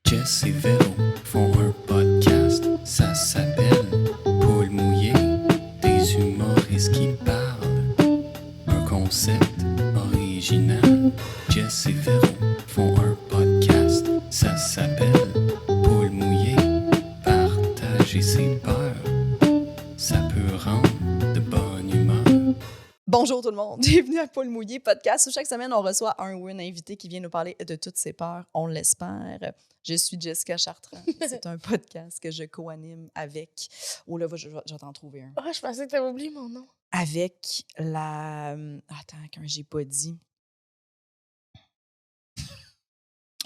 Jess et Véro font un podcast, ça s'appelle Paul mouillé, des humoristes qui parlent. Un concept original. Jess et Véro font un podcast, ça s'appelle Paul mouillé, partager ses peurs, ça peut rendre de bonne humeur. Bonjour tout le monde, bienvenue à Paul Mouillé podcast où chaque semaine on reçoit un ou une invité qui vient nous parler de toutes ses peurs, on l'espère. Je suis Jessica Chartrand, c'est un podcast que je co-anime avec, oh là, je vais t'en trouver un. Oh, je pensais que t'avais oublié mon nom. Avec la... Attends, quand j'ai pas dit...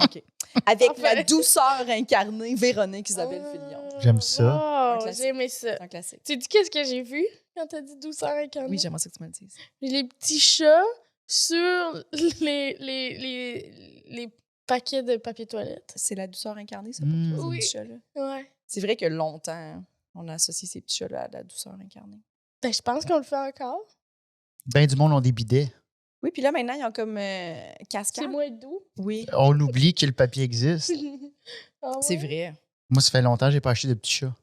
OK. Avec Enfin. la douceur incarnée Véronique Isabelle Filion. J'aime ça. Un Oh, classique. j'ai aimé ça. C'est un classique. Tu dis qu'est-ce que j'ai vu quand t'as dit douceur incarnée? Oui, j'aimerais ça que tu me le dises. Les petits chats sur les paquets de papier toilette. C'est la douceur incarnée, ça, Mm. pour toi, ces Oui. petits chats-là? Ouais. C'est vrai que longtemps, on a associé ces petits chats-là à la douceur incarnée. Ben, je pense qu'on le fait encore. Ben du monde ont des bidets. Oui, puis là, maintenant, ils ont comme C'est cascade. moins doux. Oui, On oublie que le papier existe. Ah ouais? c'est vrai. Moi, ça fait longtemps que j'ai pas acheté de petits chats.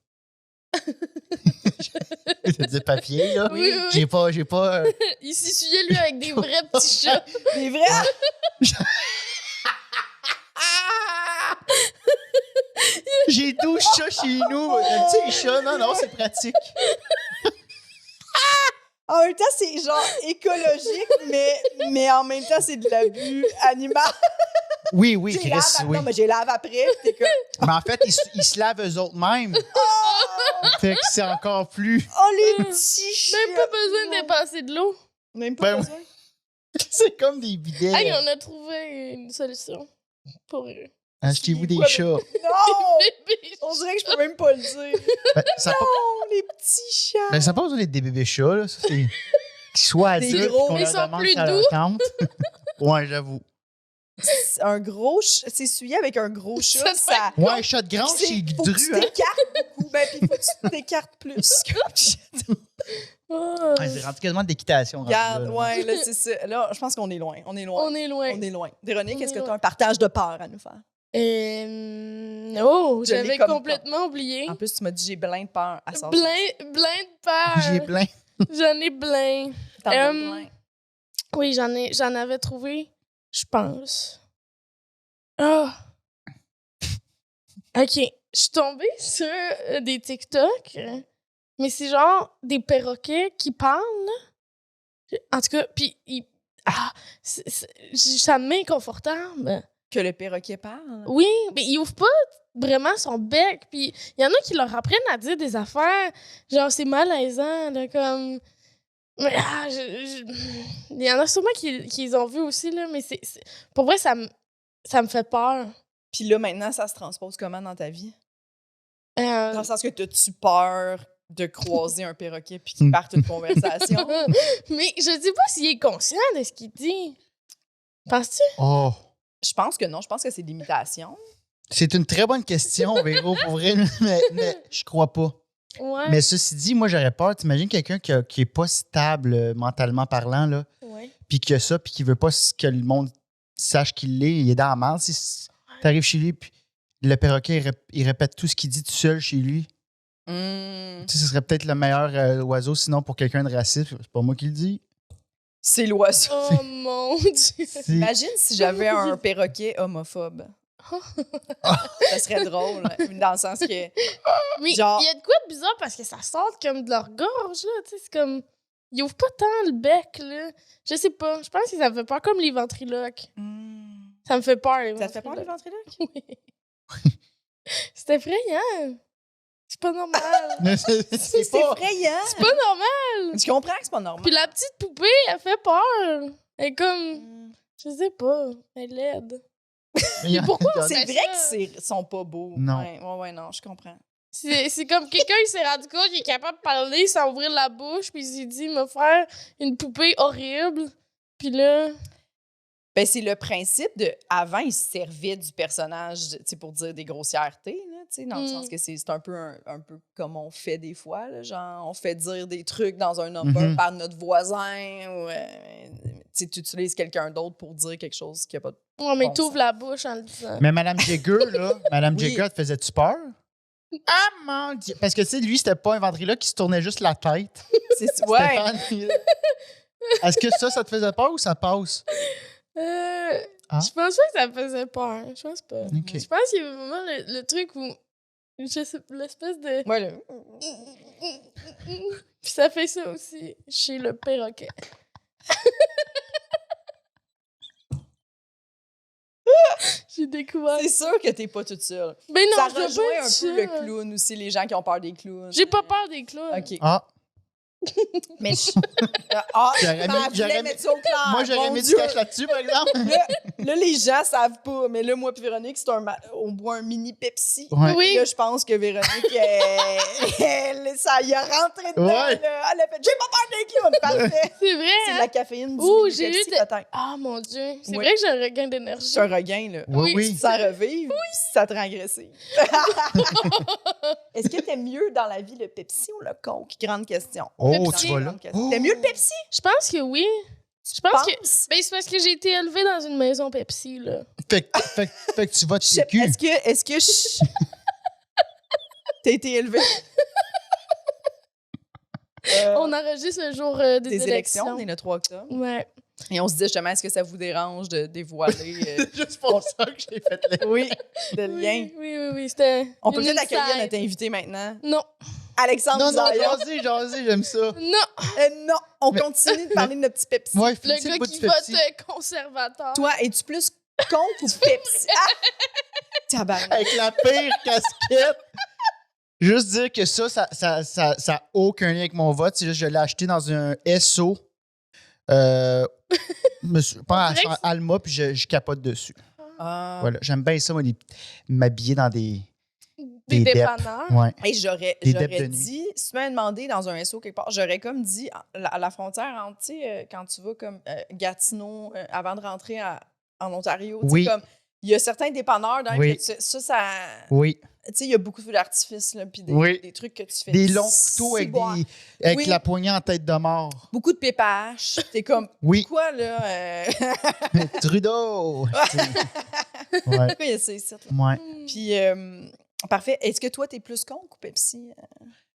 De papier, là. Oui, oui. J'ai pas. Il s'essuyait, lui, avec des vrais petits chats. C'est vrai? J'ai 12 chats chez nous. Le petit chat, non, c'est pratique. En même temps, c'est genre écologique, mais en même temps, c'est de l'abus animal. Oui, oui, J'ai Chris, lave, oui. Non, mais j'ai lave après, puis t'es comme... Mais en fait, ils se lavent eux autres mêmes. Fait que c'est encore plus. Oh, les petits chiens! Même pas besoin de dépasser de l'eau. Même pas Ben, besoin. C'est comme des bidets. Hey, on a trouvé une solution pour eux. Achetez-vous des Quoi, chats. Non! On dirait que je peux même pas le dire. Ça n'a pas, Oh, les petits chats! ça a pas besoin d'être des bébés chats, là. Ça, c'est. Qu'ils soient Des adultes, gros. qu'on Ils leur sont demande plus si ça leur doux. tente. Ouais, j'avoue. C'est un gros chat. C'est essuyé avec un gros chat, Ça te ça... Ouais, un chat de grange C'est- chez faut que tu Gudru, hein. t'écartes beaucoup. Ben, puis faut que tu t'écartes plus. Ah. Ouais, c'est rendu quasiment d'équitation. rendu Regarde, là, là. ouais, là, c'est ça. Là, je pense qu'on est loin. On est loin. On est loin. On est loin. Véronique, On est-ce est que tu as loin. un partage de peur à nous faire? Oh, Je l'ai j'avais comme complètement oublié. En plus, tu m'as dit j'ai plein de peur à sortir. Plein de peur. J'ai plein. J'en ai plein. T'en as plein. Oui, j'en avais trouvé, je pense. Ah! OK. Je suis tombée sur des TikTok, mais c'est genre des perroquets qui parlent, là. En tout cas, puis ça me met inconfortable. Que le perroquet parle? Oui, mais il ouvre pas vraiment son bec, puis il y en a qui leur apprennent à dire des affaires, genre c'est malaisant, là, comme... Mais, il y en a sûrement qui les ont vus aussi, là, mais pour vrai, ça me fait peur. Puis là, maintenant, ça se transpose comment dans ta vie? Euh, Dans le sens que t'as-tu peur de croiser un perroquet puis qu'il parte une conversation? mais je sais pas s'il est conscient de ce qu'il dit. Penses-tu? Oh. Je pense que non. Je pense que c'est l'imitation. C'est une très bonne question, Véro, pour vrai, mais je crois pas. Ouais. Mais ceci dit, moi, j'aurais peur. T'imagines quelqu'un qui est pas stable mentalement parlant, là, Ouais. puis qui a ça, puis qui veut pas que le monde sache qu'il l'est. Il est dans la merde. Si t'arrives chez lui, puis le perroquet, il répète tout ce qu'il dit tout seul chez lui. Hmm. Tu sais, ce serait peut-être le meilleur oiseau, sinon pour quelqu'un de raciste. C'est pas moi qui le dis. C'est l'oiseau. Oh mon Dieu! Imagine si j'avais un perroquet homophobe. Ça serait drôle, dans le sens que... Mais Genre- il y a de quoi de bizarre parce que ça sort comme de leur gorge, là. Tu sais, c'est comme... Ils ouvrent pas tant le bec, là. Je sais pas. Je pense que ça me fait peur comme les ventriloques. Hmm. Ça me fait peur, les Ça te fait peur, les ventriloques. ventriloques? Oui. C'est effrayant. C'est pas normal. Mais C'est c'est pas. effrayant! C'est pas normal. Tu comprends que c'est pas normal? Puis la petite poupée, elle fait peur. Elle est comme... Hmm. Je sais pas. Elle est laide. Mais pourquoi C'est Ben, vrai ça- qu'ils sont pas beaux. Non. Ouais, non, je comprends. C'est comme quelqu'un qui s'est rendu compte qu'il est capable de parler sans ouvrir la bouche, puis il s'est dit, me faire une poupée horrible. Puis là... Ben, c'est le principe de... Avant, ils se servaient du personnage, tu sais, pour dire des grossièretés, là. tu sais, dans le sens que c'est un peu, un peu comme on fait des fois, là, genre on fait dire des trucs dans un number par notre voisin ou tu utilises quelqu'un d'autre pour dire quelque chose qui n'a pas de... Ouais, mais Bon t'ouvres sang. la bouche en le disant. Mais Madame Jagger, là, Madame Oui. Jagger, te faisait-tu peur? Ah mon Dieu! Parce que, tu sais, lui, c'était pas un ventriloque qui se tournait juste la tête. Ouais. Stéphane, est-ce que ça te faisait peur ou ça passe? Je pense pas que ça me faisait peur. Je pense pas. OK. Je pense qu'il y a vraiment le truc où. Je sais pas, l'espèce de. Ouais, là. Puis ça fait ça aussi chez le perroquet. J'ai découvert. C'est sûr que t'es pas toute seule. Mais non, Ça je veux rejoint pas un être peu le seule. clown aussi, les gens qui ont peur des clowns. J'ai pas peur des clowns. OK. Ah, Mais J'aurais ben, aimé- elle j'aurais voulait aimé- mettre ça au clair. moi, j'aurais Mon mis du Dieu. cash là-dessus, par exemple. Là, les gens savent pas, mais là, moi et Véronique, c'est on boit un mini Pepsi. Ouais. Oui. Là, je pense que Véronique, ça y a rentré dedans. Ouais. Là. Elle a fait « J'ai pas peur des clowns! » Parfait. C'est vrai, C'est hein? la caféine du Ouh, mini j'ai Pepsi, eu des- peut-être. Ah, mon Dieu. C'est Oui. vrai que j'ai un regain d'énergie. C'est un regain, là. Oui, oui. Tu te sens revivre, puis ça te rend agressif. Est-ce que t'aimes mieux dans la vie le Pepsi ou le Coke? Grande question. Oh, Pepsi. tu vas là. Grande question. T'aimes mieux le Pepsi? Je pense que oui. Je pense que. Pense? Ben, c'est parce que j'ai été élevée dans une maison Pepsi, là. Fait que tu vas te Je sais- PQ. Est-ce que t'as été élevé? On enregistre le jour des des élections, on est le 3 octobre. Ouais. Et on se dit justement, est-ce que ça vous dérange de dévoiler C'est juste pour ça que j'ai fait le... oui, le lien? Oui, c'était. On peut une peut-être accueillir inside. notre invité maintenant. Non. Alexandre Non, Zaillon. jasez, j'aime ça. Non. Non, on continue de parler de notre petit Pepsi. Ouais, Le finissez gars bout qui du Pepsi. vote conservateur. Toi, es-tu plus Coke ou Pepsi? Ah! Tabarnak. Avec la pire casquette. Juste dire que ça a aucun lien avec mon vote. C'est juste que je l'ai acheté dans un SO. Pas On dirait que à Alma, puis je capote dessus. Ah. Voilà, j'aime bien ça, moi, m'habiller dans des Des depths. dépanneurs. Ouais. Hey, j'aurais Des depths de dit, si tu m'avais demandé dans un SO quelque part, j'aurais comme dit à la frontière entre, tu sais, quand tu vas comme Gatineau, avant de rentrer en Ontario, tu sais, Oui. comme, il y a certains dépanneurs dans Oui. ça, Oui. tu sais, il y a beaucoup de feux d'artifice, là, puis Oui. des trucs que tu fais. Des longs couteaux avec, ciboire. avec Oui. la poignée en tête de mort. Beaucoup de pépache. T'es comme, Oui. quoi, là? Trudeau! ouais. Pourquoi il y a ça ici, là? Ouais. Puis, parfait. Est-ce que toi, t'es plus Coke ou Pepsi?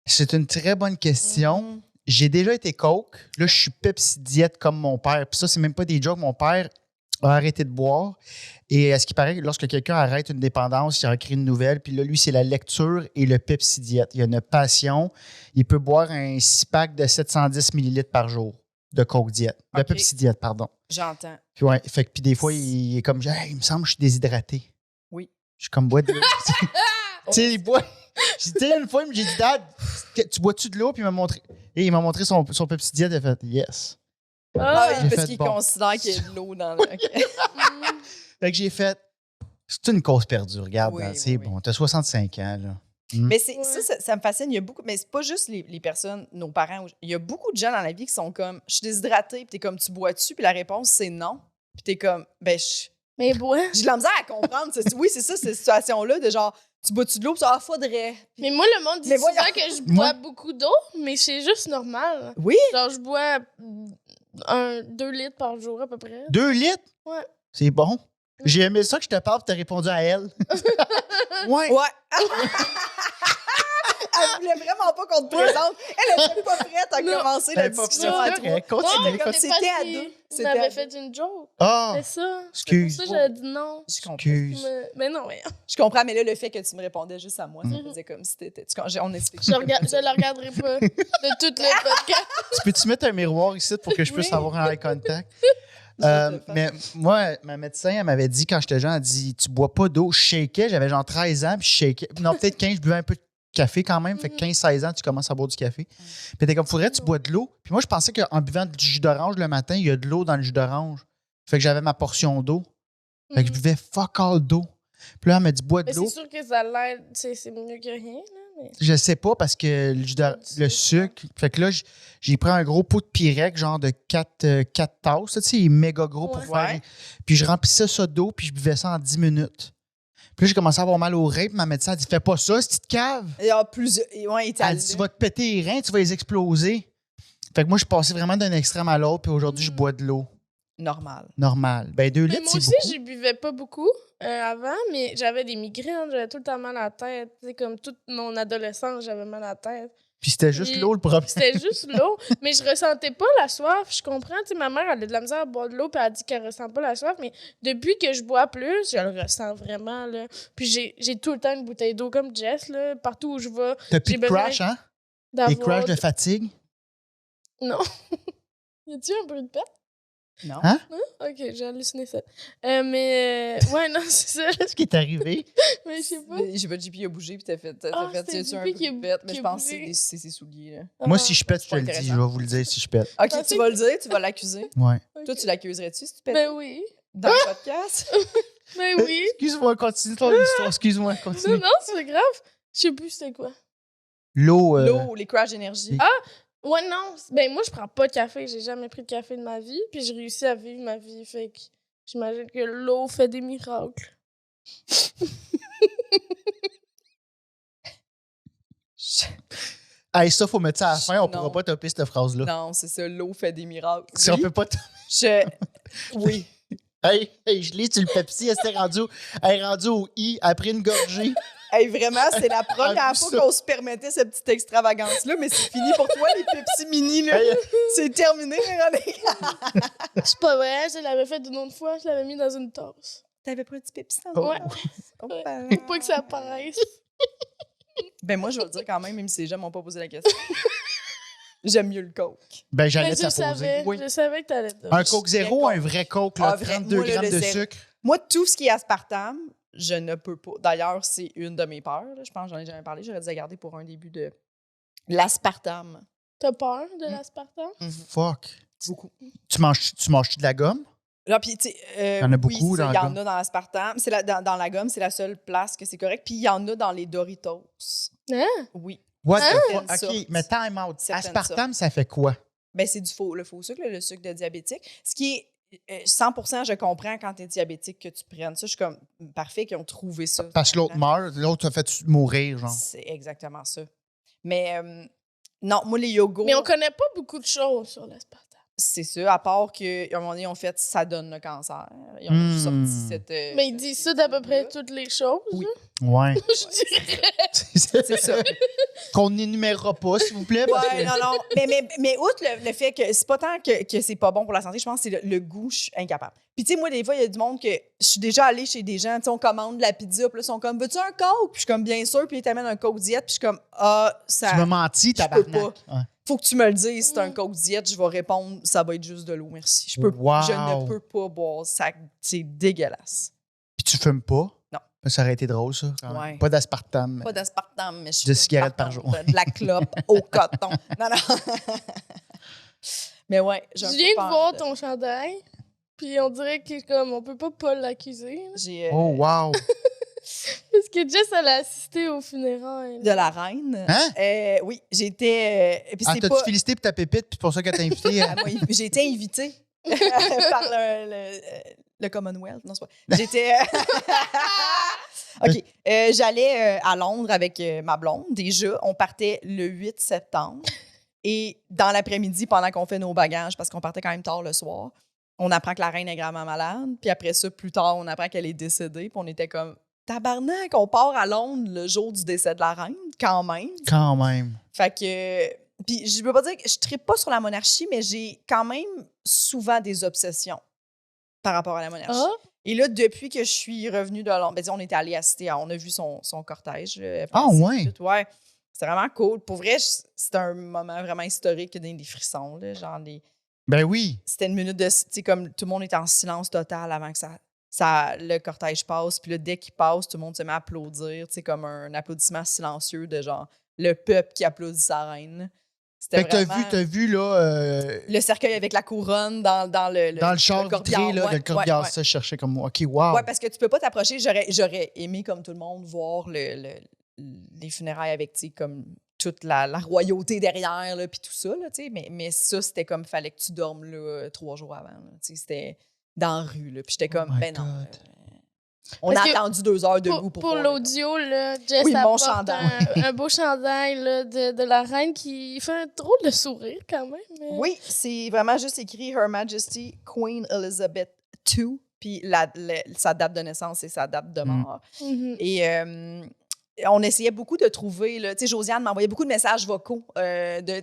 C'est une très bonne question. Mhm. J'ai déjà été Coke. Là, je suis Pepsi diète comme mon père. Puis ça, c'est même pas des jokes. Mon père a arrêté de boire. Et à ce qui paraît, lorsque quelqu'un arrête une dépendance, il recrée une nouvelle. Puis là, lui, c'est la lecture et le Pepsi diète. Il a une passion. Il peut boire un 6-pack de 710 ml par jour de Coke diète. De OK. Pepsi diète, pardon. J'entends. Puis, ouais, fait que, puis des fois, il est comme, hey, il me semble que je suis déshydraté. Oui. Je suis comme, bois de l'eau. Tu sais, il boit. Tu sais, une fois, j'ai dit, Dad, tu bois-tu de l'eau? Puis il m'a montré son Pepsi diète. Il a fait, yes. Ah, Ah, oui, J'ai parce fait qu'il bon. considère qu'il y a de l'eau dans le... OK. Fait que j'ai fait, c'est une cause perdue. Regarde, Oui, là, oui, c'est oui. bon. T'as 65 ans, là. Mais Ouais. ça me fascine. Il y a beaucoup... Mais c'est pas juste les personnes, nos parents. Il y a beaucoup de gens dans la vie qui sont comme, je suis déshydratée, puis t'es comme, tu bois-tu? Puis la réponse, c'est non. Puis t'es comme, ben, Mais bois. j'ai de la misère à comprendre. Oui, c'est ça, cette situation-là, de genre, tu bois-tu de l'eau? Puis ça, faudrait. Mais moi, le monde dit Mais souvent voyons. que je bois beaucoup d'eau, mais c'est juste normal. Oui. Genre, je bois 2 litres par jour à peu près. 2 litres? Ouais. C'est bon. J'ai aimé ça que je te parle et t'as répondu à elle. Ouais. Ouais. Elle voulait vraiment pas qu'on te présente. Elle était pas prête à Non. commencer la Elle est pas discussion prête. à C'est trois. correct. Non, Continue. mais C'était parce à qu'il deux. C'était m'avait à fait deux. une joke. Ah, C'est ça. excuse. C'est pour ça que j'ai dit non. Je comprends. Excuse. Mais non, ouais. Je comprends, mais là, le fait que tu me répondais juste à moi, ça Mhm. faisait comme si t'étais. On explique. Je le regarderai pas de tout le podcast. Tu peux-tu mettre un miroir ici pour que je puisse Oui. avoir un eye contact? Je vais te le Mais moi, ma médecin, elle m'avait dit quand j'étais jeune, elle dit tu bois pas d'eau. Je shakeais, j'avais genre 13 ans, puis je shakeais. Non, peut-être 15, je buvais un peu de café quand même. Fait que 15-16 ans, tu commences à boire du café. Puis t'es comme, faudrait que tu bois de l'eau. Puis moi, je pensais qu'en buvant du jus d'orange le matin, il y a de l'eau dans le jus d'orange. Fait que j'avais ma portion d'eau. Fait que je buvais fuck all d'eau. Puis là, elle m'a dit bois de Mais l'eau. c'est sûr que ça l'aide. C'est mieux que rien, là. Mais... Je sais pas parce que le sucre. Fait que là, j'ai pris un gros pot de Pyrrhec, genre de 4 tasses. Tu sais, il est méga gros pour Ouais. faire. Puis je remplissais ça d'eau, puis je buvais ça en 10 minutes. Puis là, j'ai commencé à avoir mal aux reins. Puis ma médecin a dit, fais pas ça, c'est petite cave. Il y a plusieurs. Ouais, il était Elle dit, tu vas te péter les reins, tu vas les exploser. Fait que moi, je suis passé vraiment d'un extrême à l'autre. Puis aujourd'hui, je bois de l'eau. normal. Normal. Ben, 2 Mais litres, moi c'est aussi, beaucoup. je buvais pas beaucoup avant, mais j'avais des migraines, j'avais tout le temps mal à la tête. Tu sais, comme toute mon adolescence, j'avais mal à la tête. Puis c'était juste Puis- l'eau, le problème. C'était juste l'eau, mais je ressentais pas la soif. Je comprends, tu sais, ma mère, elle a de la misère à boire de l'eau, puis elle dit qu'elle ressent pas la soif, mais depuis que je bois plus, je le ressens vraiment, là. Puis j'ai tout le temps une bouteille d'eau comme Jess, là, partout où je vais. T'as plus j'ai de besoin crash, hein? d'avoir... Des crashs de fatigue. Non. Y a-tu un bruit de pète? Non. Hein? Ok, j'ai halluciné ça. Ouais, non, c'est ça. Qu'est-ce qui est arrivé? Mais je sais pas. J'ai pas JP a bougé, puis t'as fait. Ah, Tu c'était as-tu un JP peu qui a- de pète? Mais qui je a pense que bougé. c'est ses souliers. Là. Moi, Ah. si je pète, je te le dis. intéressant. Je vais vous le dire si je pète. Ok, Pensez tu vas le dire, tu vas l'accuser. Ouais. Ok. Toi, tu l'accuserais-tu si tu pètes Ben oui. dans le podcast? Ben oui. Excuse-moi, continue ton histoire. Excuse-moi, continue. Non, non, c'est grave. Je sais plus c'était quoi. L'eau. L'eau, les crashs d'énergie. Ah! Ouais, non. Ben moi, je prends pas de café. J'ai jamais pris de café de ma vie. Puis j'ai réussi à vivre ma vie. Fait que j'imagine que l'eau fait des miracles. Hey, ça, faut mettre ça à la fin. On Non. pourra pas topper cette phrase-là. Non, c'est ça, l'eau fait des miracles. Si on Oui, peut pas. Oui. Hey, je lis sur le Pepsi, elle est rendue au I après une gorgée. Hey, vraiment, c'est la première Ah, fois ça. qu'on se permettait cette petite extravagance-là, mais c'est fini pour toi, les Pepsi Mini, là. Hey, C'est terminé, Véronique. C'est pas vrai. Je l'avais fait une autre fois. Je l'avais mis dans une tasse. T'avais pris un petit Pepsi dans Oh. Ouais. Oh, Ouais. ben. Faut pas que ça apparaisse. Ben moi, je vais le dire quand même si les gens m'ont pas posé la question. J'aime mieux le Coke. Ben, Mais j'allais je te la poser. savais. Oui. Je savais que t'allais dire. Un Coke zéro, Coke. un vrai Coke, là, Ah, vrai. 32 Moi, grammes de zéro. sucre. Moi, tout ce qui est aspartame, je ne peux pas. D'ailleurs, c'est une de mes peurs. Là. Je pense que j'en ai jamais parlé. J'aurais dû la garder pour un début de l'aspartame. T'as peur de l'aspartame? Fuck. Beaucoup. Tu manges de la gomme? Là, puis, tu sais, Il y en a oui, beaucoup ça, dans il la y en gomme. a dans l'aspartame. Dans la gomme, c'est la seule place que c'est correct. Puis il y en a dans les Doritos. Hein? Oui. What the Certaines fuck? OK, sortes. mais time out. Certaines Aspartame, ça fait quoi? Ben, c'est le faux sucre, le sucre de diabétique. Ce qui est 100%, je comprends quand tu es diabétique que tu prennes ça. Je suis comme, parfait qu'ils ont trouvé ça. Parce que l'autre meurt, l'autre a fait mourir, genre. C'est exactement ça. Mais non, moi, les yogourts, Mais on connaît pas beaucoup de choses sur l'aspartame. c'est ça, à part qu'à un moment donné, ils ont fait ça donne le cancer. Ils ont sorti cette. Mais ils disent ça d'à peu près toutes les choses. Oui. hein? Ouais. Je dirais. C'est ça. Qu'on n'énumérera pas, s'il vous plaît. Parce Ouais, que... non. Mais outre le fait que c'est pas tant que c'est pas bon pour la santé, je pense que c'est le goût, je suis incapable. Puis, tu sais, moi, des fois, il y a du monde que je suis déjà allée chez des gens, tu sais, on commande de la pizza, puis là, ils sont comme, veux-tu un Coke? Puis je suis comme, bien sûr, puis ils t'amènent un Coke diète, puis je suis comme, ça. Tu m'as menti, je peux tabarnak. Ouais. Faut que tu me le dises, c'est un Coke diète, je vais répondre, ça va être juste de l'eau, merci. Je ne peux pas boire ça, c'est dégueulasse. Puis tu fumes pas? Non. Ça aurait été drôle, ça. quand même. Ouais. Pas d'aspartame. Pas d'aspartame, mais je Deux fume cigarettes par jour. De la clope au coton. Non. Mais ouais, j'ai un Je peu viens de peur voir ton chandail, puis on dirait que comme on peut pas l'accuser. là. J'ai Oh, wow. Parce que Jess, elle a assisté aux funérailles. de la reine. Hein? Oui, j'étais. Puis Ah, c'est t'as-tu pas. félicité pour ta pépite, puis c'est pour ça qu'elle t'a invité? Ah, moi, j'ai été invitée par le Commonwealth. Non, c'est pas. J'étais. OK. J'allais à Londres avec ma blonde. Déjà, on partait le 8 septembre. Et dans l'après-midi, pendant qu'on fait nos bagages, parce qu'on partait quand même tard le soir, on apprend que la reine est gravement malade. Puis après ça, plus tard, on apprend qu'elle est décédée. Puis on était comme, tabarnak, on part à Londres le jour du décès de la reine, quand même. Quand même. Fait que. Puis je veux pas dire que je trippe pas sur la monarchie, mais j'ai quand même souvent des obsessions par rapport à la monarchie. Ah, Et là, depuis que je suis revenue de Londres, ben, dis, on était allé assister, on a vu son cortège. Ah, passer, ouais? tout. Ouais. C'est vraiment cool. Pour vrai, c'était un moment vraiment historique qui a donné des frissons. Là, genre Ben oui. c'était une minute de. Tu sais, comme tout le monde était en silence total avant que le cortège passe. Puis là, dès qu'il passe, tout le monde se met à applaudir. Tu sais, comme un applaudissement silencieux de genre le peuple qui applaudit sa reine. C'était Fait que vraiment t'as vu, là, le cercueil avec la couronne dans le dans le char corbillard. vitré, là, Ouais, le corbillard, ouais, ouais. ça, je cherchais comme moi. OK, wow. Ouais, parce que tu peux pas t'approcher. J'aurais aimé, comme tout le monde, voir les funérailles avec, tu sais, comme toute la royauté derrière, là, puis tout ça, là, tu sais. Mais ça, c'était comme, fallait que tu dormes, là, 3 jours avant, là, tu sais. C'était dans la rue, là. Puis j'étais comme, my ben non. God. On a Parce que attendu 2 heures debout pour Pour voir, l'audio, là, Jess Oui, mon apporte chandail. un beau chandail là, de la reine qui fait un drôle de sourire quand même. Mais... Oui, c'est vraiment juste écrit Her Majesty Queen Elizabeth II, puis sa date de naissance et sa date de mort. Mhm. Et on essayait beaucoup de trouver, là, tu sais, Josiane m'envoyait beaucoup de messages vocaux de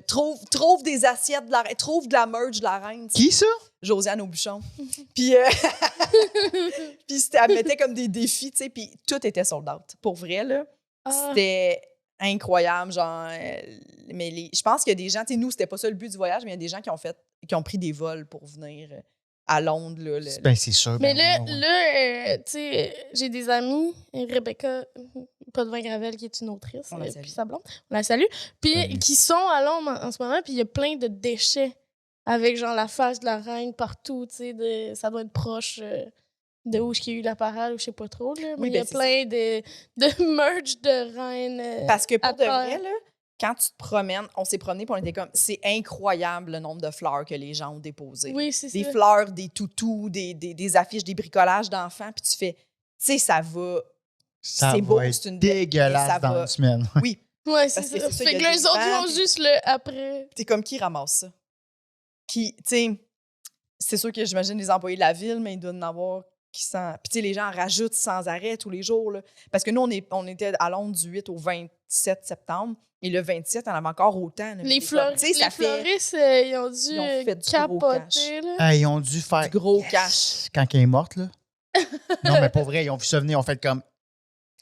trouve des assiettes de la reine, trouve de la merch de la reine. tu sais. Qui ça? Josiane Aubuchon. Puis, puis elle mettait comme des défis, tu sais, puis tout était sold out. Pour vrai, là, Ah. c'était incroyable, genre, mais je pense qu'il y a des gens, tu sais, nous, c'était pas ça le but du voyage, mais il y a des gens qui ont pris des vols pour venir à Londres, là. Ben, c'est sûr. Mais ben oui, ouais. tu sais, j'ai des amis, Rebecca Potvin-Gravel, qui est une autrice, On la salue. puis sa blonde, on la salue, puis Salut. qui sont à Londres en ce moment, puis il y a plein de déchets avec, genre, la face de la reine partout, tu sais, ça doit être proche de où il y a eu la parade, ou je sais pas trop, là, mais Oui, il y a ben, c'est plein de merch de reine. Parce que pour à de terre. vrai, là, quand tu te promènes, on s'est promené puis on était comme, c'est incroyable le nombre de fleurs que les gens ont déposées. Oui, c'est Des ça. fleurs, des toutous, des affiches, des bricolages d'enfants, puis tu fais, tu sais, ça va. Ça c'est va beau, être c'est une dégueulasse ça dans va. une semaine. Oui, Ouais, c'est parce que ça. c'est ça, Fait il y que a les des autres gens, vont puis- juste le après. t'es comme qui ramasse ça? Qui, tu sais, c'est sûr que j'imagine les employés de la ville, mais il doit en avoir qui s'en. Puis, tu sais, les gens en rajoutent sans arrêt tous les jours, là. Parce que nous, on était à Londres du 8 au 27 septembre, et le 27, on avait encore autant. là. Les, Tu sais, ça fait fleuristes, ils ont dû Ils ont fait du gros cash. capoter, là. Ah, ils ont dû faire. du gros Yes! cash. Quand elle est morte, là. Non, mais pour vrai, ils ont vu ça venir, ils ont fait comme.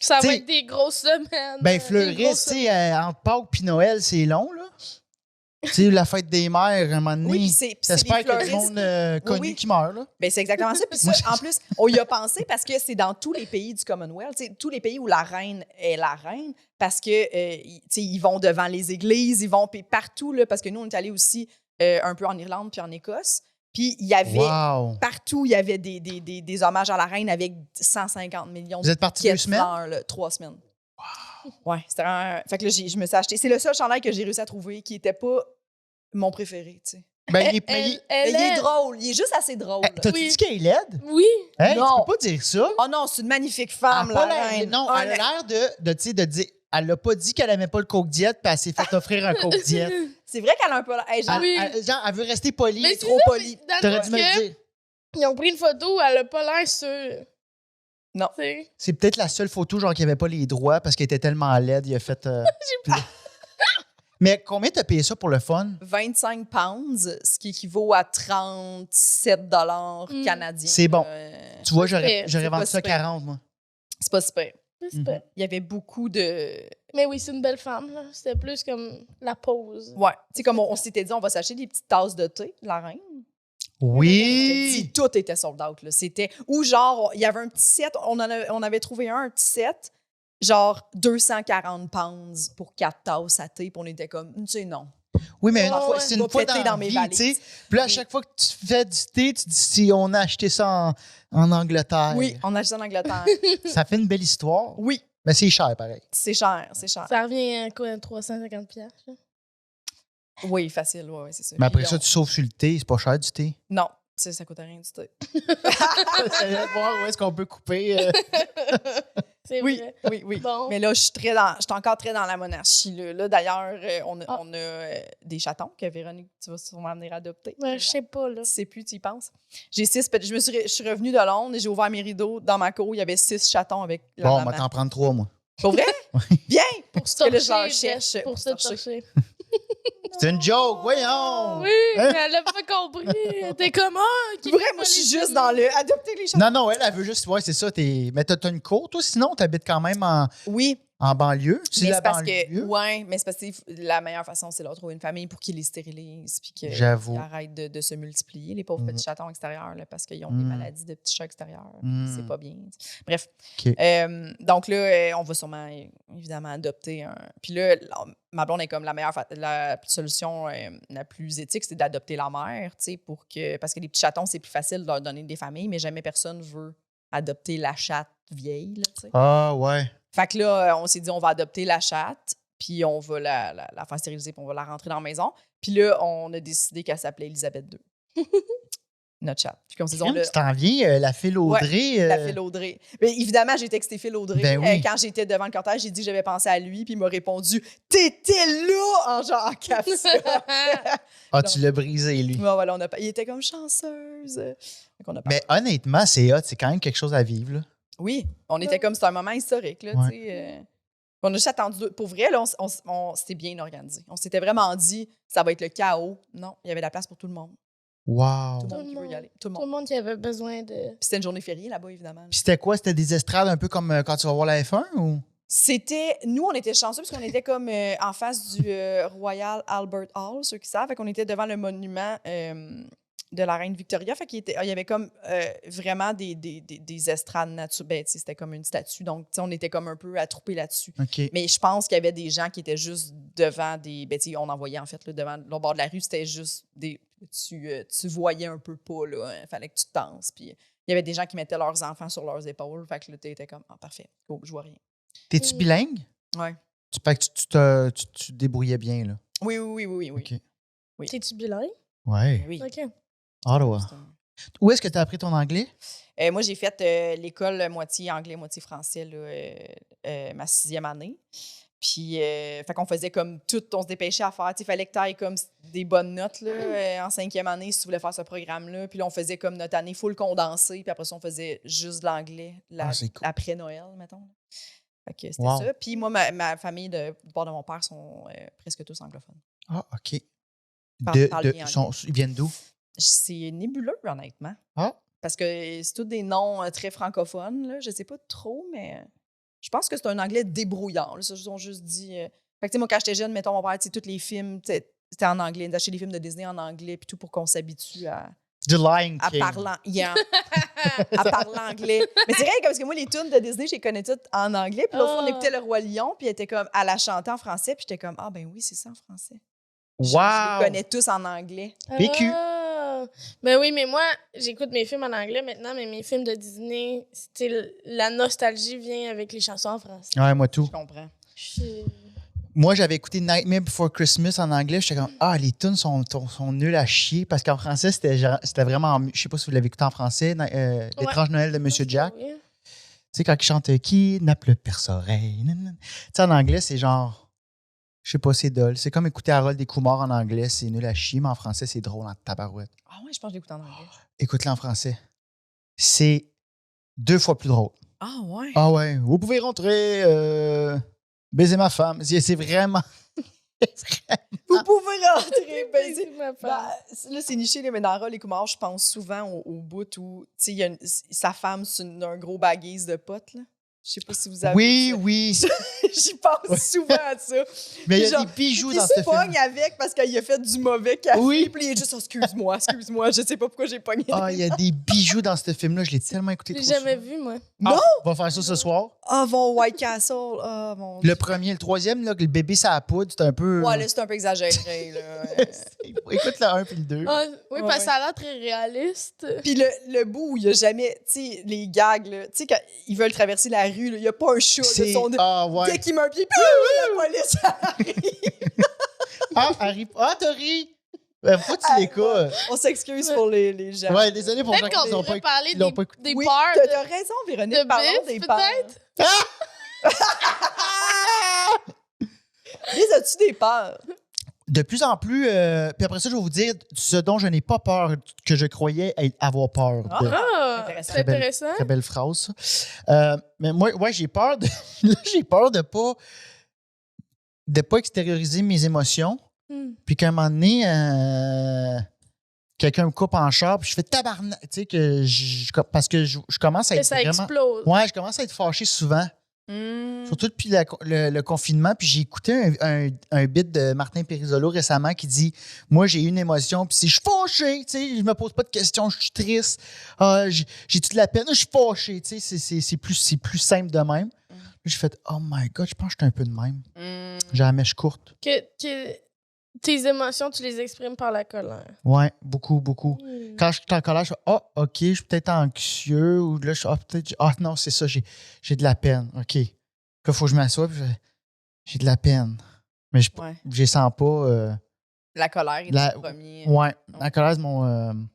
Ça va T'sais, être des grosses semaines. Ben, des grosses fleuriste, tu sais, entre Pâques puis Noël, c'est long, là. Tu sais, la fête des mères, à un moment donné. Oui, puis c'est T'espères des qu'il y a du fleuristes. monde connu oui. qui meurt, là. Ben, c'est exactement ça. Puis ça, en plus, on y a pensé parce que c'est dans tous les pays du Commonwealth, tu sais, tous les pays où la reine est la reine, parce que tu sais, ils vont devant les églises, ils vont puis partout, là, parce que nous, on est allés aussi un peu en Irlande puis en Écosse. Puis il y avait Wow! partout, il y avait des hommages à la reine avec 150 millions Vous êtes partis de 2 semaines? fleurs, là, 3 semaines. Ouais, c'était un... Fait que là, je me suis acheté. C'est le seul chandail que j'ai réussi à trouver qui était pas mon préféré, tu sais. Ben, il est. mais il- Mais il est drôle, il est juste assez drôle. Hey, T'as-tu Oui. dit qu'elle est laide? Oui. Hey, Non. tu peux pas dire ça. Oh non, c'est une magnifique Elle femme, a la pas l'air- reine. Non, elle a l'air tu sais, de dire. Elle l'a pas dit qu'elle aimait pas le Coke Diet, puis elle s'est fait offrir un Coke Diet. C'est vrai qu'elle a un peu... Hey, genre, Oui. Genre, elle veut rester polie. Mais elle est trop polie. T'aurais dû me le dire. Ils ont pris une photo où elle a pas l'air sûre. Non. Tu sais. C'est peut-être la seule photo, genre, qui avait pas les droits parce qu'elle était tellement laide. Il a fait. Mais combien t'as payé ça pour le fun? 25 pounds, ce qui équivaut à 37 $ canadiens. C'est bon. Tu vois, c'est j'aurais vendu pas ça super. 40, moi. C'est pas super. C'est pas- Il y avait beaucoup de... Mais oui, c'est une belle femme. Là. C'était plus comme la pause. Ouais. Tu sais, comme on s'était dit, on va s'acheter des petites tasses de thé, de la reine. Oui! Tout était sold out. Là. C'était... Ou genre, il y avait un petit set, on avait trouvé un petit set, genre 240 pounds pour 4 tasses à thé, puis on était comme, tu sais, non. Oui, mais Oh, ouais. c'est Va une fois péter dans dans mes vie, valises. tu sais. Puis là, à chaque fois que tu fais du thé, tu dis si on a acheté ça en Angleterre. Oui, on a acheté en Angleterre. Ça fait une belle histoire. Oui, Mais c'est cher, pareil. c'est cher, c'est cher. Ça revient à quoi, 350$? piastres, là? Oui, facile, ouais, c'est ça. Mais après Puis ça, tu sauves sur le thé. C'est pas cher du thé. Non, tu sais, ça coûte rien du thé. J'allais voir où est-ce qu'on peut couper. C'est Oui, vrai. oui, oui. Bon. Mais là, je suis encore très dans la monarchie. Là, d'ailleurs, on a des chatons que Véronique, tu vas sûrement venir adopter. Ben, je sais pas, là. Tu sais plus, tu y penses. J'ai 6 je suis revenue de Londres et j'ai ouvert mes rideaux. Dans ma cour, il y avait 6 chatons avec la Bon, on va maman. t'en prendre 3, moi. Pour vrai? Bien! Pour se que là, je torcher, leur cherche, Jess, pour pour se se torcher. torcher. C'est une joke, voyons! Oui, Hein? mais elle a pas compris. T'es comment? Pour vrai, moi, je suis juste dans le adopter les chatons. Non, non, elle veut juste. Ouais, c'est ça. Mais t'as une cour, toi, sinon, t'habites quand même en banlieue. C'est Mais la c'est parce que, banlieue. ouais, mais c'est parce que la meilleure façon, c'est de leur trouver une famille pour qu'ils les stérilisent puis qu'ils J'avoue. arrêtent de se multiplier, les pauvres Mhm. petits chatons extérieurs, là, parce qu'ils ont des Mhm. maladies de petits chats extérieurs. Mhm. C'est pas bien. Bref. OK. Donc là, on va sûrement, évidemment, adopter un. Puis là, ma blonde est comme la solution la plus éthique, c'est d'adopter la mère, tu sais, parce que les petits chatons, c'est plus facile de leur donner des familles, mais jamais personne veut adopter la chatte vieille, là, tu sais. Ah, ouais. Fait que là, on s'est dit, on va adopter la chatte, puis on va la faire stériliser, puis on va la rentrer dans la maison. Puis là, on a décidé qu'elle s'appelait Elisabeth II. notre chat. Puis comme on s'est dit, on l'a- Tu t'en viens, la file Audrey. la Phil Audrey. Mais évidemment, j'ai texté Phil Audrey. Ben oui. Quand j'étais devant le cortège, j'ai dit que j'avais pensé à lui, puis il m'a répondu « T'étais là! » en genre en caps. Ah, tu l'as brisé, lui. Bon, voilà, il était comme chanceuse. Donc, on a parlé. Mais honnêtement, c'est hot. C'est quand même quelque chose à vivre, là. Oui, on était comme, c'était un moment historique, là, Ouais. tu sais. On a juste attendu, pour vrai, là, on s'était bien organisé. On s'était vraiment dit, ça va être le chaos. Non, il y avait de la place pour tout le monde. Wow. Tout le Tout monde le qui veut y monde. aller. Tout le Tout monde. le monde qui avait besoin de. Puis c'était une journée fériée là-bas, évidemment. Puis c'était quoi? C'était des estrades un peu comme quand tu vas voir la F1 ou? Nous, on était chanceux parce qu'on était comme en face du Royal Albert Hall, ceux qui savent. Fait qu'on était devant le monument de la reine Victoria. Fait qu'il y avait comme vraiment des estrades naturelles. Ben, tu sais, c'était comme une statue. Donc, tu sais, on était comme un peu attroupés là-dessus. OK. Mais je pense qu'il y avait des gens qui étaient juste devant des. Ben, tu sais, on en voyait en fait, là, devant le bord de la rue, c'était juste des. Tu voyais un peu pas, là. Il fallait que tu te tenses. Puis il y avait des gens qui mettaient leurs enfants sur leurs épaules. Fait que là, t'étais comme, ah, parfait. Oh, je vois rien. T'es-tu bilingue? Ouais. Fait que tu te débrouillais bien, là. Oui. OK. Oui. T'es-tu bilingue? Ouais. Oui. OK. Ottawa. Où est-ce que tu as appris ton anglais? Moi, j'ai fait l'école moitié anglais, moitié français, là, ma 6e année. Puis, fait qu'on faisait comme tout, on se dépêchait à faire. Il fallait que tu ailles comme des bonnes notes là, en 5e année si tu voulais faire ce programme-là. Puis là, on faisait comme notre année full condensée. Puis après ça, on faisait juste de l'anglais c'est cool. après Noël, mettons. Fait que c'était Wow. ça. Puis moi, ma famille du bord de mon père sont presque tous anglophones. Ah, OK. Parle bien anglais. Ils viennent d'où? C'est nébuleux, honnêtement. Ah. Parce que c'est tous des noms très francophones. Là. Je sais pas trop, mais je pense que c'est un anglais débrouillant. Là. Ça, ils ont juste dit. Fait que, tu sais, moi, quand j'étais jeune, mettons, mon père, tu sais, tous les films, c'était en anglais. D'acheter les films de Disney en anglais, puis tout pour qu'on s'habitue à The Lion à King. parler anglais. Mais c'est vrai, parce que moi, les tunes de Disney, je les connais toutes en anglais. Puis l'autre fois, on Ah. écoutait Le Roi Lion, puis elle était comme, à la chanter en français, puis j'étais comme, ah, ben oui, c'est ça en français. Je les Wow! connais tous en anglais. PQ. Ah. Ben oui, mais moi, j'écoute mes films en anglais maintenant, mais mes films de Disney, la nostalgie vient avec les chansons en français. Ouais, moi tout. Je comprends. Moi, j'avais écouté Nightmare Before Christmas en anglais. J'étais comme, les tunes sont nuls à chier. Parce qu'en français, c'était vraiment. Je sais pas si vous l'avez écouté en français, L'étrange Noël de Monsieur Jack. Oui. Tu sais, quand il chante Qui nappe le perce-oreille. Tu sais, en anglais, c'est genre. Je sais pas, c'est dole. C'est comme écouter Harold des Kumar en anglais, c'est nul à chier, mais en français, c'est drôle en tabarouette. Ah ouais, je pense que je l'écoute en anglais. Écoute-le en français. C'est 2 fois plus drôle. Ah ouais? Ah ouais, vous pouvez rentrer, baiser ma femme. C'est vraiment. Vous pouvez rentrer, baiser. C'est ma Ben, part. là, c'est niché, là, mais dans Harold et Kumar, je pense souvent au bout où, tu sais, sa femme, c'est un gros baguise de potes, là. Je sais pas si vous avez Oui, vu oui. ça. J'y pense souvent à ça. Mais il y a Genre, des bijoux Il dans se ce film. pogne avec parce qu'il a fait du mauvais café. Oui. Puis il est juste, excuse-moi, je sais pas pourquoi j'ai pogné. Ah, il y a des bijoux dans ce film-là. Je l'ai tellement écouté Je l'ai trop jamais souvent. vu, moi. Non! On va faire ça ce soir. Ah, mon White Castle. Ah, mon Le premier, le troisième, là, que le bébé, ça a poudre, c'est un peu. Ouais, là, c'est un peu exagéré, là. Écoute le 1 puis le 2. Ah, oui, Ouais, parce que ouais. ça a l'air très réaliste. Puis le bout où il y a jamais, tu sais, les gags, là, tu sais, quand ils veulent traverser la rue, là, il y a pas un chat, là, son... Ah, Dès ouais. qu'il met un pied, la police arrive. Ah, arrive. Ah, t'as ri. Pourquoi tu Ah, l'écoutes? On s'excuse pour les gens. Ouais, désolé pour les gens Peut-être qui qu'on n'ont pourrait pas parler l'ont pas écouté. des Oui, peurs t'as raison, Véronique, de parlons bif, des peurs. peut-être? Les as-tu des peurs? De plus en plus, puis après ça, je vais vous dire ce dont je n'ai pas peur, que je croyais avoir peur. de. Ah, Intéressant. c'est intéressant. Très belle phrase, ça. Mais moi, ouais, j'ai peur de. Là, j'ai peur de pas extérioriser mes émotions. Hmm. Puis qu'à un moment donné, quelqu'un me coupe en char, puis je fais tabarnak. Tu sais, parce que je commence à Que être ça vraiment. explose. Ouais, je commence à être fâché souvent. Surtout depuis le confinement. Puis j'ai écouté un bit de Martin Périsolo récemment qui dit moi, j'ai une émotion, puis je suis fâché. Tu sais, je me pose pas de questions, je suis triste. J'ai toute la peine, je suis fâché. Tu sais, c'est plus simple de même. Puis j'ai fait oh my God, je pense que je suis un peu de même. J'ai la mèche courte. Que tes émotions, tu les exprimes par la colère. Ouais, beaucoup, beaucoup. Hmm. Quand je suis en colère, je fais OK, je suis peut-être anxieux. Ou là, je suis peut-être. Non, c'est ça, j'ai de la peine. OK. Puis là, il faut que je m'assoie, puis j'ai de la peine. Mais je Ouais. les sens pas. La colère est La- le premier. Ouais, la colère, c'est mon.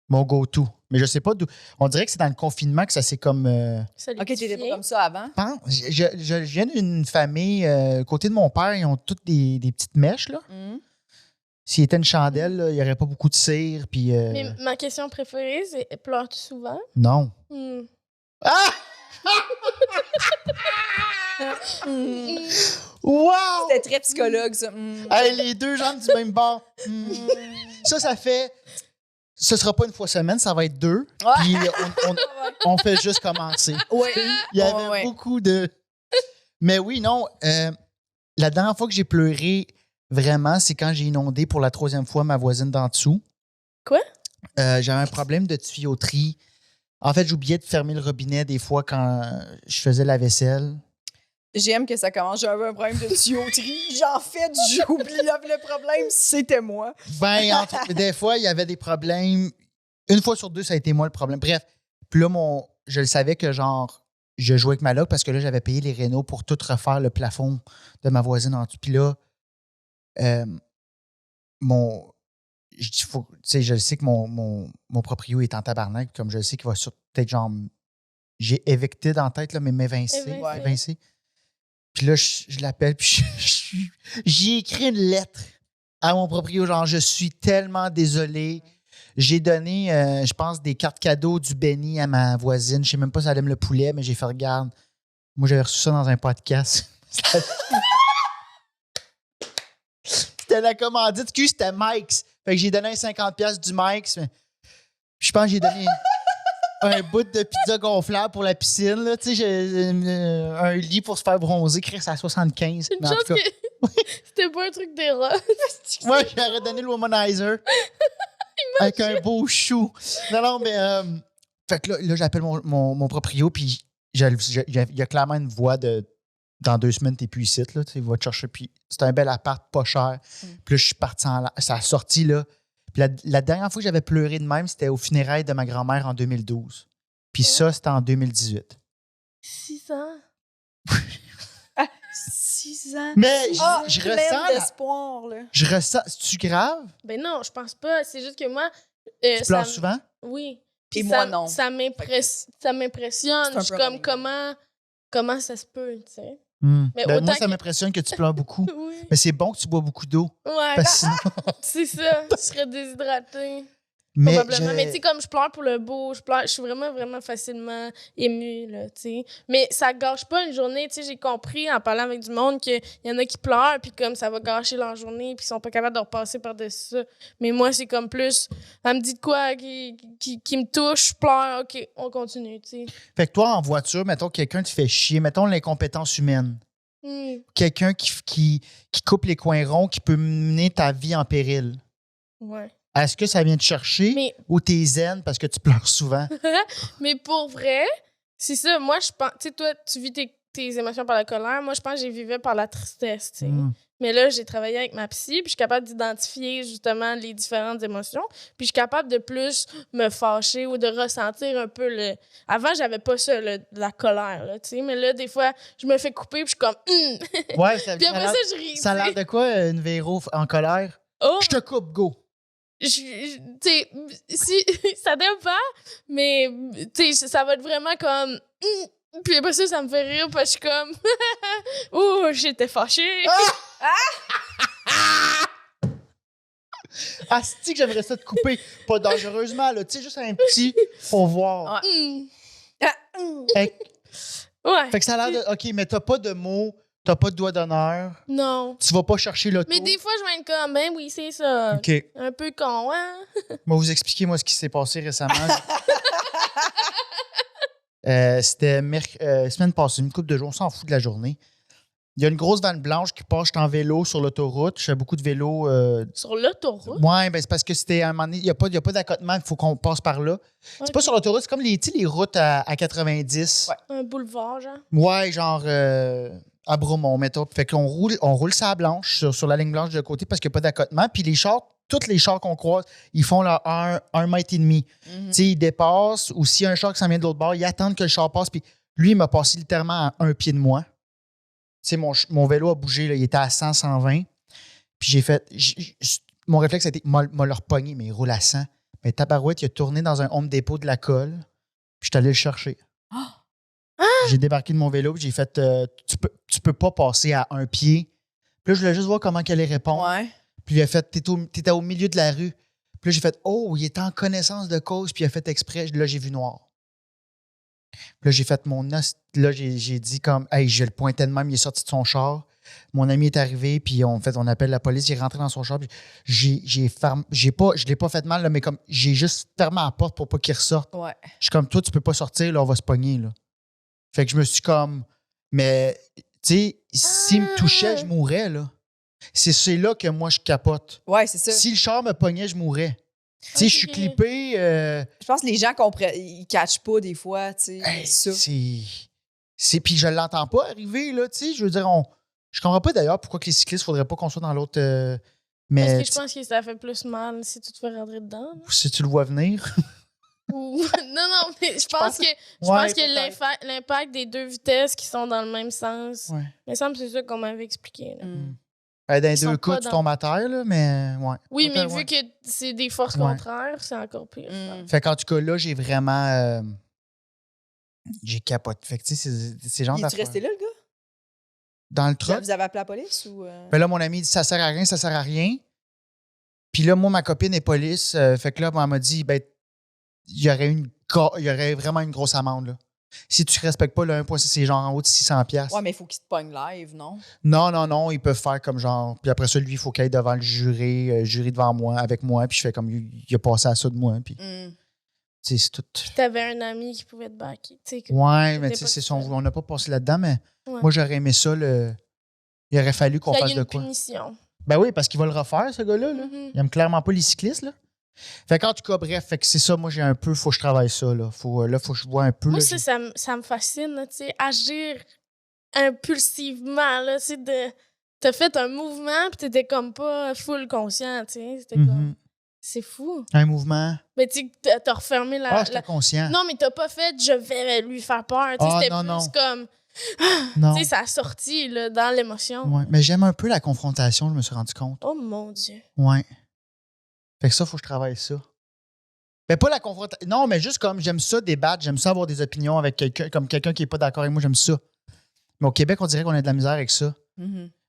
Mon go-to. Mais je sais pas d'où. On dirait que c'est dans le confinement que ça s'est comme. OK, t'étais pas comme ça avant? Je viens d'une famille. Côté de mon père, ils ont toutes des petites mèches, là. S'il était une chandelle, là, il n'y aurait pas beaucoup de cire. Puis, Mais ma question préférée, c'est pleures-tu souvent? non. Ah! Wow! C'était très psychologue, ça. Hey, les deux jambes du même bord. Ça fait. Ce sera pas une fois semaine, ça va être 2. Ouais. Puis on fait juste commencer. Ouais. Il y avait beaucoup de. Mais oui, non. La dernière fois que j'ai pleuré vraiment, c'est quand j'ai inondé pour la 3e fois ma voisine d'en dessous. Quoi? J'avais un problème de tuyauterie. En fait, j'oubliais de fermer le robinet des fois quand je faisais la vaisselle. J'aime que ça commence. J'avais un problème de tuyauterie. En fait, j'oublie le problème, c'était moi. Ben, des fois, il y avait des problèmes. Une fois sur 2, ça a été moi le problème. Bref, puis là, je le savais que genre, je jouais avec ma loc parce que là, j'avais payé les rénaux pour tout refaire le plafond de ma voisine en dessous. Puis là, je sais que mon proprio est en tabarnak, comme je sais qu'il va peut-être genre. J'ai évicté dans la tête, là, mais m'évincer. Puis là, je l'appelle, puis j'ai écrit une lettre à mon proprio, genre, je suis tellement désolé. J'ai donné, je pense, des cartes cadeaux du béni à ma voisine. Je sais même pas si elle aime le poulet, mais j'ai fait, regarde, moi, j'avais reçu ça dans un podcast. C'était la commandite, c'était Mike's. Fait que j'ai donné un 50$ du Mike's. Je pense que j'ai donné un bout de pizza gonflable pour la piscine. Là. Tu sais, j'ai un lit pour se faire bronzer, Chris à 75. Une chance que c'était pas un truc d'erreur. Moi, j'aurais donné le womanizer avec un beau chou. Non, mais... fait que là j'appelle mon proprio, puis il y a clairement une voix de... Dans 2 semaines, t'es plus ici, là. Il va te chercher, puis c'est un bel appart, pas cher. Puis là, je suis parti ça a sorti, là. Puis la dernière fois que j'avais pleuré de même, c'était aux funérailles de ma grand-mère en 2012. Puis ça, c'était en 2018. 6 ans? 6 ans? Mais je ressens... d'espoir, là. Je ressens... C'est-tu grave? Ben non, je pense pas. C'est juste que moi... Tu pleures souvent? Oui. Puis moi, non. Ça m'impressionne. Je suis comme, comment ça se peut, tu sais? Mais Ben, moi, ça m'impressionne que tu pleures beaucoup. Oui. Mais c'est bon que tu bois beaucoup d'eau. Ouais. Parce que sinon... C'est ça. Je serais déshydratée. Mais Probablement. Mais tu sais, comme je pleure pour le beau, je suis vraiment, vraiment facilement émue, là, tu sais. Mais ça gâche pas une journée, tu sais. J'ai compris en parlant avec du monde qu'il y en a qui pleurent, puis comme ça va gâcher leur journée, puis ils sont pas capables de repasser par-dessus ça. Mais moi, c'est comme plus, elle me dit de quoi qui me touche, je pleure, OK, on continue, tu sais. Fait que toi, en voiture, mettons, quelqu'un te fait chier, mettons l'incompétence humaine. Quelqu'un qui coupe les coins ronds, qui peut mener ta vie en péril. Ouais. Est-ce que ça vient te chercher ou t'es zen parce que tu pleures souvent? Mais pour vrai, c'est ça. Moi, je pense... Tu sais, toi, tu vis tes émotions par la colère. Moi, je pense que j'ai vivais par la tristesse, tu sais. Mais là, j'ai travaillé avec ma psy, puis je suis capable d'identifier justement les différentes émotions. Puis je suis capable de plus me fâcher ou de ressentir un peu le... Avant, j'avais pas ça, la colère, là, tu sais. Mais là, des fois, je me fais couper, puis je suis comme... Ouais, puis après ça, je ris. Ça a l'air de quoi, une Véro en colère? Oh! Je te coupe, go! Tu sais, si, ça dépend, mais tu sais, ça va être vraiment comme... Puis après ça me fait rire parce que je suis comme... Ouh, j'étais fâchée! Ah, c'est que j'aimerais ça te couper. Pas dangereusement, là. Tu sais, juste un petit pour voir. Ouais. Fait que ça a l'air de... OK, mais t'as pas de mots, t'as pas de doigt d'honneur. Non. Tu vas pas chercher l'auto. Mais des fois, je vais être comme, ben oui, c'est ça. OK. Un peu con, hein? Moi, vous expliquer, moi, ce qui s'est passé récemment. C'était semaine passée, une couple de jours, on s'en fout de la journée. Il y a une grosse vanne blanche qui passe, j'étais en vélo sur l'autoroute. Je fais beaucoup de vélo. Sur l'autoroute? Oui, ben c'est parce que c'était à un moment donné, il n'y a pas d'accotement, il faut qu'on passe par là. C'est pas sur l'autoroute, c'est comme les routes à 90. Ouais. Un boulevard, genre? Ouais, genre à Bromont, mettons. Fait qu'on roule ça à blanche, sur la ligne blanche de côté parce qu'il n'y a pas d'accotement. Puis les chars, tous les chars qu'on croise, ils font leur 1,5 mètre. Tu sais, ils dépassent, ou s'il y a un char qui s'en vient de l'autre bord, ils attendent que le char passe. Puis lui, il m'a passé littéralement à 1 pied de moi. Tu sais, mon vélo a bougé, là, il était à 100, 120. Puis j'ai fait... mon réflexe a été, m'a leur pogné, mais il roule à 100. Mais tabarouette, il a tourné dans un Home Depot de la colle. Puis je suis allé le chercher. J'ai débarqué de mon vélo, puis j'ai fait tu peux pas passer à un pied. Puis là, je voulais juste voir comment qu'elle allait répondre. Ouais. Puis il a fait t'étais au milieu de la rue. Puis là, j'ai fait il était en connaissance de cause, puis il a fait exprès. Là, j'ai vu noir. Puis là, j'ai fait mon os. Là, j'ai dit comme hey, je le pointais de même, il est sorti de son char. Mon ami est arrivé, puis on appelle la police, il est rentré dans son char, puis je l'ai pas fait mal, là, mais comme j'ai juste fermé la porte pour pas qu'il ressorte. Ouais. Je suis comme toi, tu peux pas sortir, là, on va se pogner, là. Fait que je me suis comme mais tu sais, s'il me touchait, je mourrais, là. C'est là que moi je capote. Ouais, c'est ça. Si le char me pognait, je mourrais. Tu sais, je suis clippé. Je pense que les gens comprennent, ils catchent pas des fois, tu sais, ça. Puis je l'entends pas arriver, là, tu sais. Je veux dire, je comprends pas d'ailleurs pourquoi que les cyclistes, faudrait pas qu'on soit dans l'autre. Mais Parce que je pense que ça fait plus mal si tu te fais rentrer dedans. Là. Si tu le vois venir. Non, mais je pense que l'impact des deux vitesses qui sont dans le même sens, il me semble que c'est ça qu'on m'avait expliqué. Là. Dans les deux cas, tu tombes à terre, là, mais ouais. Oui, mais vu que c'est des forces contraires, c'est encore pire. Fait qu'en tout cas, là, j'ai vraiment. J'ai capoté. Fait que, tu sais, c'est genre d'affaires. Tu resté là, le gars? Dans le truck. Vous avez appelé la police ou. Ben là, mon ami dit ça sert à rien, ça sert à rien. Puis là, moi, ma copine est police. Fait que là, elle m'a dit, ben, il y aurait vraiment une grosse amende, là. Si tu ne respectes pas le 1.6, c'est genre en haut de 600$. Ouais, mais il faut qu'il te pogne live, non? Non, ils peuvent faire comme genre. Puis après ça, lui, il faut qu'il aille devant le jury devant moi, avec moi. Puis je fais comme, il a passé à ça de moi. Puis, c'est tout. Puis t'avais un ami qui pouvait te backer. Ouais, mais tu sais, on n'a pas passé là-dedans, mais moi, j'aurais aimé ça. Il aurait fallu qu'on fasse de quoi. Punition. Ben oui, parce qu'il va le refaire, ce gars-là. Là. Il aime clairement pas les cyclistes, là. Fait qu'en tout cas, bref, fait que c'est ça, moi j'ai un peu, faut que je travaille ça, là. Faut que je vois un peu. Moi, là, ça me fascine, tu sais, agir impulsivement, là, tu sais, t'as fait un mouvement, puis t'étais comme pas full conscient, tu sais, c'était comme, c'est fou. Un mouvement. Mais tu sais, t'as refermé la... j'étais conscient. Non, mais t'as pas fait, je vais lui faire peur, tu sais, c'était plus comme... Non. Tu sais, ça a sorti, là, dans l'émotion. Ouais, mais j'aime un peu la confrontation, je me suis rendu compte. Oh mon Dieu. Ouais. Fait que ça, faut que je travaille ça. Mais pas la confrontation. Non, mais juste comme j'aime ça débattre, j'aime ça avoir des opinions avec quelqu'un qui est pas d'accord avec moi, j'aime ça. Mais au Québec, on dirait qu'on a de la misère avec ça.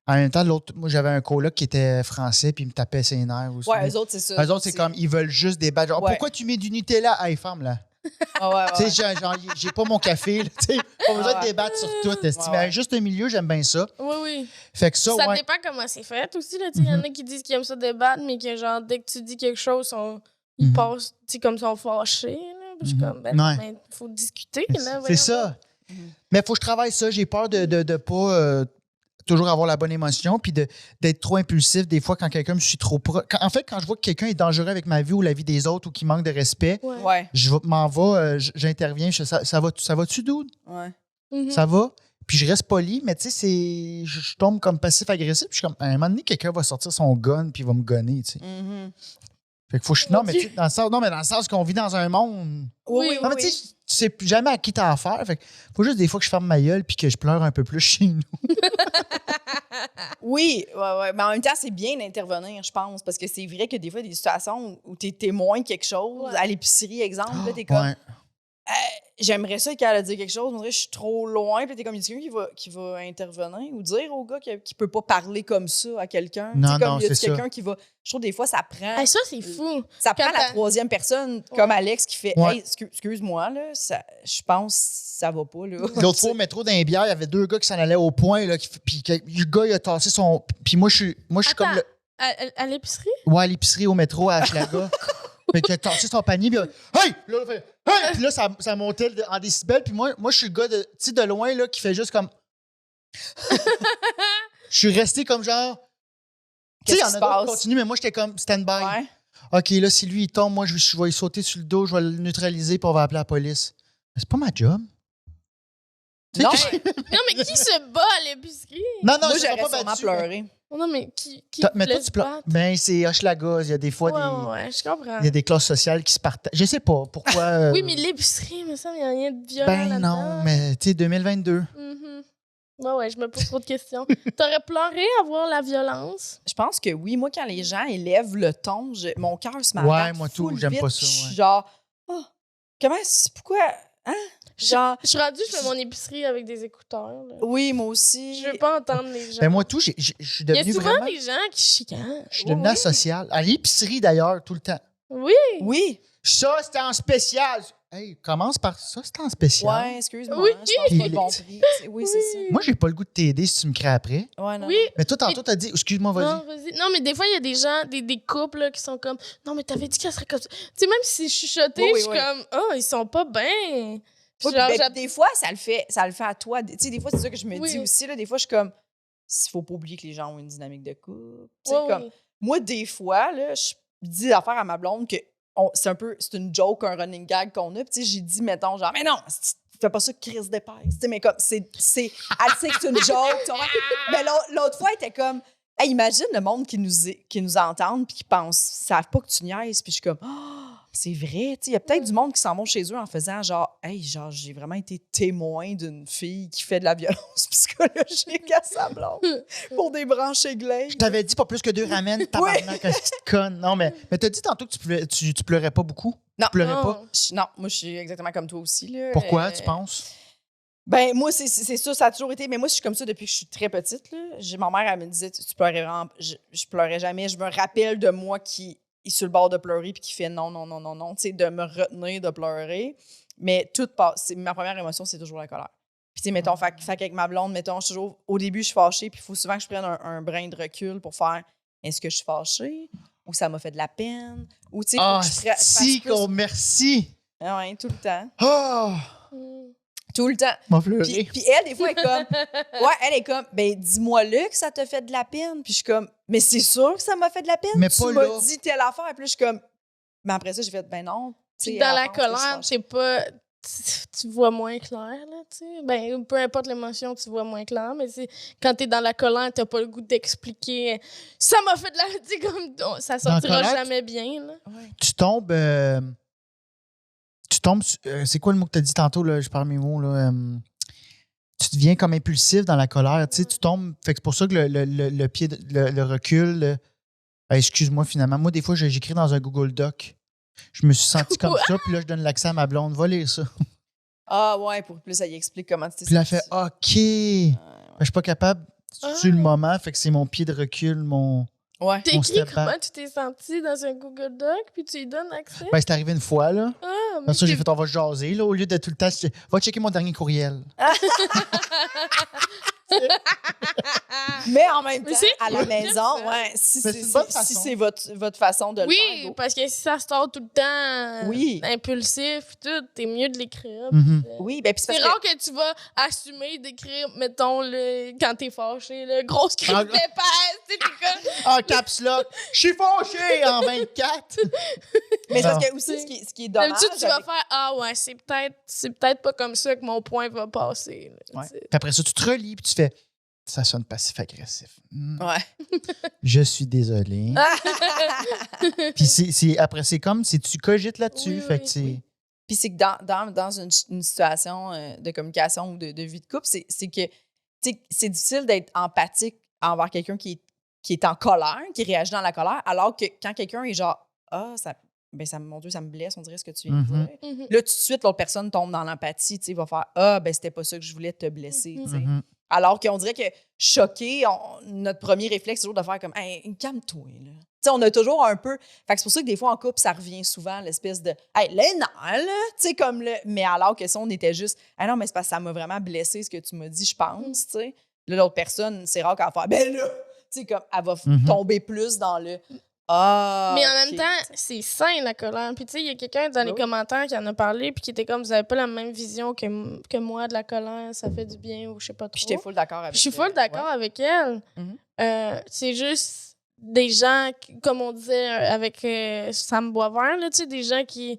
En même temps, moi, j'avais un coloc qui était français, puis il me tapait ses nerfs aussi. Ouais, eux autres, c'est ça. Eux autres, c'est comme, ils veulent juste débattre. Genre, pourquoi tu mets du Nutella? Hey, femme, là. Tu sais, genre, j'ai pas mon café, là. Tu sais, pas besoin de débattre sur tout. Mais juste un milieu, j'aime bien ça. Oui. Fait que ça dépend comment c'est fait aussi, là. Il y en a qui disent qu'ils aiment ça débattre, mais que, genre, dès que tu dis quelque chose, ils passent, tu sais, comme ils sont fâchés, là. Je suis comme, ben, faut discuter, là. C'est ça. Mais faut que je travaille ça. J'ai peur de pas toujours avoir la bonne émotion, puis d'être trop impulsif des fois quand quelqu'un me suit trop proche. En fait, quand je vois que quelqu'un est dangereux avec ma vie ou la vie des autres ou qui manque de respect, je m'en vais, j'interviens. Ça va-tu, dude? Ouais. Ça va? Puis je reste poli, mais tu sais, je tombe comme passif-agressif. Puis je suis comme, à un moment donné, quelqu'un va sortir son gun puis il va me gonner, tu sais. Fait que faut que non, mais dans le sens qu'on vit dans un monde. Oui. Non, mais tu sais plus jamais à qui t'as affaire. Fait que faut juste des fois que je ferme ma gueule puis que je pleure un peu plus chez nous. Oui, ouais. Mais en même temps, c'est bien d'intervenir, je pense, parce que c'est vrai que des fois, des situations où t'es témoin de quelque chose, à l'épicerie, exemple, là, t'es comme. J'aimerais ça qu'elle a dit quelque chose, mais je suis trop loin. Puis t'es comme, il y a quelqu'un qui va intervenir ou dire au gars qui peut pas parler comme ça à quelqu'un. Non, comme, c'est quelqu'un qui va. Je trouve des fois, ça prend. Ça, c'est fou. Ça prend la troisième personne, comme Alex, qui fait hey, excuse-moi, là, je pense que ça va pas. L'autre fois, au métro d'un bière, il y avait deux gars qui s'en allaient au point. Là, puis le gars, il a tassé son. Puis moi, je suis comme. À l'épicerie? Ouais, à l'épicerie, au métro, à Hochelaga. Fait qu'il a tassé son panier, puis hey! Là, hey! Puis là, ça montait en décibels, puis moi, je suis le gars de loin, là, qui fait juste comme. Je suis resté comme genre. Tu sais, il y en a d'autres qui continuent, mais moi, j'étais comme stand-by. Ouais. OK, là, si lui, il tombe, moi, je vais lui sauter sur le dos, je vais le neutraliser, puis on va appeler la police. Mais c'est pas ma job. Non, mais qui se bat à l'épicerie? Non, moi, je j'aurais pas sûrement battu. pleuré. Non, mais qui mais toi, tu pleures. Ben, c'est Hochelaga. Il y a des fois Ouais, je comprends. il y a des classes sociales qui se partagent. Je sais pas pourquoi. Oui, mais l'épicerie, mais ça, il n'y a rien de violent Ben là-dedans. non, mais tu sais, 2022. Ouais, je me pose trop de questions. T'aurais pleuré à voir la violence? Je pense que oui. Moi, quand les gens élèvent le ton, mon cœur se met à Ouais, battre moi tout, full j'aime vite, pas ça, puis je suis ouais. genre, oh, pourquoi, hein? Genre, Je suis rendue, je fais mon épicerie avec des écouteurs. Là. oui, moi aussi. Je veux pas entendre les gens. Ben moi tout, je suis Il y a devenu souvent vraiment... des gens qui chicanent. Je suis devenu Oui. asocial. À l'épicerie, d'ailleurs, tout le temps. Oui. Oui. Ça, c'était en spécial. Hey, commence par ça, c'était en spécial. Ouais, excuse-moi. Oui. Je pense Puis pas les- compris. Oui, c'est ça. Moi, j'ai pas le goût de t'aider si tu me crées après. Ouais, non. Oui. Mais toi, tantôt, t'as dit... Excuse-moi, vas-y. Non, vas-y. Non, mais des fois, il y a des gens, des couples là, qui sont comme non, mais t'avais dit qu'elle serait comme ça. Tu sais, même si je suis chuchotée, Oui, oui, je suis oui. comme oh, ils sont pas bien. Oui, Genre, ben, des fois, ça le fait à toi. Tu sais, des fois, c'est ça que je me Oui. dis aussi. Là, des fois, je suis comme, il faut pas oublier que les gens ont une dynamique de couple. Tu sais, Ouais, comme, oui. moi, des fois, là, je dis l'affaire à ma blonde que c'est une joke, un running gag qu'on a. Puis, tu sais, j'ai dit, mettons, genre, mais non, fais pas ça, crise d'épaisse. Tu sais, mais comme, elle sait que c'est une joke. Tu vois. Mais l'autre fois, elle était comme, hey, imagine le monde qui nous entend puis qui pense, savent pas que tu niaises. Puis je suis comme, oh, c'est vrai. Tu sais, il y a peut-être du monde qui s'en vont chez eux en faisant genre, hey, genre, j'ai vraiment été témoin d'une fille qui fait de la violence psychologique à sa blonde pour débrancher Glenn. Je t'avais dit pas plus que 2 ramen, tabarnak, une petite conne. Non, mais t'as dit tantôt que tu pleurais pas beaucoup? Non. Tu pleurais Non. pas? Non, moi, je suis exactement comme toi aussi. Là. Pourquoi, tu penses? Ben, moi, c'est ça a toujours été. Mais moi, je suis comme ça depuis que je suis très petite. Là. Ma mère, elle me disait, tu pleurais vraiment. Je pleurais jamais. Je me rappelle de moi qui est sur le bord de pleurer puis qui fait non, non, non, non, non, tu sais, de me retenir de pleurer. Mais tout passe. Ma première émotion, c'est toujours la colère. Puis, tu sais, mettons, fait qu'avec ma blonde, mettons, je suis toujours, au début, je suis fâchée, puis il faut souvent que je prenne un brin de recul pour faire est-ce que je suis fâchée ou ça m'a fait de la peine ou, tu sais, Ah, faut que je fasse si, plus- merci! Ah ouais, tout le temps. Oh! Mm. Tout le temps. M'a pleuré. Puis elle, des fois, elle est comme, elle est comme, ben, dis-moi-le que ça t'a fait de la peine. Puis je suis comme, mais c'est sûr que ça m'a fait de la peine. Mais tu pas m'as là. dit telle affaire. Puis là, je suis comme, mais après ça, j'ai fait, ben non. Puis Tu sais, dans à la force que je colère, fâche. c'est pas. Tu vois moins clair, là, tu sais. Ben, peu importe l'émotion, tu vois moins clair, mais quand t'es dans la colère, t'as pas le goût d'expliquer. Ça m'a fait de la. Tu sais, comme. Ça sortira colère, jamais bien, là. Ouais. Tu tombes. C'est quoi le mot que tu as dit tantôt? Là, je parle mes mots. Là, tu deviens comme impulsif dans la colère. Tu sais, tu tombes. Fait que c'est pour ça que le pied, le recul. Excuse-moi, finalement. Moi, des fois, j'écris dans un Google Doc. Je me suis senti comme ça, puis là, je donne l'accès à ma blonde. Va lire ça. Ah ouais, pour plus, ça y explique comment tu t'es Puis là, elle fait senti. OK. Je suis pas capable. Sur le moment, fait que c'est mon pied de recul, mon. Ouais. T'écris step comment back. tu t'es senti dans un Google Doc, puis tu y donnes accès. Ben, c'est arrivé une fois, là. Ah, mais Dans ça, j'ai c'est- fait, on va jaser, là, au lieu de tout le temps. Va checker mon dernier courriel. Mais en même Mais temps, c'est à la cool, maison, ça. ouais, si Mais c'est c'est une bonne si façon. c'est votre façon de le faire. Oui, go. parce que si ça sort tout le temps Oui. impulsif, tout, t'es mieux de l'écrire. Mhm. Oui, ben puis c'est C'est parce que rare que tu vas assumer d'écrire, mettons, quand t'es fâché, le gros script Ah, d'épaisse, tu sais, t'es comme... En caps lock. Je suis fâché en 24. mais c'est parce Non. que aussi ce qui est dommage. D'habitude, tu vas avec- faire « Ah ouais, c'est peut-être pas comme ça que mon point va passer. là, Ouais. tu sais. Puis après ça, tu te relis, puis tu fais. Ça sonne passif-agressif. Ouais. Je suis désolé. Puis après, c'est comme si tu cogites là-dessus. Oui, fait oui, que c'est. oui. Puis c'est que dans une situation de communication ou de vie de couple, c'est que tu sais, c'est difficile d'être empathique envers quelqu'un qui est en colère, qui réagit dans la colère, alors que quand quelqu'un est genre ah mon Dieu, ça me blesse, on dirait ce que tu viens de Mhm. dire. Mhm. Là, tout de suite, l'autre personne tombe dans l'empathie, tu sais, va faire ah ben c'était pas ça que je voulais te blesser, Mhm. tu sais. Mhm. Alors qu'on dirait que choqué, notre premier réflexe, c'est toujours de faire comme hey, calme-toi, là. Tu sais, on a toujours un peu. Fait que c'est pour ça que des fois, en couple, ça revient souvent, l'espèce de hey, les nerfs, là. Tu sais, comme le. Mais alors que ça, on était juste ah non, mais c'est parce que ça m'a vraiment blessé ce que tu m'as dit, je pense, tu sais. Là, l'autre personne, c'est rare qu'elle va faire ben là. Tu sais, comme elle va Mhm. tomber plus dans le ah. Mais en ok. même temps, c'est sain, la colère. Puis tu sais, il y a quelqu'un dans les Oui. commentaires qui en a parlé, puis qui était comme, vous avez pas la même vision que moi de la colère, ça fait du bien ou je sais pas trop. Puis j'étais full d'accord avec Je suis full d'accord avec elle. Mhm. C'est juste des gens, comme on disait avec Sam Boisvert, là, tu sais, des gens qui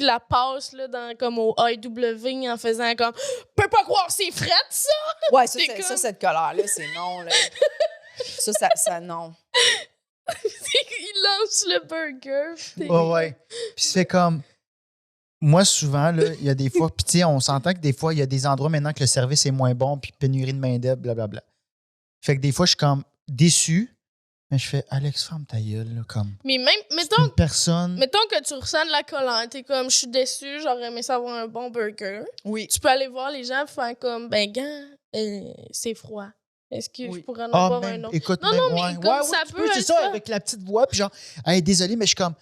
la passent là, comme au AEW en faisant comme « Peux pas croire c'est fret, ça! Ouais, ça, C'est comme- cette colère-là, c'est non, là. ça, non. » Il lance le burger. puis t'es- Ouais, ouais. Puis c'est comme. moi, souvent, là, il y a des fois, puis tu sais, on s'entend que des fois, il y a des endroits maintenant que le service est moins bon, puis pénurie de main-d'œuvre, blablabla. Fait que des fois, je suis comme déçu, mais je fais Alex, ferme ta gueule, là, comme. Mais même, C'est une personne. mettons que tu ressens de la colère, t'es comme, je suis déçue, j'aurais aimé ça avoir un bon burger. Oui. Tu peux aller voir les gens faire comme, ben, gars, c'est froid. Est-ce que je pourrais en Ah, avoir même, un autre? écoute, Non, même, non, mais ouais, comme ouais, ça tu peut peux, c'est être ça, ça. avec la petite voix, puis genre, hey, désolé, mais je suis comme.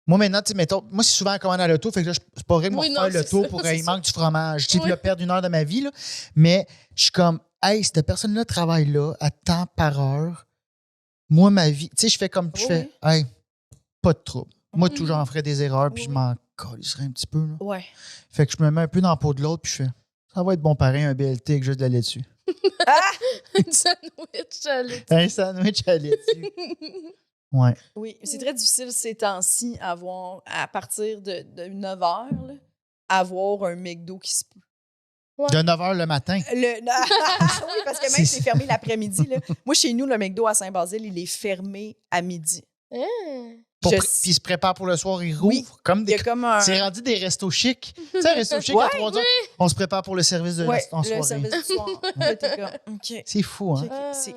Moi, maintenant, tu sais, mettons, moi, c'est souvent en commande à l'auto, fait que là, c'est pas vrai de me Oui, non, refaire le c'est tour ça, pour c'est il ça. manque du fromage. Tu sais, puis Oui. là, perdre 1 heure de ma vie, là. Mais je suis comme, hey, cette personne-là travaille là, à temps par heure. Moi, ma vie, tu sais, je fais comme, je Oui, fais, oui. hey, pas de trouble. Moi, Mhm. toujours, j'en ferais des erreurs, puis Oui, je oui. m'en colisserais un petit peu, là. Ouais. Fait que je me mets un peu dans la peau de l'autre, puis je fais, ça va être bon pareil, un BLT avec juste de la laitue. Un sandwich à l'été. Un sandwich à la laitue. Ouais. Oui, c'est très difficile ces temps-ci à partir de 9 h, avoir un McDo qui se peut. De 9h le matin. Oui, parce que même C'est c'est fermé l'après-midi. Là. Moi, chez nous, le McDo à Saint-Basile, il est fermé à midi. Hein? Puis Je- il se prépare pour le soir, il rouvre. Oui. Comme Il y des. a comme un... C'est rendu des restos chics. Tu sais, un resto chic à Ouais, 3 heures, on se prépare pour le service de Ouais, en le soirée. service du soir. Là, t'es comme, OK. C'est fou, hein? Ok. Ah. c'est-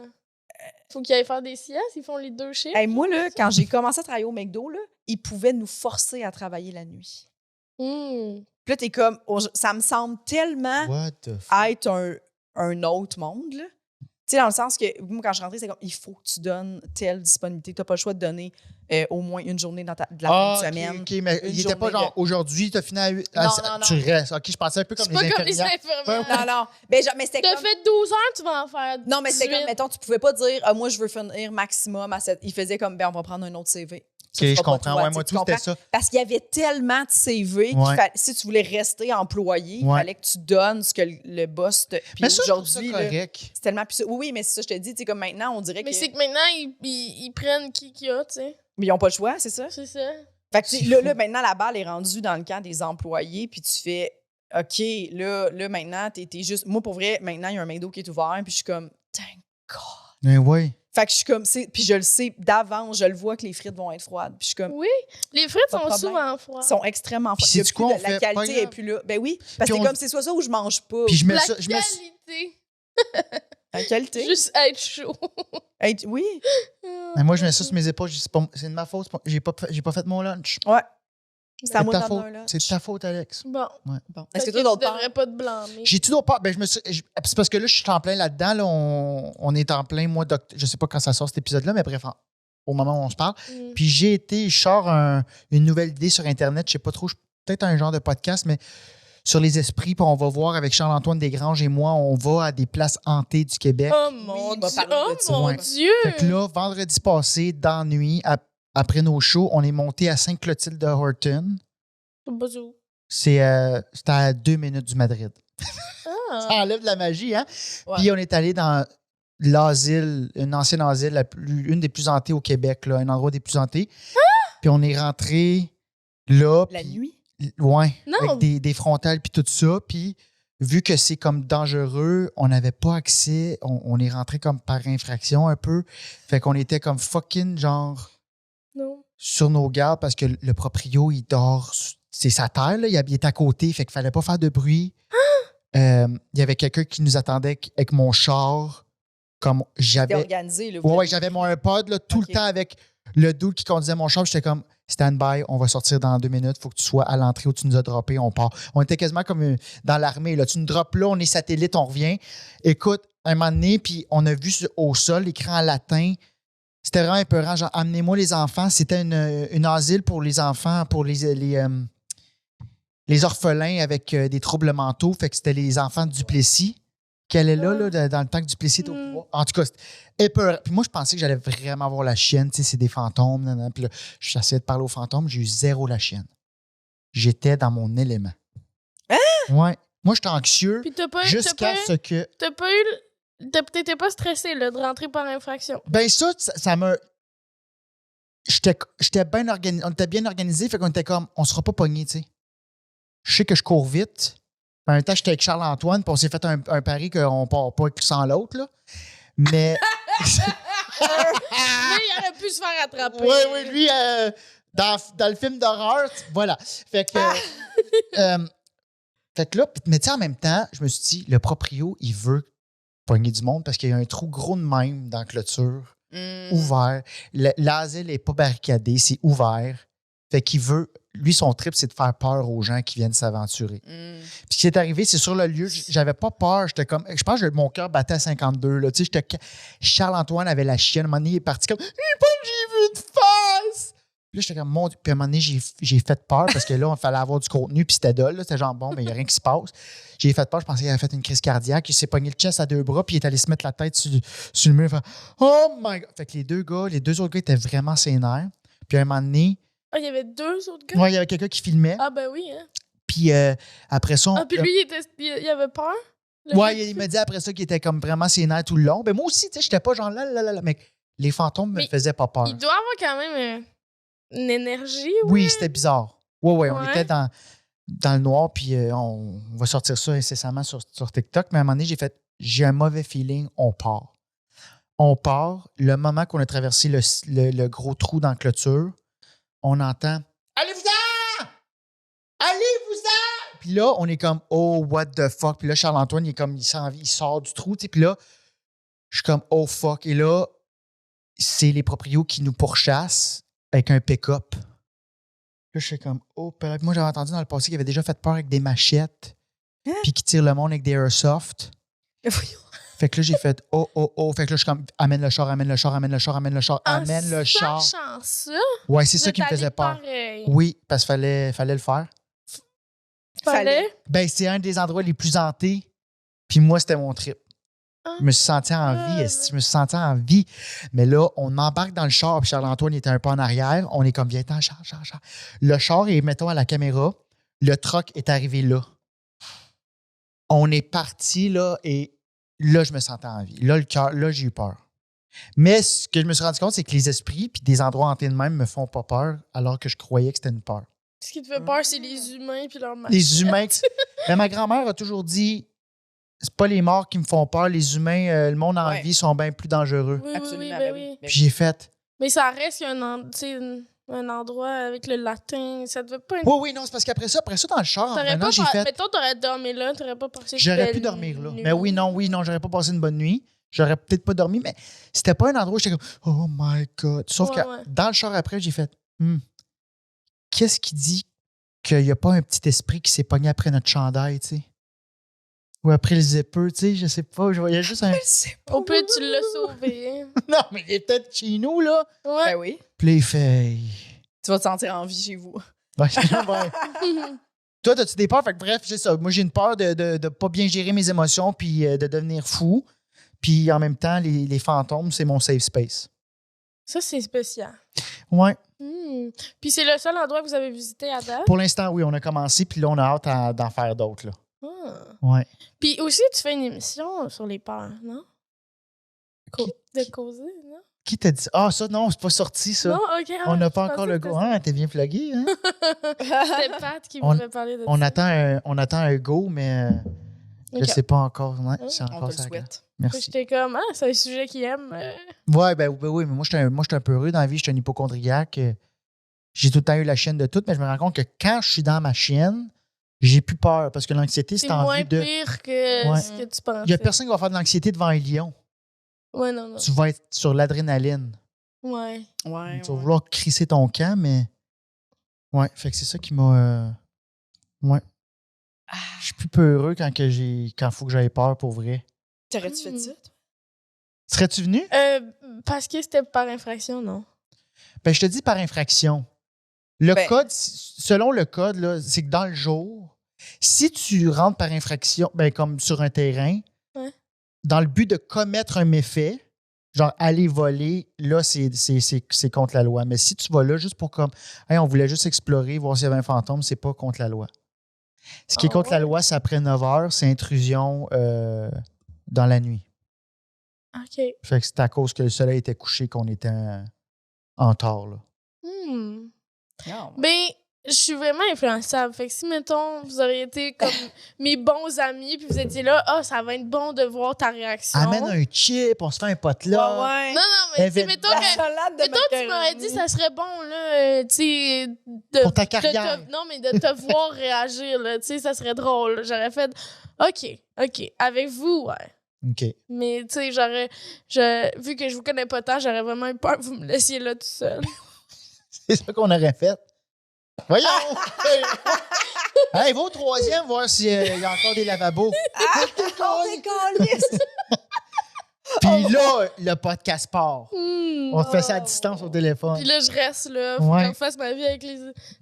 Faut qu'ils aillent faire des siestes, ils font les 2 chiffres. Hey, moi, là, quand j'ai commencé à travailler au McDo, là, ils pouvaient nous forcer à travailler la nuit. Hmm. Puis là, t'es comme, ça me semble tellement What the fuck? être un autre monde, là. Tu sais, dans le sens que, moi, quand je suis rentrée, c'est comme, il faut que tu donnes telle disponibilité. Tu n'as pas le choix de donner au moins une journée de la fin de Ah, semaine. OK, mais une il était pas journée genre aujourd'hui, t'as fini à 8. Non, Tu non. restes. OK, je pensais un peu comme C'est les pas comme les infirmières. infirmières. Non. Ben, mais c'était T'as comme... fait 12 heures, tu vas en faire 18. Non, mais c'était comme, mettons, tu pouvais pas dire, moi, je veux finir maximum à 7. Il faisait comme, ben, on va prendre un autre CV. Ça OK, je fera pas comprends. toi, Ouais, tu moi, sais, tout, tu c'était comprends? ça. Parce qu'il y avait tellement de CV Ouais. si tu voulais rester employé, il Ouais. fallait que tu donnes ce que le boss te. Puis Mais ça, je trouve ça aujourd'hui, là, correct. c'est tellement plus. Oui, mais c'est ça, je te dis, tu sais, comme maintenant, on dirait Mais que. c'est que maintenant, ils prennent qui qu'il y a, tu sais. Mais ils n'ont pas le choix, c'est ça? C'est ça. Fait que, tu sais, C'est là, fou. maintenant, la balle est rendue dans le camp des employés, puis tu fais, OK, là maintenant, t'es juste. Moi, pour vrai, maintenant, il y a un McDo qui est ouvert, puis je suis comme, thank God. Mais oui. Fait que je suis comme, puis je le sais d'avance, je le vois que les frites vont être froides. Puis je suis comme, Oui, les frites Pas de sont problème. souvent froides. ils sont extrêmement Puis froides. Il y a sais-tu plus quoi, de- on la fait pas qualité grave. est plus là. Ben oui, parce que Puis c'est comme, c'est soit ça ou je mange pas. Puis je mets La ça. qualité. La qualité. Juste être chaud. Oui. Mais moi, je mets ça sur mes épaules. Je dis, c'est de ma faute. J'ai pas fait mon lunch. Ouais. C'est à C'est moi ta d'en faute. donner un, là. C'est de ta faute, Alex. Bon. Bon. Est-ce Est-ce que que toi, d'autre tu part? devrais pas te blâmer? J'ai-tu d'autre part? Ben, c'est parce que là, je suis en plein là-dedans. Là, on est en plein mois d'octobre. Je sais pas quand ça sort cet épisode-là, mais bref, au moment où on se parle. Mm. Puis je sors une nouvelle idée sur Internet. Je sais pas trop, peut-être un genre de podcast, mais sur les esprits. Puis on va voir avec Charles-Antoine Desgranges et moi, on va à des places hantées du Québec. Oh mon il m'a Dieu! parlé Oh de ça. mon Ouais. Dieu! Fait que là, vendredi passé, dans la nuit, après nos shows, on est monté à Sainte-Clotilde de Horton. Bonjour. C'était à 2 minutes du Madrid. Ah. Ça enlève de la magie, hein? Ouais. Puis on est allé dans l'asile, une ancienne asile, une des plus hantées au Québec, là, un endroit des plus hantés. Puis on est rentré là. La puis- nuit? Ouais, Non. avec des frontales puis tout ça. Puis vu que c'est comme dangereux, on n'avait pas accès. On est rentré comme par infraction un peu. Fait qu'on était comme fucking genre Non. sur nos gardes parce que le proprio, il dort. C'est sa terre, là. Il est à côté. Fait qu'il fallait pas faire de bruit. Il y avait quelqu'un qui nous attendait avec mon char. Comme T'es j'avais. organisé, là. Ouais, j'avais mon iPod là, tout Ok. le temps avec le dude qui conduisait mon char. J'étais comme stand-by, on va sortir dans 2 minutes. Faut que tu sois à l'entrée où tu nous as droppé, on part. On était quasiment comme dans l'armée. Là. Tu nous droppes là, on est satellite, on revient. Écoute, un moment donné, puis on a vu au sol l'écran en latin. C'était vraiment épeurant. Genre, amenez-moi les enfants. C'était une asile pour les enfants, pour les orphelins avec des troubles mentaux. Fait que c'était les enfants de Duplessis qui allaient là, dans le temps que Duplessis était au pouvoir. En tout cas, c'était épeurant. Puis moi, je pensais que j'allais vraiment voir la chienne. Tu sais, c'est des fantômes. Nan. Puis là, j'essayais de parler aux fantômes. J'ai eu zéro la chienne. J'étais dans mon élément. Hein? Ouais. Moi, j'étais anxieux Puis t'as pas eu. jusqu'à ce que... T'as pas eu. T'étais pas stressé, là, de rentrer par infraction. Ben ça me... J'étais bien organisé. On était bien organisé, fait qu'on était comme, on sera pas pogné, tu sais. Je sais que je cours vite. En même temps, j'étais avec Charles-Antoine, puis on s'est fait un pari qu'on part pas sans l'autre, là. Mais... Mais il aurait pu se faire attraper. oui, lui, dans le film d'horreur, voilà. Fait que Fait que là, mais tu sais, en même temps, je me suis dit, le proprio, il veut pogner du monde parce qu'il y a un trou gros de même dans la clôture, ouvert. L'asile n'est pas barricadé, c'est ouvert. Fait qu'il veut, lui, son trip, c'est de faire peur aux gens qui viennent s'aventurer. Puis ce qui est arrivé, c'est sur le lieu, j'avais pas peur. J'étais comme, je pense que mon cœur battait à 52. Là. Tu sais, Charles-Antoine avait la chienne. À un moment donné, il est parti comme, j'ai vu une face! Puis là, j'étais comme, mon Dieu. Puis à un moment donné, j'ai fait peur parce que là, il fallait avoir du contenu. Puis c'était dole. C'était genre, bon, mais il n'y a rien qui se passe. J'ai fait peur. Je pensais qu'il avait fait une crise cardiaque. Il s'est pogné le chest à deux bras. Puis il est allé se mettre la tête sur le mur. Il fait, oh my God! Fait que les deux autres gars étaient vraiment sénères. Puis à un moment donné, Ah, il y avait 2 autres gars? ouais, il y avait quelqu'un qui filmait. Ah, ben oui, hein. Puis après ça, Ah, puis lui, il avait peur? ouais, il m'a dit après ça qu'il était comme vraiment sénère tout le long. Ben moi aussi, tu sais, j'étais pas genre là. Mais les fantômes me faisaient pas peur. Il doit avoir quand même une énergie, Oui, c'était bizarre. Ouais, on Ouais. était dans le noir, puis on va sortir ça incessamment sur TikTok. Mais à un moment donné, j'ai un mauvais feeling, on part. On part. Le moment qu'on a traversé le gros trou dans la clôture, on entend « Allez-vous-en! Allez-vous-en! » Puis là, on est comme « Oh, what the fuck? » Puis là, Charles-Antoine, il sort du trou, tu sais. Puis là, je suis comme « Oh, fuck! » Et là, c'est les proprios qui nous pourchassent avec un pick-up. Là, je suis comme « Oh, père. » Moi, j'avais entendu dans le passé qu'il avait déjà fait peur avec des machettes, puis qu'il tire le monde avec des airsoft. Fait que là, j'ai fait « Oh. » Fait que là, je suis comme « Amène le char. » Sachant ça, Ouais, c'est ça vous qui me êtes faisait allé peur. pareil. Oui, parce qu'il fallait le faire. Fallait? Ben, c'est un des endroits les plus hantés. Puis moi, c'était mon trip. Je me suis senti en vie. Je me suis senti en vie. Mais là, on embarque dans le char. Puis Charles-Antoine était un peu en arrière. On est comme, viens, attends, char. Le char est, mettons, à la caméra. Le truck est arrivé là. On est parti, là, et là, je me sentais en vie. Là, le cœur, là, j'ai eu peur. Mais ce que je me suis rendu compte, c'est que les esprits puis des endroits hantés de même me font pas peur, alors que je croyais que c'était une peur. Ce qui te fait peur, c'est les humains puis leur machette. Les humains. Mais ma grand-mère a toujours dit, c'est pas les morts qui me font peur, les humains, le monde en vie sont bien plus dangereux. Oui, Absolument. ben oui. Puis j'ai fait. Mais ça reste qu'il y a un endroit avec le latin. Ça devait pas être... Oui, non, c'est parce qu'après ça, dans le char, T'aurais maintenant, pas j'ai fait. Mettons, t'aurais dormi là, t'aurais pas passé une J'aurais belle pu dormir là. nuit. Mais oui, non, j'aurais pas passé une bonne nuit. J'aurais peut-être pas dormi, mais c'était pas un endroit où j'étais comme, oh my God. Sauf que dans le char après, j'ai fait, qu'est-ce qui dit qu'il n'y a pas un petit esprit qui s'est pogné après notre chandail, tu sais? Ou après le zipper, tu sais, je sais pas. Je voyais juste un. Au pire, tu l'as sauvé. Non, mais il est peut-être chez nous, là. Ouais. Ben oui. Puis là, il fait. Tu vas te sentir en vie chez vous. Ouais. Toi, as-tu des peurs? Fait que bref, c'est ça. Moi, j'ai une peur de pas bien gérer mes émotions puis de devenir fou. Puis en même temps, les fantômes, c'est mon safe space. Ça, c'est spécial. Ouais. Puis c'est le seul endroit que vous avez visité à date? Pour l'instant, oui, on a commencé, puis là, on a hâte d'en faire d'autres, là. Ouais. Puis aussi, tu fais une émission sur les peurs, non? De causer, non? Qui t'a dit? Ah, ça, non, c'est pas sorti, ça. Non, OK. On n'a pas encore le go. Ah, t'es bien plugué, hein? C'était Pat qui m'avait parlé de on ça. attend un go, mais je sais pas encore. Ouais, c'est On encore te le ça. souhaite. Merci. J'étais comme, c'est un sujet qu'il aime. Ouais, ben oui, mais moi, j'étais un peu heureux dans la vie. J'étais un hypochondriaque. J'ai tout le temps eu la chienne de tout, mais je me rends compte que quand je suis dans ma chienne, j'ai plus peur parce que l'anxiété, c'est en vue de. C'est moins pire que ce que tu penses. Il n'y a personne qui va faire de l'anxiété devant un lion. Ouais, non. Tu vas être sur l'adrénaline. Ouais. Tu vas vouloir crisser ton camp, mais. Ouais, fait que c'est ça qui m'a. Ouais. Je suis plus peureux quand il faut que j'aille peur pour vrai. T'aurais-tu fait ça? Serais-tu venu? Parce que c'était par infraction, non? Ben, je te dis par infraction. Le code, selon le code, là, c'est que dans le jour, si tu rentres par infraction, ben, comme sur un terrain, dans le but de commettre un méfait, genre aller voler, là, c'est contre la loi. Mais si tu vas là juste pour comme, hey, on voulait juste explorer, voir s'il y avait un fantôme, c'est pas contre la loi. Ce qui est contre la loi, c'est après 9 heures, c'est intrusion dans la nuit. OK. Fait que c'est à cause que le soleil était couché qu'on était en tort, là. Ben, je suis vraiment influençable. Fait que si, mettons, vous auriez été comme mes bons amis, puis vous étiez là, ça va être bon de voir ta réaction. Amène un chip, on se fait un potluck. Ouais. Non, mais tu sais, Événement. mettons La que. salade de Mettons, tu m'aurais dit, ça serait bon, là, tu sais, Pour ta carrière. non, mais de te voir réagir, là, tu sais, ça serait drôle. Là. J'aurais fait, OK, avec vous, ouais. OK. Mais, tu sais, vu que je vous connais pas tant, j'aurais vraiment eu peur que vous me laissiez là tout seul. C'est ça qu'on aurait fait. Voyons! Hey, va au 3e voir s'il y a encore des lavabos. On décalisse! Puis là, le podcast part. Hmm. On te fait ça à distance au téléphone. Puis là, je reste là. Faut Ouais. que je fasse ma vie avec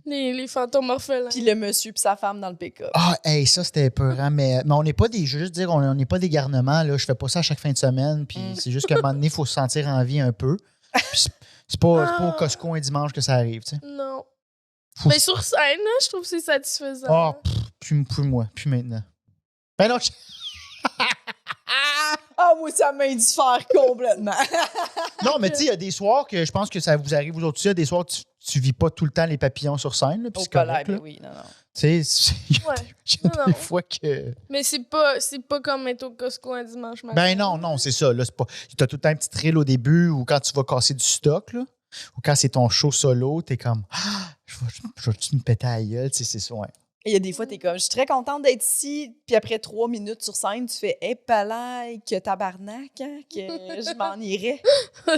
les fantômes orphelins. Puis le monsieur puis sa femme dans le pick-up. Ah, hey, ça, c'était épeurant. Mais on n'est pas des. Je veux juste dire, on n'est pas des garnements. Là. Je fais pas ça à chaque fin de semaine. Puis c'est juste qu'à un moment donné, il faut se sentir en vie un peu. Puis c'est pas au Costco un dimanche que ça arrive, tu sais. Non. Faut- Mais sur scène, là, je trouve que c'est satisfaisant. Ah, plus moi, plus maintenant. Ben non, Ah, moi, ça m'a indiffère complètement. non, mais tu sais, il y a des soirs que je pense que ça vous arrive vous autres aussi. Il y a des soirs que tu vis pas tout le temps les papillons sur scène. Là, puis Au c'est correct, collègue, là. oui, non. Tu sais, il y a Ouais. des Non. fois que. Mais c'est pas comme être au Costco un dimanche matin. Ben non, c'est ça. Là, c'est pas. T'as tout le temps un petit thrill au début ou quand tu vas casser du stock, là. Ou quand c'est ton show solo, t'es comme je vais-tu me péter à la gueule? Tu sais, c'est ça, ouais. Et il y a des fois, t'es comme, je suis très contente d'être ici. Puis après 3 minutes sur scène, tu fais, hé, palais, que tabarnak, hein, que je m'en irais.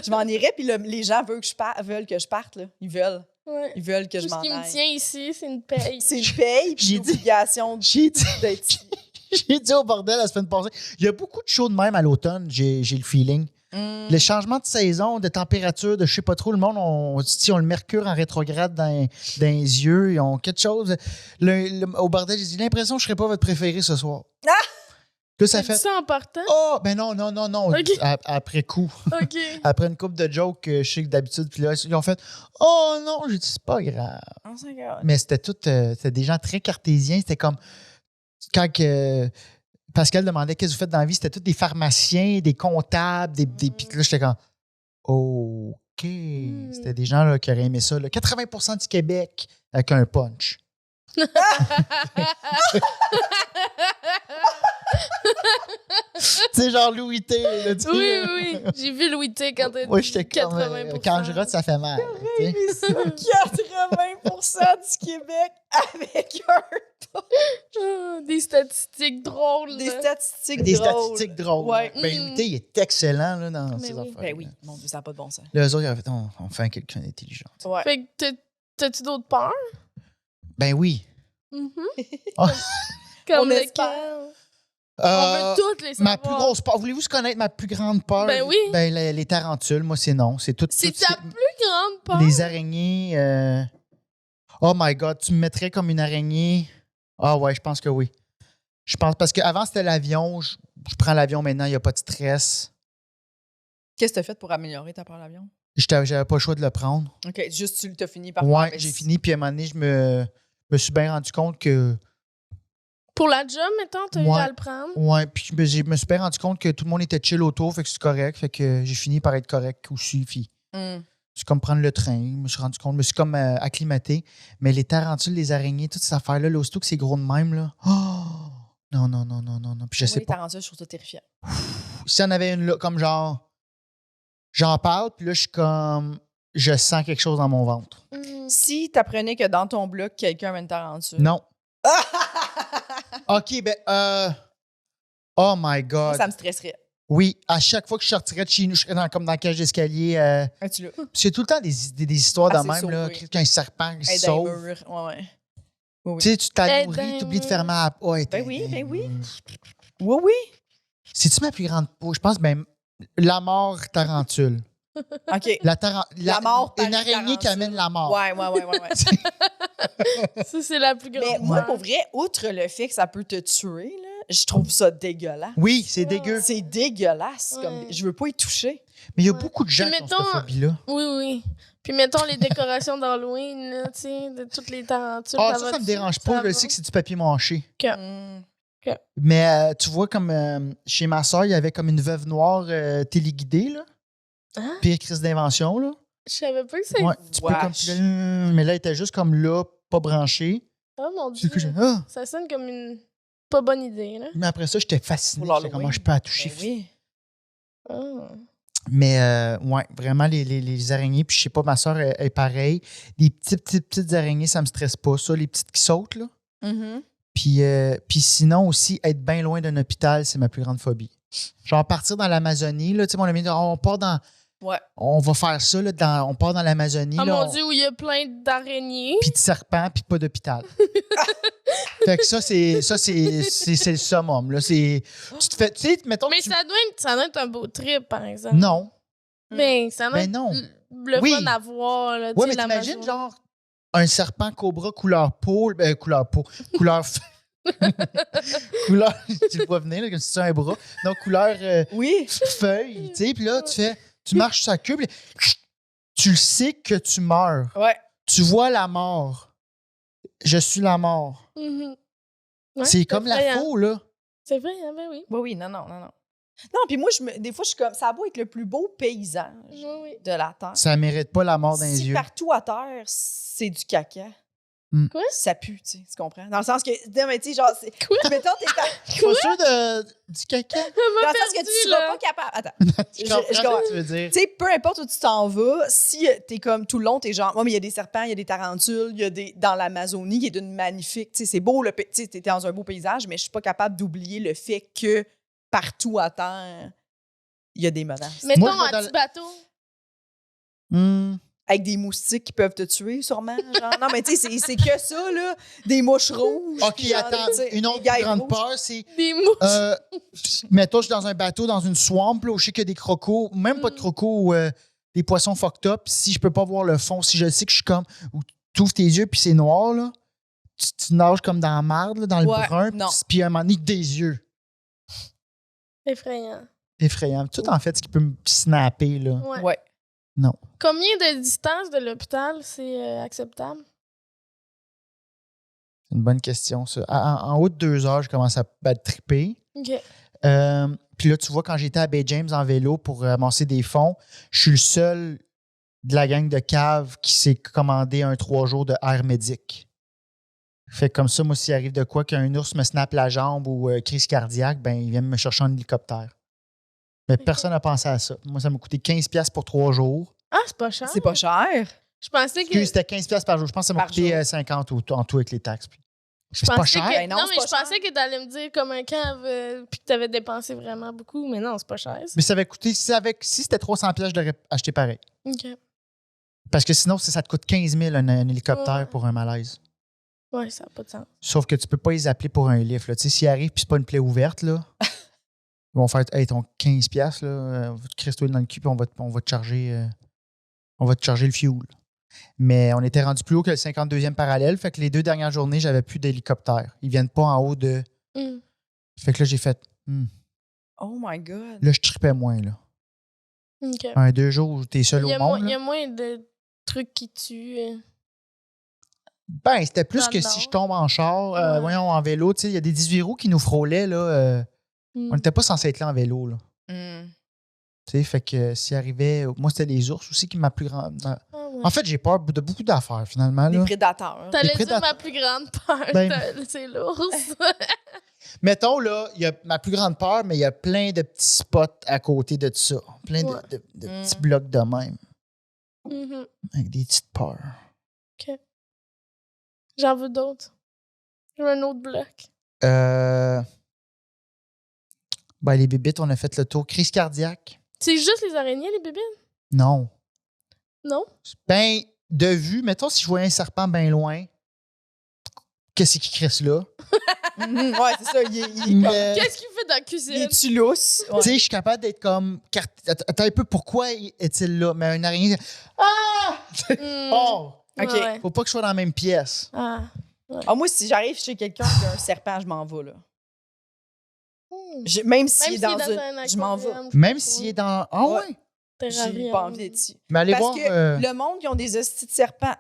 Je m'en irais, puis les gens veulent que je parte, là. Ils Ouais. veulent que Tout je m'en ce qui me aille. tient ici, c'est une paye. C'est une paye, puis J'ai une dit- obligation J'ai dit, d'être ici. j'ai dit au bordel la semaine passée. Il y a beaucoup de shows de même à l'automne, j'ai le feeling. Les changements de saison, de température, de je sais pas trop, le monde, on le mercure en rétrograde dans les yeux, ils ont quelque chose. Au bordel, j'ai dit l'impression que je serais pas votre préféré ce soir. Ah! Là, ça T'as dit fait. ça en partant? Oh, ben non. Ok. Après coup. OK. Après une couple de jokes que je sais que d'habitude, puis là, ils ont fait oh non, j'ai dit c'est pas grave. Oh, c'est grave. Mais c'était c'était des gens très cartésiens. C'était comme quand Pascal demandait qu'est-ce que vous faites dans la vie, c'était tous des pharmaciens, des comptables, puis là, j'étais comme OK. C'était des gens là, qui auraient aimé ça. Là. 80% du Québec avec un punch. C'est genre Louis T. Là, tu sais. Oui. J'ai vu Louis T quand t'as Moi, dit j'étais comme 80%. quand je rate, ça fait mal. tu sais. Mais ça, 80% du Québec avec Des statistiques drôles. des là. statistiques Des drôles. statistiques drôles. Ouais. Ben, Louis T, il est excellent là, dans Mais ces oui. affaires. Ben oui, mon Dieu, ça n'a pas de bon sens. Là, eux autres, ils ont fait on fait un quelqu'un d'intelligent. Ouais. Fait que t'as-tu d'autres peurs? Ben oui. Mhm. Ah. Comme On espère. lequel? On veut toutes les savoir. Ma plus grosse peur. Voulez-vous connaître ma plus grande peur? Ben oui. Ben, les tarentules, moi, c'est non. C'est tout. C'est tout- ta plus grande peur? Les araignées. Oh my God, tu me mettrais comme une araignée? Ah ouais, je pense que oui. Je pense parce qu'avant, c'était l'avion. Je prends l'avion maintenant, il n'y a pas de stress. Qu'est-ce que tu as fait pour améliorer ta peur à l'avion? J'avais pas le choix de le prendre. OK, juste tu t'as fini par Ouais, faire, j'ai fini. Puis à un moment donné, je me suis bien rendu compte que. Pour la job, mettons, t'as eu Ouais. à le prendre. Ouais, puis je me suis bien rendu compte que tout le monde était chill autour, fait que c'est correct. Fait que j'ai fini par être correct aussi. Puis c'est comme prendre le train. Je me suis rendu compte, je me suis comme acclimaté. Mais les tarentules, les araignées, toutes ces affaires-là, là, aussitôt que c'est gros de même, là. Oh! Non. Puis je sais les pas. tarentules, je trouve ça terrifiant. Si on avait une là, comme genre. J'en parle, puis là, je suis comme. Je sens quelque chose dans mon ventre. Si tu apprenais que dans ton bloc, quelqu'un avait une tarentule. Non. OK, ben. Oh my God. Ça me stresserait. Oui, à chaque fois que je sortirais de chez nous, je serais comme dans la cage d'escalier. Ah, tu l'as. C'est tout le temps des histoires Ah, de c'est même, là. sauvé. Qu'un serpent qui se Être dans les sauve. murs. Ouais. Oui, Tu sais, tu t'as Être nourri, dans tu oublies de les fermer la porte. Ben oui. Oui. C'est-tu ma plus grande peau? Je pense, ben, la mort tarentule. OK. La mort par une araignée qui tarentule. amène la mort. Ouais. Ça, c'est la plus grande Mais peur. moi, pour vrai, outre le fait que ça peut te tuer, là, je trouve ça dégueulasse. Oui, c'est dégueu. C'est dégueulasse. Ouais. Comme, je veux pas y toucher. Mais il y a Ouais. beaucoup de gens Puis qui ont cette mettons- phobie-là. Oui. Puis mettons les décorations d'Halloween, là, tu sais, de toutes les tarentules. Ah, ça me dérange pas. Je va? sais que c'est du papier mâché. Mm. Mais tu vois, comme chez ma soeur, il y avait comme une veuve noire téléguidée, là. Hein? Pire crise d'invention, là. Je savais pas que ça Ouais, tu peux comme. Wesh. Mais là, elle était juste comme là, pas branché. Oh mon Du Dieu. coup, ah! Ça sonne comme une pas bonne idée, là. Mais après ça, j'étais fasciné. Pour J'étais comme, l'Halloween. je peux la toucher. Ben oui. Ah. Mais ouais, vraiment, les araignées, puis je sais pas, ma soeur est pareille. Les petites araignées, ça me stresse pas, ça, les petites qui sautent, là. Mhm. Puis sinon aussi, être bien loin d'un hôpital, c'est ma plus grande phobie. Genre partir dans l'Amazonie, là, tu sais, mon ami, on part dans... Ouais. On va faire ça, là, on part dans l'Amazonie. Oh là, mon Dieu, où il y a plein d'araignées. puis de serpents, puis pas d'hôpital. Fait que ça, c'est le summum, là. Tu te fais... Tu sais, mettons Mais que tu... ça doit être un beau trip, par exemple. Non. Ben, ça doit Ben être non. le Oui. fun à voir, là. Ouais, tu sais, mais t'imagines, l'Amazon. genre, un serpent cobra couleur peau, couleur... couleur... Tu le vois venir, là, comme si c'était un bras. Donc, couleur Oui. feuille, tu sais, puis là, tu marches sur sa queue, puis tu le sais que tu meurs. Ouais. Tu vois la mort. Je suis la mort. Mhm. Ouais, C'est comme la effrayant. faux, là. C'est vrai, hein, ben oui. Oui, non. Non, puis moi, des fois, je suis comme, ça a beau être le plus beau paysage Oui, oui. de la Terre. Ça mérite pas la mort dans les Si yeux. partout à terre, c'est du caca. Quoi? Ça pue, tu sais, tu comprends? Dans le sens que, non, mais tu sais, genre, Quoi? mettons, t'es Pas sûr du caca? dans le sens que tu seras pas capable. Attends. Je Je comprends comprends. ce que tu veux dire. Tu sais, peu importe où tu t'en vas, si t'es comme tout le long, t'es genre, moi, mais il y a des serpents, il y a des tarentules, il y a des. Dans l'Amazonie, qui est une magnifique. Tu sais, c'est beau, tu sais, t'es dans un beau paysage, mais je suis pas capable d'oublier le fait que partout à terre, il y a des menaces. Mettons Moi, je vais un dans petit le- bateau. Avec des moustiques qui peuvent te tuer, sûrement. Genre. Non, mais tu sais, c'est que ça, là. Des mouches rouges. OK, puis genre, attends. tu sais, Une des autre guêpes grande rouges. peur, c'est... Des mouches. mettons, je suis dans un bateau, dans une swamp, là, où je sais qu'il y a des crocos, même pas de crocos, ou des poissons fucked up. Si je peux pas voir le fond, si je sais que je suis comme... Ou tu ouvres tes yeux, puis c'est noir, là. Tu nages comme dans la marde, là, dans le Ouais, brun. non. Puis à un moment donné, des yeux. Effrayant. Effrayant. Tout, en fait, ce qui peut me snapper, là. Ouais. Ouais. Non. Combien de distance de l'hôpital c'est acceptable? C'est une bonne question, ça. En haut de 2 heures, je commence à triper. OK. Puis là, tu vois, quand j'étais à Bay James en vélo pour amasser des fonds, je suis le seul de la gang de cave qui s'est commandé un 3 jours de air médic. Fait que comme ça, moi, s'il arrive de quoi, qu'un ours me snappe la jambe ou crise cardiaque, ben il vient me chercher en hélicoptère. Mais personne n'a pensé à ça. Moi, ça m'a coûté 15$ pour 3 jours. Ah, c'est pas cher. C'est pas cher. Je pensais que. Excuse, c'était 15$ par jour. Je pense que ça m'a Par coûté jour. 50 en tout avec les taxes. Je C'est pas pensais cher. que- Ben non, non, c'est mais pas je pensais que t'allais me dire comme un cave puis que t'avais dépensé vraiment beaucoup. Mais non, c'est pas cher. ça. Mais ça avait coûté, si c'était 300$, je l'aurais acheté pareil. OK. Parce que sinon, ça te coûte 15 000 un hélicoptère Ouais. pour un malaise. Ouais, ça n'a pas de sens. Sauf que tu peux pas les appeler pour un lift. Là. Tu sais, s'ils arrivent puis c'est pas une plaie ouverte, là, ils vont faire hey, ton 15$, là, va te cristoler dans le cul puis on va te charger le fuel. Mais on était rendu plus haut que le 52e parallèle. Fait que les 2 dernières journées, j'avais plus d'hélicoptère. Ils viennent pas en haut de. Fait que là, j'ai fait. Oh my God. Là, je tripais moins. Là. OK. 2 jours où t'es seul Il y, au a monde. il y là. a moins de trucs qui tuent. Ben, c'était plus Dans que le si nord. je tombe en char, Ouais. voyons, en vélo. Tu sais, il y a des 18 roues qui nous frôlaient. Là, on n'était pas censé être là en vélo. Là. Mm. Tu sais, fait que s'il arrivait. Moi, c'était les ours aussi qui m'a plus grande. Ah, ouais. En fait, j'ai peur de beaucoup d'affaires, finalement. Des Là. prédateurs. T'allais les dire prédateurs- ma plus grande peur, Ben- c'est l'ours. Mettons, là, il y a ma plus grande peur, mais il y a plein de petits spots à côté de ça. Plein Ouais. de petits blocs de même. Mhm. Avec des petites peurs. J'en veux d'autres. Je veux un autre bloc. Ben, les bébites, on a fait le tour. Crise cardiaque? C'est juste les araignées, les bébés? Non. Non? Ben, de vue, mettons, si je voyais un serpent bien loin, qu'est-ce qui crisse là? Ouais, c'est ça. Il est Mais, Qu'est-ce qu'il fait dans la cuisine? il est-tu lousse? tu sais, je suis capable d'être comme. Attends un peu, pourquoi est-il là? Mais une araignée. Ah! Hmm. Oh! OK. Ouais. Faut pas que je sois dans la même pièce. Ah. Ah, moi, si j'arrive chez quelqu'un qui a un serpent, je m'en vais, là. Hmm. Même s'il Même est s'il dans est une... Je m'en vais. aquarium, Même je sais s'il est pas. dans. Ah Ouais. ouais? J'ai pas envie d'être ici. Mais allez Parce voir. que le monde qui ont des hosties de serpents,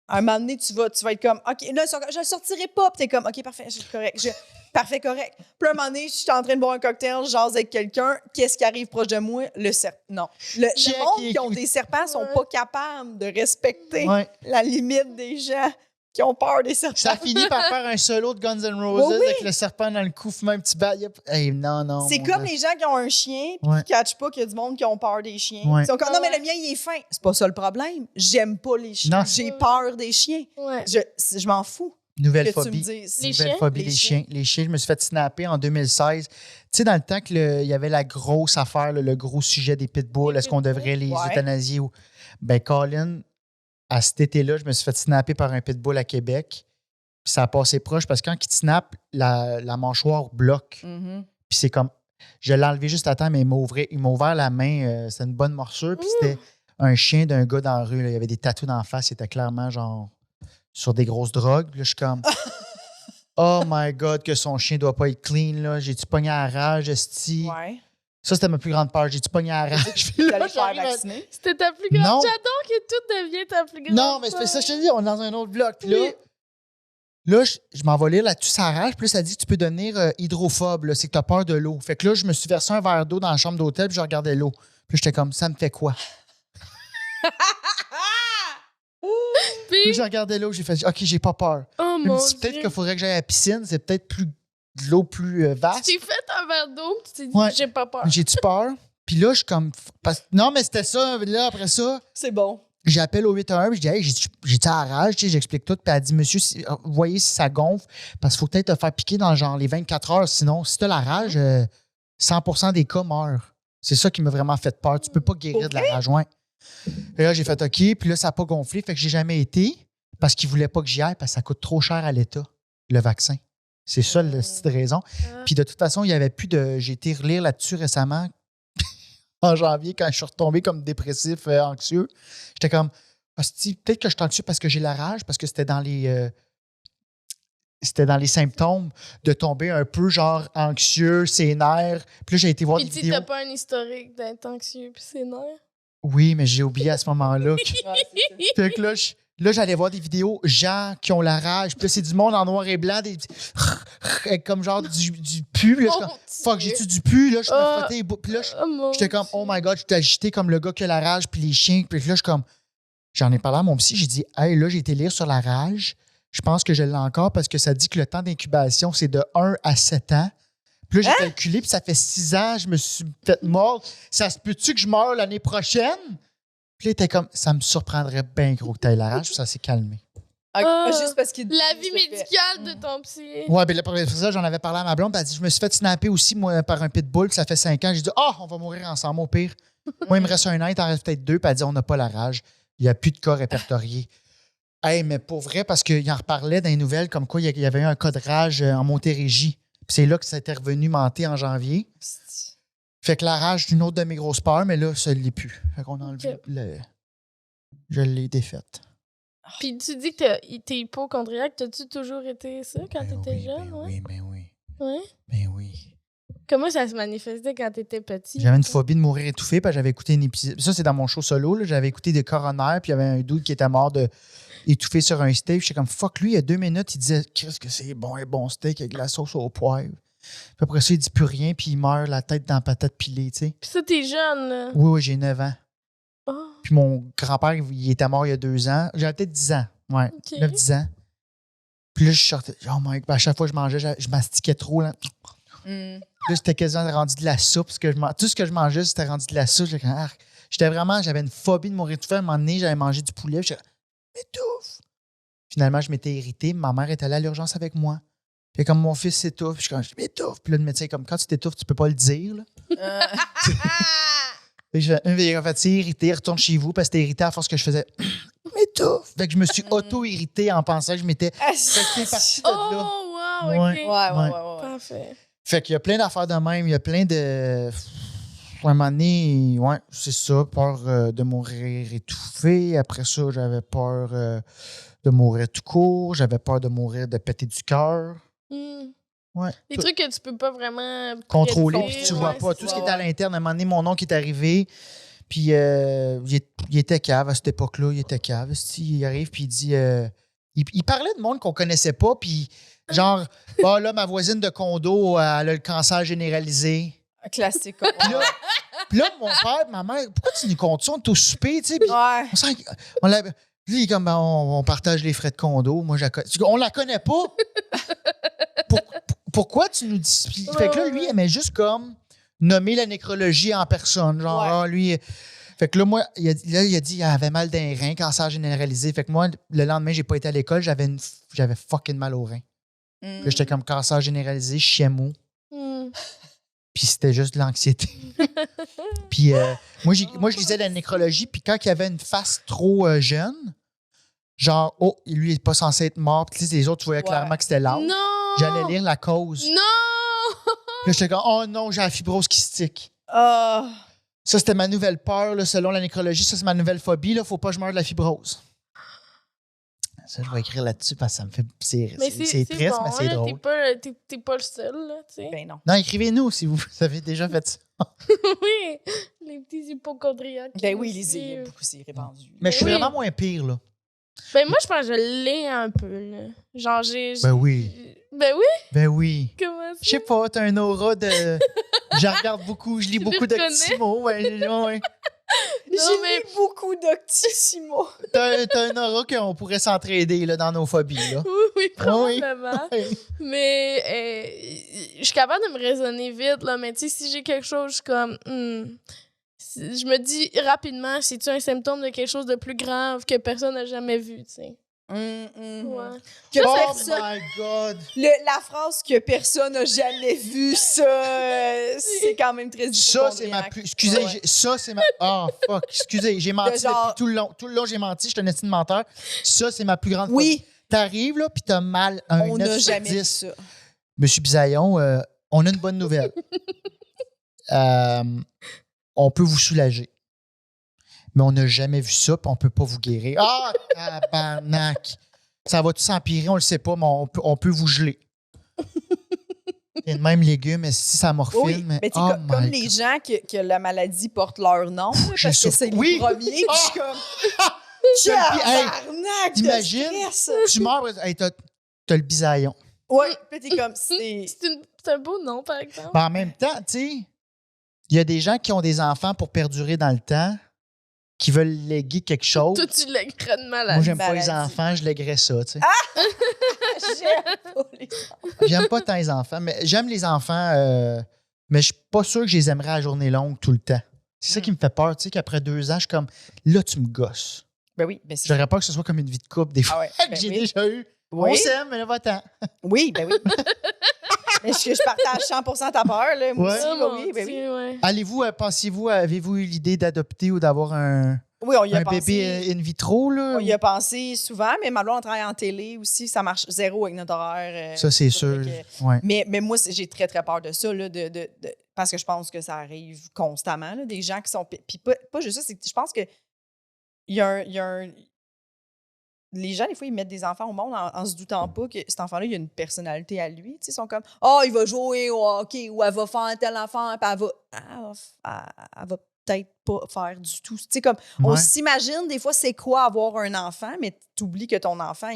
à un moment donné, tu vas être comme, OK, là, je le sortirai pas. Puis t'es comme, OK, parfait, c'est correct. Parfait, correct. Puis à un moment donné, je suis en train de boire un cocktail, j'ose avec quelqu'un. Qu'est-ce qui arrive proche de moi? Le serpent. Non. Le Check, monde qui ont des serpents sont Ouais. pas capables de respecter Ouais. la limite des gens. qui ont peur des serpents. Ça finit par faire un solo de Guns N' Roses Oui, oui. avec le serpent dans le cou, fumer un petit bat. Hey, non. C'est mon comme gars. les gens qui ont un chien puis Ouais. qui catchent pas qu'il y a du monde qui ont peur des chiens. Ouais. Ils sont comme, non, mais le mien, il est fin. C'est pas ça le problème. J'aime pas les chiens. Non. J'ai peur des chiens. Ouais. Je m'en fous Nouvelle que tu me phobie. dises. Les Nouvelle chiens? phobie Les des chiens. Les chiens, je me suis fait snapper en 2016. Tu sais, dans le temps qu'il y avait la grosse affaire, le gros sujet des pitbulls, Les est-ce qu'on pitbulls? devrait les Ouais. euthanasier ou. Ben, Colin, à cet été-là, je me suis fait snapper par un pitbull à Québec. Puis ça a passé proche parce que quand il te snappe, la mâchoire bloque. Mhm. Puis c'est comme. Je l'ai enlevé juste à temps, mais il m'a ouvert la main. C'était une bonne morsure. Puis c'était un chien d'un gars dans la rue. Là. Il y avait des tatous d'en face. Il était clairement genre sur des grosses drogues. Puis là, je suis comme. Oh my God, que son chien doit pas être clean. Là. J'ai-tu pogné à la rage, esti? Ouais. Ça, c'était ma plus grande peur. J'ai-tu pogné à la rage? Puis Tu là, allais faire j'arrive à- vacciner. C'était ta plus grande. Non. J'adore que tout devient ta plus grande. Non, mais c'est ça, je te dis, on est dans un autre bloc. Puis Oui. là, je m'en vais lire là-dessus, ça rage. Puis là, ça dit que tu peux devenir hydrophobe. Là. C'est que tu as peur de l'eau. Fait que là, je me suis versé un verre d'eau dans la chambre d'hôtel, puis je regardais l'eau. Puis j'étais comme, ça me fait quoi? Puis Puis, je regardais l'eau, j'ai fait, OK, j'ai pas peur. oh Je me mon dis, peut-être Dieu. qu'il faudrait que j'aille à la piscine. C'est peut-être plus de l'eau plus Tu vaste. t'es fait un verre d'eau, tu t'es dit, Ouais. j'ai pas peur. J'ai-tu peur? Puis là, je suis comme. Non, mais c'était ça. Là, après ça, C'est bon. j'appelle au 811, puis je dis, hey, j'ai-tu à la rage? Tu sais, j'explique tout. Puis elle dit, monsieur, vous voyez si ça gonfle, parce qu'il faut peut-être te faire piquer dans genre les 24 heures. Sinon, si tu as la rage, 100% des cas meurent. C'est ça qui m'a vraiment fait peur. Tu peux pas guérir de la rage, ouais. Et là, j'ai fait OK, puis là, ça n'a pas gonflé, fait que j'ai jamais été parce qu'ils voulaient pas que j'y aille, parce que ça coûte trop cher à l'État, le vaccin. C'est ça, la petite raison. Ah. Puis de toute façon, il y avait plus de. J'ai été relire là-dessus récemment, en janvier, quand je suis retombé comme dépressif, anxieux. J'étais comme, hostie, peut-être que je suis anxieux parce que j'ai la rage, parce que c'était dans les symptômes de tomber un peu genre anxieux, ses nerfs. Puis là, j'ai été voir Puis des tu vidéos. t'as pas un historique d'être anxieux, puis c'est nerfs. Oui, mais j'ai oublié à ce moment-là. Ouais, c'est ça. Fait que là, j'allais voir des vidéos, gens qui ont la rage. Puis là, c'est du monde en noir et blanc, des avec comme genre du pu. Puis là, je suis comme, fuck, j'ai-tu du pu? Là, je me frottais les bouts. Puis là, Oh mon j'étais comme, Dieu. oh my God, j'étais agité comme le gars qui a la rage, puis les chiens. Puis là, je suis comme, j'en ai parlé à mon psy, j'ai dit, hey, là, j'ai été lire sur la rage. Je pense que je l'ai encore parce que ça dit que le temps d'incubation, c'est de 1 à 7 ans. Puis là, j'ai calculé, puis ça fait 6 ans, je me suis fait mordre. Ça se peut-tu que je meure l'année prochaine? Puis là, il était comme, ça me surprendrait bien gros que tu aies la rage, puis ça s'est calmé. Ah, juste parce qu'il La vie il s'est fait- médicale de ton psy. Ouais, ben là, pour ça, j'en avais parlé à ma blonde, puis elle dit, je me suis fait snapper aussi, moi, par un pitbull, puis ça fait 5 ans. J'ai dit, on va mourir ensemble, au pire. Moi, il me reste 1 an, il t'en reste peut-être 2, puis elle dit, on n'a pas la rage. Il n'y a plus de cas répertoriés. Hey, mais pour vrai, parce qu'il en reparlait dans les nouvelles, comme quoi il y avait eu un cas de rage en Montérégie. Puis c'est là que ça était revenu mentir en janvier. Fait que la rage d'une autre de mes grosses peurs, mais là, ça ne l'est plus. Fait qu'on a enlevé Ok. Je l'ai défaite. Puis tu dis que t'es hypochondriaque. T'as-tu toujours été ça quand Ben t'étais oui, jeune? ben ouais? oui, ben oui. Ouais. Ben oui. Comment ça se manifestait quand t'étais petit? J'avais une phobie de mourir étouffé, parce que j'avais écouté un épisode. Ça, c'est dans mon show solo. Là. J'avais écouté des coroners, puis il y avait un dude qui était mort de étouffé sur un steak. J'étais comme, fuck, lui, il y a 2 minutes, il disait, qu'est-ce que c'est bon, un bon steak avec de la sauce au poivre. Puis après ça, il dit plus rien, puis il meurt la tête dans la patate pilée, tu sais. Puis ça, t'es jeune, là. Oui, oui, j'ai 9 ans. Oh, Puis mon grand-père, il était mort il y a 2 ans. J'avais peut-être 10 ans. Ouais, ok. 9-10 ans. Puis là, je sortais. Oh my God, à chaque fois que je mangeais, je mastiquais trop. Là, là c'était quasiment rendu de la soupe. Parce que tout ce que je mangeais, c'était rendu de la soupe. J'avais une phobie de mourir tout fait. À un moment donné, j'avais mangé du poulet. J'étais m'étouffe. Finalement, je m'étais irrité. Ma mère est allée à l'urgence avec moi. Puis comme mon fils s'étouffe, je suis comme, je m'étouffe. Puis là, le médecin est comme, quand tu t'étouffes, tu peux pas le dire. Là. Fait que il a fait, c'est irrité, retourne chez vous parce que t'es irrité à force que je faisais m'étouffe. Fait que je me suis auto-irrité en pensant que je m'étais resté parti de là. Oh, wow, Ouais. ok. Ouais. Parfait. Fait qu'il y a plein d'affaires de même. Il y a plein de. À un moment donné, ouais, c'est ça. Peur de mourir étouffé. Après ça, j'avais peur de mourir tout court. J'avais peur de mourir de péter du cœur. Hmm. Ouais. Des trucs que tu peux pas vraiment Contrôler, prédire, puis tu vois ouais, pas. c'est Tout ce ça. qui est à l'interne, à un moment donné, mon oncle est arrivé. Puis il était cave à cette époque-là. Il était cave. Il arrive, puis il dit. Il parlait de monde qu'on connaissait pas, puis genre, ah là, ma voisine de condo, elle a le cancer généralisé. Classique. Puis là, mon père, ma mère, pourquoi tu nous comptes ça? On est au souper, tu sais. Puis Ouais. on l'a- Puis là, il est comme, ben, on partage les frais de condo. Moi, on la connaît pas. Pourquoi tu nous dis... Puis, fait que là, lui, il aimait juste comme nommer la nécrologie en personne. Genre, ah, lui... Fait que là, moi, il a dit qu'il avait mal d'un rein, cancer généralisé. Fait que moi, le lendemain, j'ai pas été à l'école, j'avais fucking mal au rein. Puis là, j'étais comme cancer généralisé, chien mou. Puis c'était juste de l'anxiété. Puis moi, je lisais la nécrologie, puis quand il y avait une face trop jeune, genre, oh, lui, il n'est pas censé être mort. Puis les autres, tu voyais clairement que c'était l'âge. Non! J'allais lire la cause. Non! Puis là, j'étais comme, oh non, j'ai la fibrose kystique. Ah. Ça, c'était ma nouvelle peur, là, selon la nécrologie. Ça, c'est ma nouvelle phobie. Là, faut pas que je meure de la fibrose. Ça, je vais écrire là-dessus parce que ça me fait. C'est triste, bon, mais c'est là, drôle. T'es pas le seul, là, tu sais. Ben non. Non, écrivez-nous si vous avez déjà fait ça. Oui, les petits hypochondriaques. Ben oui, il y a beaucoup, c'est répandu. Mais je suis oui. vraiment moins pire, là. Ben moi, je pense que je l'ai un peu, là. Genre, j'ai... Ben oui. Ben oui? Ben oui. Comment ça? Je sais pas, t'as un aura de. Je regarde beaucoup, je lis beaucoup reconnais. d'Octimo. Ouais. J'ai lu beaucoup d'Octissimo. T'as un aura qu'on pourrait s'entraider là, dans nos phobies. Là. Oui, probablement. Oui. Mais je suis capable de me raisonner vite, là. Mais tu sais, si j'ai quelque chose, je suis comme... je me dis rapidement, c'est-tu un symptôme de quelque chose de plus grave que personne n'a jamais vu, tu sais. Ouais. Que Oh personne... my God! La phrase que personne n'a jamais vue, ça, c'est quand même très Ça, c'est ma plus. Excusez, Ouais. ça, c'est ma. Oh, fuck. Excusez, j'ai menti genre- depuis tout le long. Tout le long, j'ai menti. Je suis un estime menteur. Ça, c'est ma plus grande. Oui, T'arrives, là, puis t'as mal un on 9 n'a sur jamais vu 10. ça. Monsieur Bisaillon, on a une bonne nouvelle. On peut vous soulager. Mais on n'a jamais vu ça, puis on ne peut pas vous guérir. Ah, tabarnak! Ça va tout s'empirer, on le sait pas, mais on peut vous geler. Il y a le même légume, mais si ça morphine. Oui, mais tu sais, oh comme my les God. gens que la maladie porte leur nom, là, Je parce que suis c'est les oui. premiers, puis je suis comme... Hey, Tabarnak, t'imagines? de stress! Tu meurs, hey, t'as le bisaillon. Oui, puis t'es comme... C'est... C'est un beau nom, par exemple. Mais en même temps, tu sais, il y a des gens qui ont des enfants pour perdurer dans le temps, qui veulent léguer quelque chose. Toi, tu l'aimerais de malade. Moi, j'aime pas les maladie. enfants, je léguerais ça, tu sais. J'aime pas les... J'aime pas tant les enfants, mais j'aime les enfants, mais je suis pas sûr que je les aimerais à journée longue tout le temps. C'est ça qui me fait peur, tu sais, qu'après 2 ans, je suis comme, là, tu me gosses. Ben oui, ben c'est... J'aurais peur que ce soit comme une vie de couple, des fois, Ah ouais, que ben j'ai oui. déjà eu. Oui. On s'aime, mais là, va-t'en. Oui, ben oui. Mais je partage 100% ta peur, là. Moi Ouais. aussi, Oh, ben mon oui, ben oui. Dieu, ouais. Avez-vous eu l'idée d'adopter ou d'avoir un Oui, on y a bébé pensé. in vitro, là? On y a pensé souvent, mais ma blonde on travaille en télé aussi. Ça marche zéro avec notre horaire. Ça, c'est faudrait sûr. que- Ouais. Mais moi, j'ai très, très peur de ça, là, parce que je pense que ça arrive constamment, là, des gens qui sont... Puis pas juste ça, c'est que je pense que il y a un... Les gens, des fois, ils mettent des enfants au monde en se doutant pas que cet enfant-là, il a une personnalité à lui. Tu sais, ils sont comme « Ah, il va jouer au hockey ou elle va faire tel enfant, puis elle va peut-être pas faire du tout. » Tu sais, comme, on Ouais. s'imagine des fois c'est quoi avoir un enfant, mais t'oublies que ton enfant,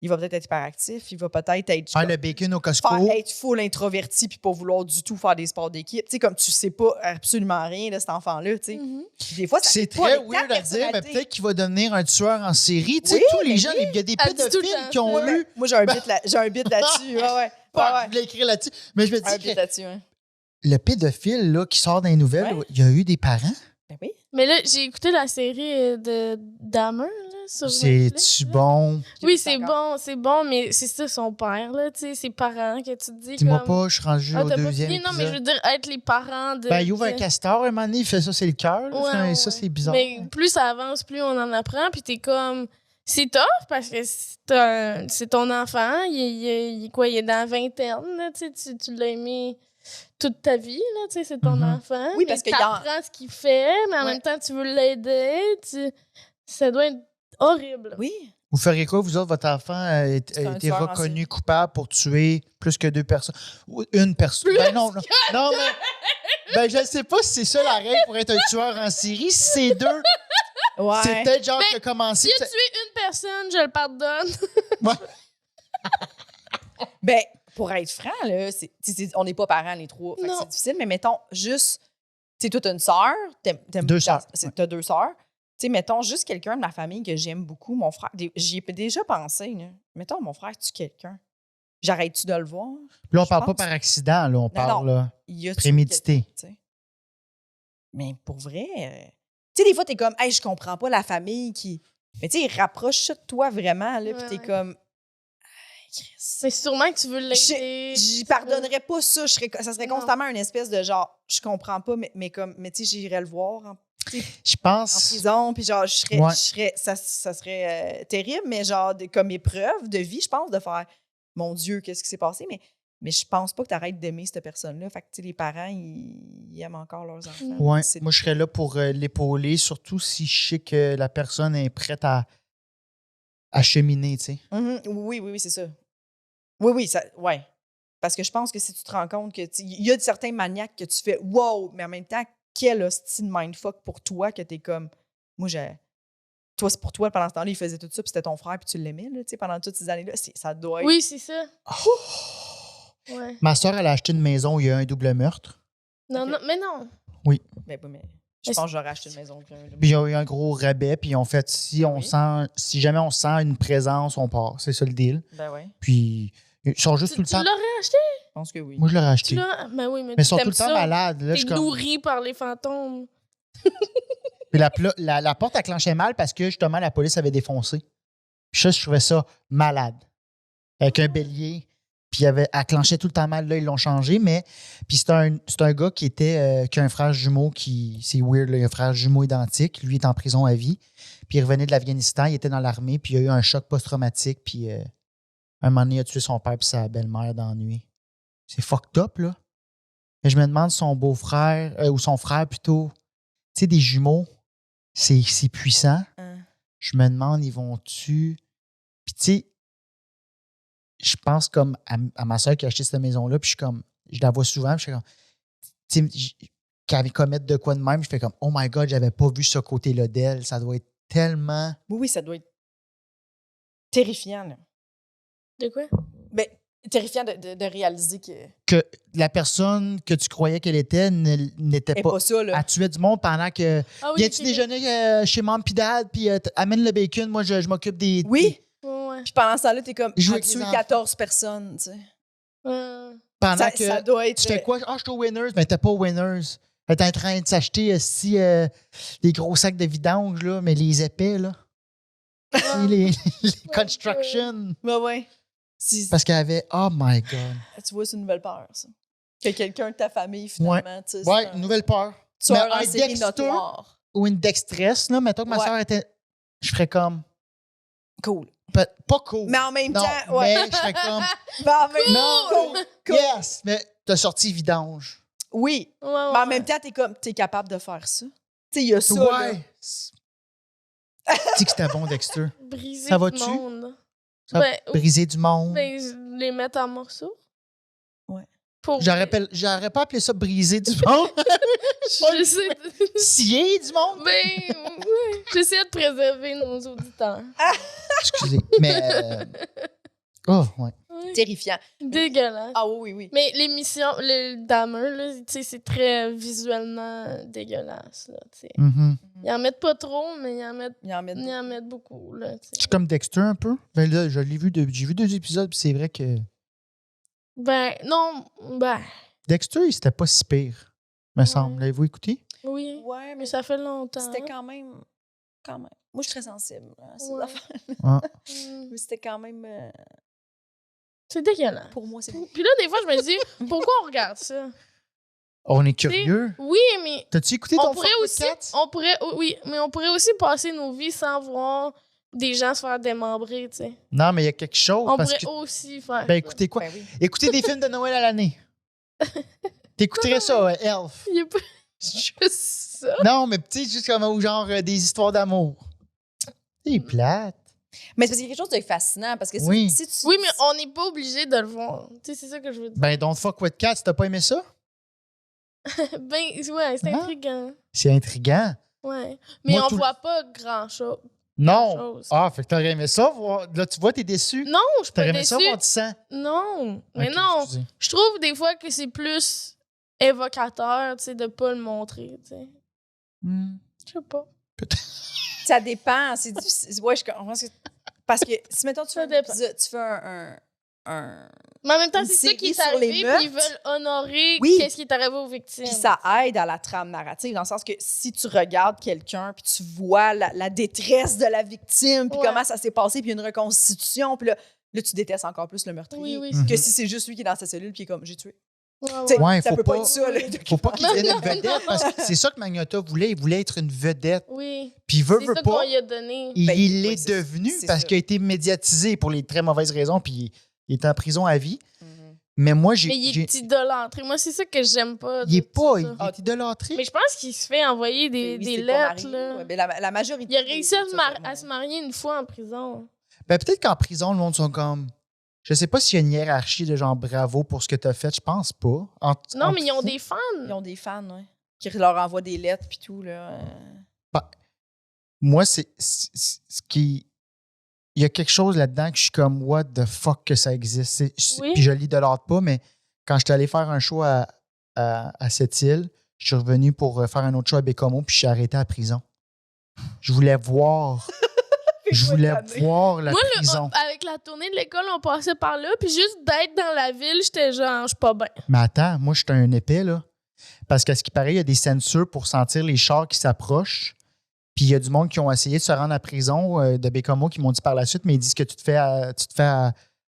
il va peut-être être hyperactif, il va peut-être être... Ah, le bacon au Costco. être full introverti puis pas vouloir du tout faire des sports d'équipe. Tu sais, comme tu sais pas absolument rien de cet enfant-là, tu sais. Mhm. Puis des fois, ça C'est fait pas très avec ta weird à dire, mais personnalité. peut-être qu'il va devenir un tueur en série. Tu sais, Oui, tous les mais gens, il y a des Elle dit tout le pédophiles temps qui ont ça. eu. Moi, j'ai un bit là-dessus. Ouais, ouais. Je voulais écrire là-dessus. Mais je me Un dis bit que là-dessus, hein. le pédophile là, qui sort dans les nouvelles, Ouais. il y a eu des parents. Ben oui. Mais là, j'ai écouté la série de Dahmer, là, sur Netflix, C'est-tu là. bon? Oui, J'ai pas c'est bon, mais c'est ça, son père, là, tu sais, ses parents, que tu te dis Dis-moi comme... pas, je suis rendu Ah, au t'as pas deuxième fini? Non, mais je épisode. veux dire, être les parents de... Ben, il ouvre un de- castor, un moment donné, il fait ça, c'est le cœur. là. Ouais, Ça, ouais. c'est bizarre. Mais plus ça avance, plus on en apprend, puis t'es comme... C'est tough, parce que c'est ton enfant, il est dans la vingtaine, là, tu sais, tu l'as aimé toute ta vie, là, tu sais, c'est ton Mhm. enfant. Oui, parce mais qu'il y a- t'apprends ce qu'il fait, mais en Ouais. même temps, tu veux l'aider, ça doit être horrible. Oui. Vous feriez quoi, vous autres, votre enfant a C'est un été tueur en reconnu série. coupable pour tuer plus que 2 personnes? Ou une personne. Ben non, non. Non, mais. Ben, je sais pas si c'est ça la règle pour être un tueur en série. Si c'est 2, Ouais. c'est peut-être genre Ben, qui a commencé. Si tu as tué une personne, je le pardonne. Ouais. Ben, pour être franc, là, on n'est pas parents les trois. Fait que Non. c'est difficile, mais mettons juste, tu sais, toi, t'as une sœur, t'aimes 2 sœurs, t'as 2 sœurs. sais, mettons, juste quelqu'un de ma famille que j'aime beaucoup, mon frère. J'y ai déjà pensé, là. Mettons, mon frère, tu quelqu'un. J'arrête-tu de le voir? Puis là, on Je parle pas pense. par accident, là, on parle non. là, Y a-tu prémédité. quelqu'un, tu sais? Mais pour vrai, tu sais, des fois, t'es comme, hey, je comprends pas la famille qui. Mais tu sais, il rapproche ça de toi vraiment, là, puis Ouais, t'es ouais. comme. Chris. Mais sûrement que tu veux l'aider. J'y pardonnerais pas ça. Ça serait Non. constamment une espèce de genre, je comprends pas, mais tu sais, j'irais le voir Je en pense. prison, puis genre, Ouais. ça serait terrible, mais genre, comme épreuve de vie, je pense, de faire, mon Dieu, qu'est-ce qui s'est passé, mais je pense pas que tu arrêtes d'aimer cette personne-là. Fait que, tu sais, les parents, ils aiment encore leurs enfants. Ouais. C'est- Moi, je serais là pour l'épauler, surtout si je sais que la personne est prête à cheminer, tu sais. Mhm. Oui, c'est ça. Oui, ouais. Parce que je pense que si tu te rends compte que il y a certains maniaques que tu fais wow, mais en même temps, quel hostie de mindfuck pour toi que t'es comme. Moi, toi, c'est pour toi, pendant ce temps-là, il faisait tout ça, puis c'était ton frère, puis tu l'aimais, là, tu sais, pendant toutes ces années-là. Ça doit être. Oui, c'est ça. Ouais. Ma soeur, elle a acheté une maison où il y a un double meurtre. Non, Ok. non, mais non. Mais je Est-ce- pense que j'aurais acheté une maison. Puis il y a eu un gros rabais, puis on fait Oui. si jamais on sent une présence, on part. C'est ça le deal. Ben ouais, Puis ils sont juste tout le Tu temps. l'aurais acheté? je pense que oui. Moi, je l'aurais acheté. Tu l'as? Ben oui, Mais ils sont tout t'aimes le temps ça. malades. Là, je T'es suis comme- nourri par les fantômes. Puis la porte, elle clenchait mal parce que justement, la police avait défoncé. Puis ça, je trouvais ça malade. Avec un bélier. Puis elle clenchait tout le temps mal. Là, ils l'ont changé. Mais puis c'est un gars qui a un frère jumeau qui. C'est weird, là, il a un frère jumeau identique. Lui est en prison à vie. Puis il revenait de l'Afghanistan. Il était dans l'armée. Puis il a eu un choc post-traumatique. Puis un moment donné, il a tué son père puis sa belle-mère dans la nuit. C'est fucked up, là. Mais je me demande son beau-frère, ou son frère plutôt. Tu sais, des jumeaux, c'est puissant. Hein. Je me demande, ils vont-tu. Puis, tu sais, je pense comme à ma soeur qui a acheté cette maison-là, puis je la vois souvent, puis je fais comme. Tu sais, quand elle commet de quoi de même, je fais comme, oh my God, j'avais pas vu ce côté-là d'elle. Ça doit être tellement. Oui, ça doit être terrifiant, là. De quoi? Ben, terrifiant de réaliser que. Que la personne que tu croyais qu'elle était n'était Et pas. pas ça, là. Elle tuait du monde pendant que. Ah oui, Viens-tu ok. déjeuner chez Mom pis Dad, puis amène le bacon, moi je m'occupe des. Oui. Ouais. Puis pendant ce temps-là, t'es comme, Jouer j'ai avec les tué enfants. 14 personnes, tu sais. Pendant Ça, que. ça doit être. Tu fais quoi? Ah, je suis au Winners. Mais t'es pas au Winners. T'es en train de s'acheter des gros sacs de vidange, là, mais les épais, là. Tu sais, les construction. Ouais. Parce qu'elle avait. Oh my God. Tu vois, c'est une nouvelle peur, ça. Que quelqu'un de ta famille, finalement, tu sais. Ouais, c'est un une nouvelle peur. tueur Mais en un série Dexter, notoire. ou une Dextress, là, mettons que ma Ouais. soeur était. Je ferais comme. Cool. Pas cool. Mais en même non, temps, ouais. mais je serais comme. Mais en même Non, cool. yes, mais t'as sorti vidange. Oui. Ouais, Mais en même temps, t'es capable de faire ça. Tu sais, il y a ça, là. Ouais. Tu sais que c'était bon, Dexter. Briser Ça du va-tu? monde. Ça Ben, briser du monde. Ben, je les mettre en morceaux. Ouais. Pour... J'aurais pas appelé ça briser du monde. J'essaie de... Scier du monde. Ben, ouais. J'essaie de préserver nos auditeurs. Excusez. Mais. Oh, ouais. Ouais. Terrifiant. Dégueulasse. Ah oui. Mais l'émission, le Dahmer, là, tu sais, c'est très visuellement dégueulasse, là, tu sais. Mhm. Ils en mettent pas trop, mais ils en mettent, Il en met ils en mettent beaucoup, là, tu Je sais. suis comme Dexter un peu. Ben là, j'ai vu 2 épisodes, puis c'est vrai que Ben, non, ben, Dexter, il s'était pas si pire, me semble. L'avez-vous écouté? oui. Ouais, Mais mais ça fait longtemps. c'était quand même. Moi, je suis très sensible à ces Ouais. affaires. Mm. Mais c'était quand même. C'est dégueulasse. Pour moi, c'est. Puis là, des fois, je me dis, pourquoi on regarde ça? On est curieux. Oui, mais T'as-tu écouté ton on pourrait Fuck aussi, With Cats? oui, mais on pourrait aussi passer nos vies sans voir des gens se faire démembrer, tu sais. Non, mais il y a quelque chose. On parce pourrait que... aussi faire. Ben écoutez quoi? Ben oui. Écoutez des films de Noël à l'année. T'écouterais ça, Elf? Il y a pas juste ça. Non, mais tu sais, juste comme ou genre des histoires d'amour. C'est plate. Mais c'est parce qu'il y a quelque chose de fascinant parce que Oui. si tu. Oui, mais on n'est pas obligé de le voir. Tu sais, c'est ça que je veux dire. Ben, Don't Fuck With Cats, t'as pas aimé ça? Ben, ouais, c'est Hein? intriguant. C'est intriguant. Ouais. Mais Moi, on tout le- voit pas grand-chose. Non. Chose. Ah, fait que t'aurais aimé ça voir. Là, tu vois, t'es déçu. Non, je suis pas T'aurais aimé déçue. ça voir du sang. Non, mais Ok, non. excusez. Je trouve des fois que c'est plus évocateur, tu sais, de pas le montrer, tu sais. Hmm. Je sais pas. Ça dépend. C'est difficile. Ouais, je comprends. Parce que si, mettons, tu fais Ça un dépend. épisode, tu fais un Mais en même temps, Une c'est ça qui est série sur les arrivé, puis ils meurtres. veulent honorer Oui. qu'est-ce qui est arrivé aux victimes. Puis ça aide à la trame narrative, dans le sens que si tu regardes quelqu'un, puis tu vois la détresse de la victime, puis Ouais. comment ça s'est passé, puis une reconstitution, puis là, tu détestes encore plus le meurtrier. Oui, oui. Mhm. Que si c'est juste lui qui est dans sa cellule, puis qui est comme, j'ai tué. Ouais, Tu sais, ouais. Ouais, ça faut peut pas pas- être ça. Là, Faut pas qu'il devienne une Non, non, vedette parce que c'est ça que Magnotta voulait. Il voulait être une vedette. Oui. Puis il veut C'est ça pas. qu'on lui a donné. Il Ben, l'est oui, c'est- devenu c'est parce ça. qu'il a été médiatisé pour les très mauvaises raisons, puis il est en prison à vie. Mhm. Mais moi, Mais il est idolâtré. Moi, c'est ça que j'aime pas. il est de pas. tout Il ça. est idolâtré. Mais je pense qu'il se fait envoyer des, Oui, des c'est pas lettres. marié, Là. ouais, mais la majorité. Il a réussi à des- se marier une fois en prison. Ben, peut-être qu'en prison, le monde sont comme. Je sais pas s'il y a une hiérarchie de genre bravo pour ce que tu as fait. Je pense pas. Non, mais ils ont des fans. Ils ont des fans, ouais, qui leur envoient des lettres, puis tout, là. Moi, c'est ce qui. Il y a quelque chose là-dedans que je suis comme, what the fuck que ça existe. Oui. Puis je l'idolâtre pas, mais quand j'étais allé faire un show à Sept-Îles, je suis revenu pour faire un autre show à Bécomo, puis je suis arrêté à la prison. Je voulais voir. Je voulais voir la Moi, prison. avec la tournée de l'école, on passait par là. Puis juste d'être dans la ville, j'étais genre, je suis pas bien. Mais attends, moi, j'étais un épais, là. Parce qu'à ce qui paraît, il y a des censures pour sentir les chars qui s'approchent. Puis il y a du monde qui ont essayé de se rendre à la prison de Bécomo qui m'ont dit par la suite, mais ils disent que tu te fais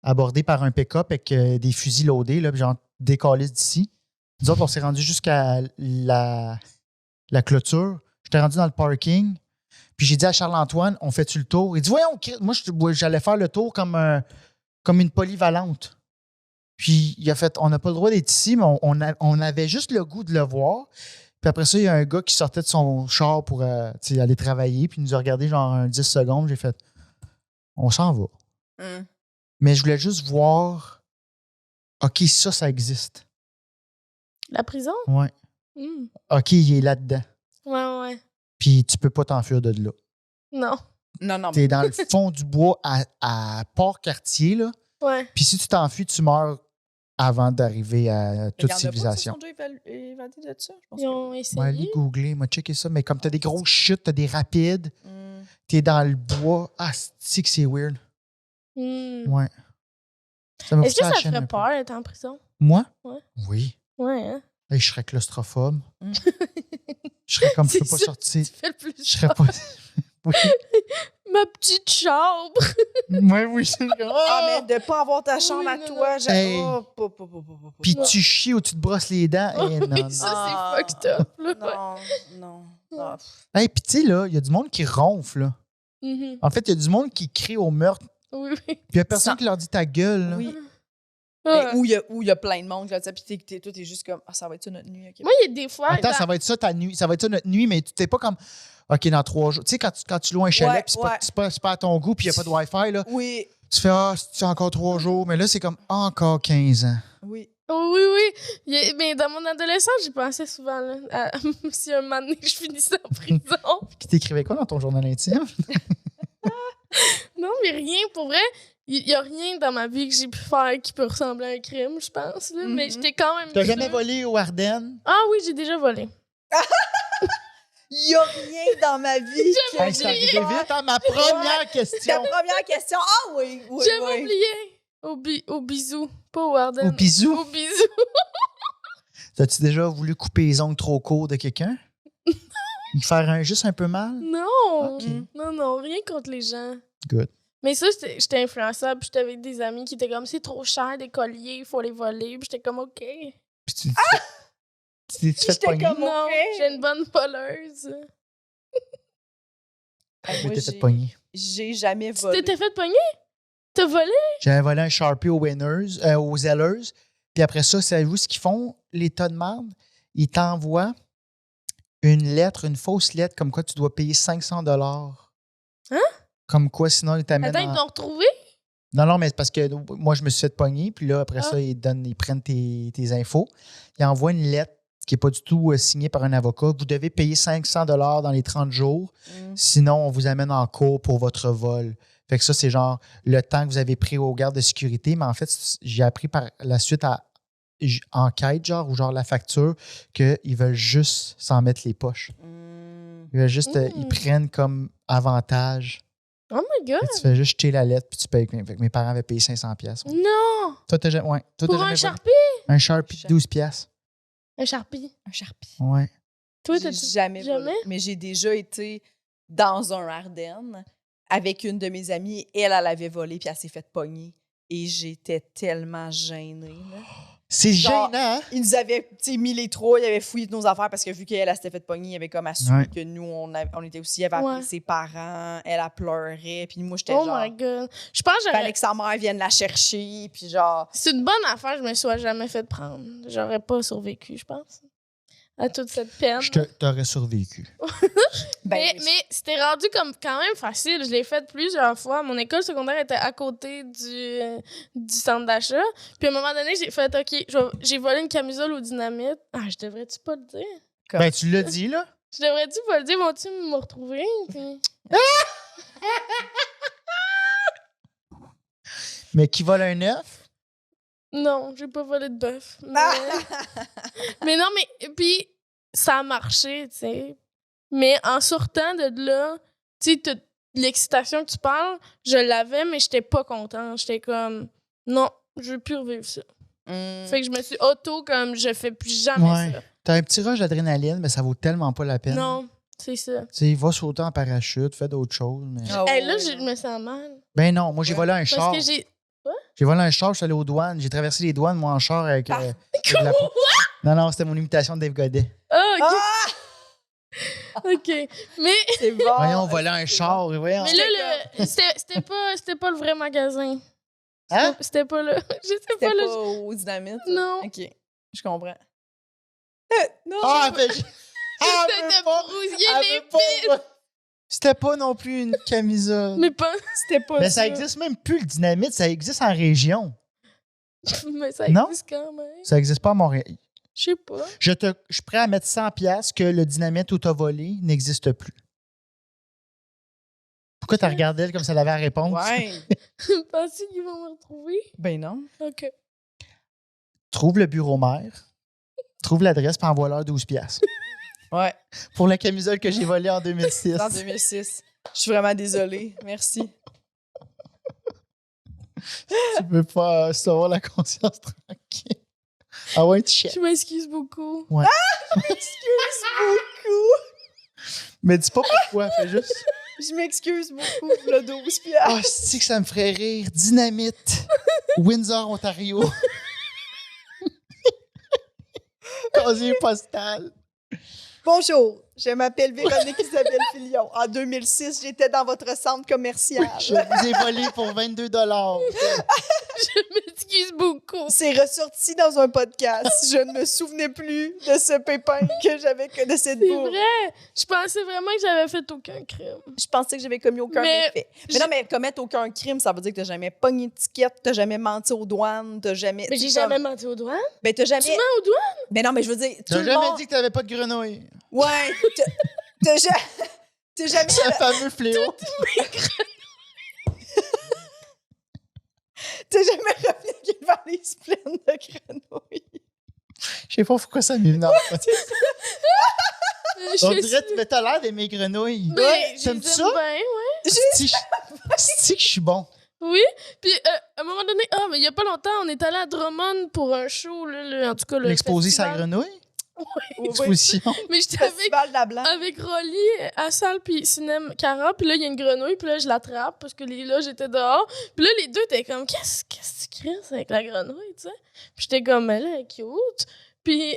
aborder par un pick-up avec des fusils loadés, là, puis genre, décalisse d'ici. Nous autres, on s'est rendu jusqu'à la clôture. J'étais rendu dans le parking. Puis j'ai dit à Charles-Antoine, on fait-tu le tour? Il dit, voyons, moi, j'allais faire le tour comme une polyvalente. Puis il a fait, on n'a pas le droit d'être ici, mais on avait juste le goût de le voir. Puis après ça, il y a un gars qui sortait de son char pour aller travailler, puis il nous a regardé genre un 10 secondes. J'ai fait, on s'en va. Hum. Mais je voulais juste voir, OK, ça existe. La prison? Ouais. Hmm. OK, il est là-dedans. Ouais. Puis tu peux pas t'enfuir de là. Non. Non, T'es dans le fond du bois à Port-Cartier, là. Ouais. Puis si tu t'enfuis, tu meurs avant d'arriver à toute Il y en a civilisation. pas qui se sont déjà évadés de ça, je pense. Ils ont Ouais, essayé. allez googler, moi, checker ça. Mais comme t'as des grosses chutes, t'as des rapides, Hum. t'es dans le bois. Ah, c'est que c'est weird. Hmm. Ouais. Ça m'a Est-ce que foutu la ça chaîne un ferait peu. peur d'être en prison? Moi? Ouais. Oui. Ouais, hein? Hey, je serais claustrophobe. Mm. Je serais comme, je peux C'est pas ça sortir. Tu fais le plus Je serais pas. Oui. Ma petite chambre! Ouais, oui. c'est comme, Ah, mais de pas avoir ta chambre Oui, à non, toi, non. Hey. pas. Puis tu chies ou tu te brosses les dents. Eh, non, non. Ça, Ah. c'est fucked up. Là. Non. Ah, pff. Hey, puis tu sais, là, il y a du monde qui ronfle, là. Mhm. En fait, il y a du monde qui crie au meurtre, Oui. puis il y a personne Sans- qui leur dit ta gueule, là. Oui. Ouais. Mais où il y a plein de monde, là, tu sais, puis toi, t'es juste comme, ah, ça va être ça notre nuit. ok. Moi, il y a des fois. Attends, dans- ça va être ça ta nuit. Ça va être ça notre nuit, mais tu t'es pas comme, OK, dans 3 jours. Tu sais, quand tu loues un chalet, Ouais, puis ouais. c'est pas à ton goût, puis il n'y a pas de Wi-Fi, là, Oui, tu fais, c'est encore 3 jours. Mais là, c'est comme, encore 15 ans. oui. Oh, oui. Mais dans mon adolescence, j'y pensais souvent. Là, si un moment donné, je finissais en prison. Qui t'écrivait quoi dans ton journal intime? Non, mais rien. Pour vrai, il n'y a rien dans ma vie que j'ai pu faire qui peut ressembler à un crime, je pense. Là. Mais Mhm. j'étais quand même. T'as jamais sûre. volé aux Ardennes? Ah oui, j'ai déjà volé. Il y a rien dans ma vie que Hey, c'est arrivé vite, hein? Ma première Ta question. première question, ah oui, oui, J'avais oui. oublié. Au bisou. Pas au Warden. Au bisou? Au bisou. T'as-tu déjà voulu couper les ongles trop courts de quelqu'un? Lui faire juste un peu mal? Non. Ok. Non, rien contre les gens. Good. Mais ça, j'étais influençable. Puis j'étais avec des amis qui étaient comme, c'est trop cher des colliers, il faut les voler. Puis j'étais comme, OK. Puis tu t'es fait J'étais pogner? comme- Non, OK. j'ai une bonne voleuse. Ah, Mais moi, t'es fait j'ai- pogner. J'ai jamais Tu volé. t'étais fait pogner? T'as volé? J'avais volé un Sharpie aux Winners, aux Zellers. Puis après ça, savez-vous ce qu'ils font, les tas de marde? Ils t'envoient une fausse lettre, comme quoi tu dois payer 500 $. Hein? Comme quoi, sinon, ils t'amènent Attends, ils en... t'ont retrouvé? Non, mais c'est parce que moi, je me suis fait pogner. Puis là, après Ah. ça, ils prennent tes infos. Ils envoient une lettre qui n'est pas du tout signée par un avocat. Vous devez payer 500 $ dans les 30 jours. Mm. Sinon, on vous amène en cours pour votre vol. Fait que ça, c'est genre le temps que vous avez pris aux gardes de sécurité. Mais en fait, j'ai appris par la suite à enquête, genre, ou genre la facture, qu'ils veulent juste s'en mettre les poches. Mm. Ils veulent juste, ils prennent comme avantage. Oh my God! Fait que tu fais juste jeter la lettre puis tu payes. Fait que mes parents avaient payé 500$. Ouais. Non! Toi, t'as jamais. Ouais. Toi, Pour t'as un jamais volé? Sharpie? Un Sharpie de 12$. Un Sharpie. Un Sharpie. Ouais. Toi, J'ai t'as jamais volé. jamais? Mais j'ai déjà été dans un Ardennes avec une de mes amies. Elle avait volé, puis elle s'est fait pogner. Et j'étais tellement gênée. Là. C'est Genre, gênant, hein? Ils nous avaient mis les trois, ils avaient fouillé nos affaires parce que vu qu'elle elle s'était fait pogner, il avait comme assuré Ouais. que nous, on était aussi. Elle avait appelé Ouais. ses parents, elle a pleuré. Puis moi, j'étais Oh genre. my God. Je pense que Fallait j'aurais... que sa mère vienne la chercher. Puis genre. C'est une bonne affaire, je me sois jamais fait prendre. J'aurais pas survécu, je pense. À toute cette peine. T'aurais survécu. Ben, Mais c'était rendu comme quand même facile. Je l'ai fait plusieurs fois. Mon école secondaire était à côté du centre d'achat. Puis à un moment donné, j'ai fait OK, j'ai volé une camisole au dynamite. Ah, je devrais-tu pas le dire? Ben, tu l'as dit, là? Je devrais-tu pas le dire? Vont-tu me retrouver? Puis... Mais qui vole un œuf? Non, j'ai pas volé de bœuf. Mais... Ah! mais non, mais puis ça a marché, tu sais. Mais en sortant de là, tu sais, toute l'excitation que tu parles, je l'avais, mais j'étais pas contente. J'étais comme, non, je veux plus revivre ça. Fait que je me suis comme, je fais plus jamais Ouais. ça. T'as un petit rush d'adrénaline, mais ça vaut tellement pas la peine. Non, c'est ça. Tu sais, va sauter en parachute, fais d'autres choses. Mais... Ah Hey, là, ouais, je non. me sens mal. Ben non, moi, j'ai Ouais. volé un char. Parce que j'ai... J'ai volé un char, je suis allé aux douanes. J'ai traversé les douanes, moi, en char avec... Ah. avec de la peau. Non, c'était mon imitation de Dave Godet. Ah, OK. Ah! OK. Mais, C'est bon. Voyons, voler un char, voyons. mais là, c'était pas le vrai magasin. Hein? C'était pas là. Je sais C'était pas, là. pas au dynamite? Non. OK, je comprends. Non! Ah, elle fait... Ah, elle C'était veut pas... brouiller elle les veut pas- C'était pas non plus une camisole. Mais pas... C'était pas Mais ça existe même plus, le dynamite. Ça existe en région. Mais ça Non? existe quand même. Ça existe pas à Montréal. Je sais pas. Je suis prêt à mettre 100$ que le dynamite où t'as volé n'existe plus. Pourquoi t'as regardé elle comme ça elle avait à répondre? Ouais. Penses-tu qu'ils vont me retrouver? Ben non. OK. Trouve le bureau maire, trouve l'adresse, puis envoie-leur 12$. Ouais. Pour la camisole que j'ai volée en 2006. En 2006. Je suis vraiment désolée. Merci. Tu peux pas avoir la conscience tranquille. Ah ouais, tu cherches. Je m'excuse beaucoup. Excuse beaucoup. Mais dis pas pourquoi, fais juste. Je m'excuse beaucoup pour le 12 piastres. Ah, c'est que ça me ferait rire. Dynamite. Windsor, Ontario. Casier postal. Bonjour, je m'appelle Véronique Isabelle Filion. En 2006, j'étais dans votre centre commercial. Je vous ai volé pour 22$. Je m'excuse beaucoup. C'est ressorti dans un podcast. Je ne me souvenais plus de ce pépin que j'avais, de cette C'est bourre. vrai. Je pensais vraiment que j'avais fait aucun crime. Je pensais que j'avais commis aucun Mais méfait. Mais non, mais commettre aucun crime, ça veut dire que t'as jamais pogné de ticket, t'as jamais menti aux douanes, t'as jamais... Mais j'ai comme- jamais menti aux douanes. Ben, t'as jamais... Tu mens aux douanes? Mais non, mais je veux dire, tout T'as le jamais monde... dit que t'avais pas de grenouille. Ouais, t'as jamais... Ce fameux fléau. T'as jamais revenu avec une valise pleine de grenouilles. Je sais pas pourquoi ça m'est venu en tête. Je On fais dirait que t'as l'air d'aimer grenouilles. Mais je T'aimes les aime ça? bien, ouais. C'est que je suis bon. Oui. Puis, à un moment donné, mais il y a pas longtemps, on est allé à Drummond pour un show, là, en tout cas, le L'exposé sa festival. grenouille? Oui, Exposition. Mais j'étais avec Festival de la Blanc. Rolly à salle puis cinéma Cara, puis là il y a une grenouille, puis là je l'attrape parce que là j'étais dehors. Puis là les deux étaient comme qu'est-ce que tu crisses avec la grenouille, tu sais. Puis j'étais comme elle est cute. Puis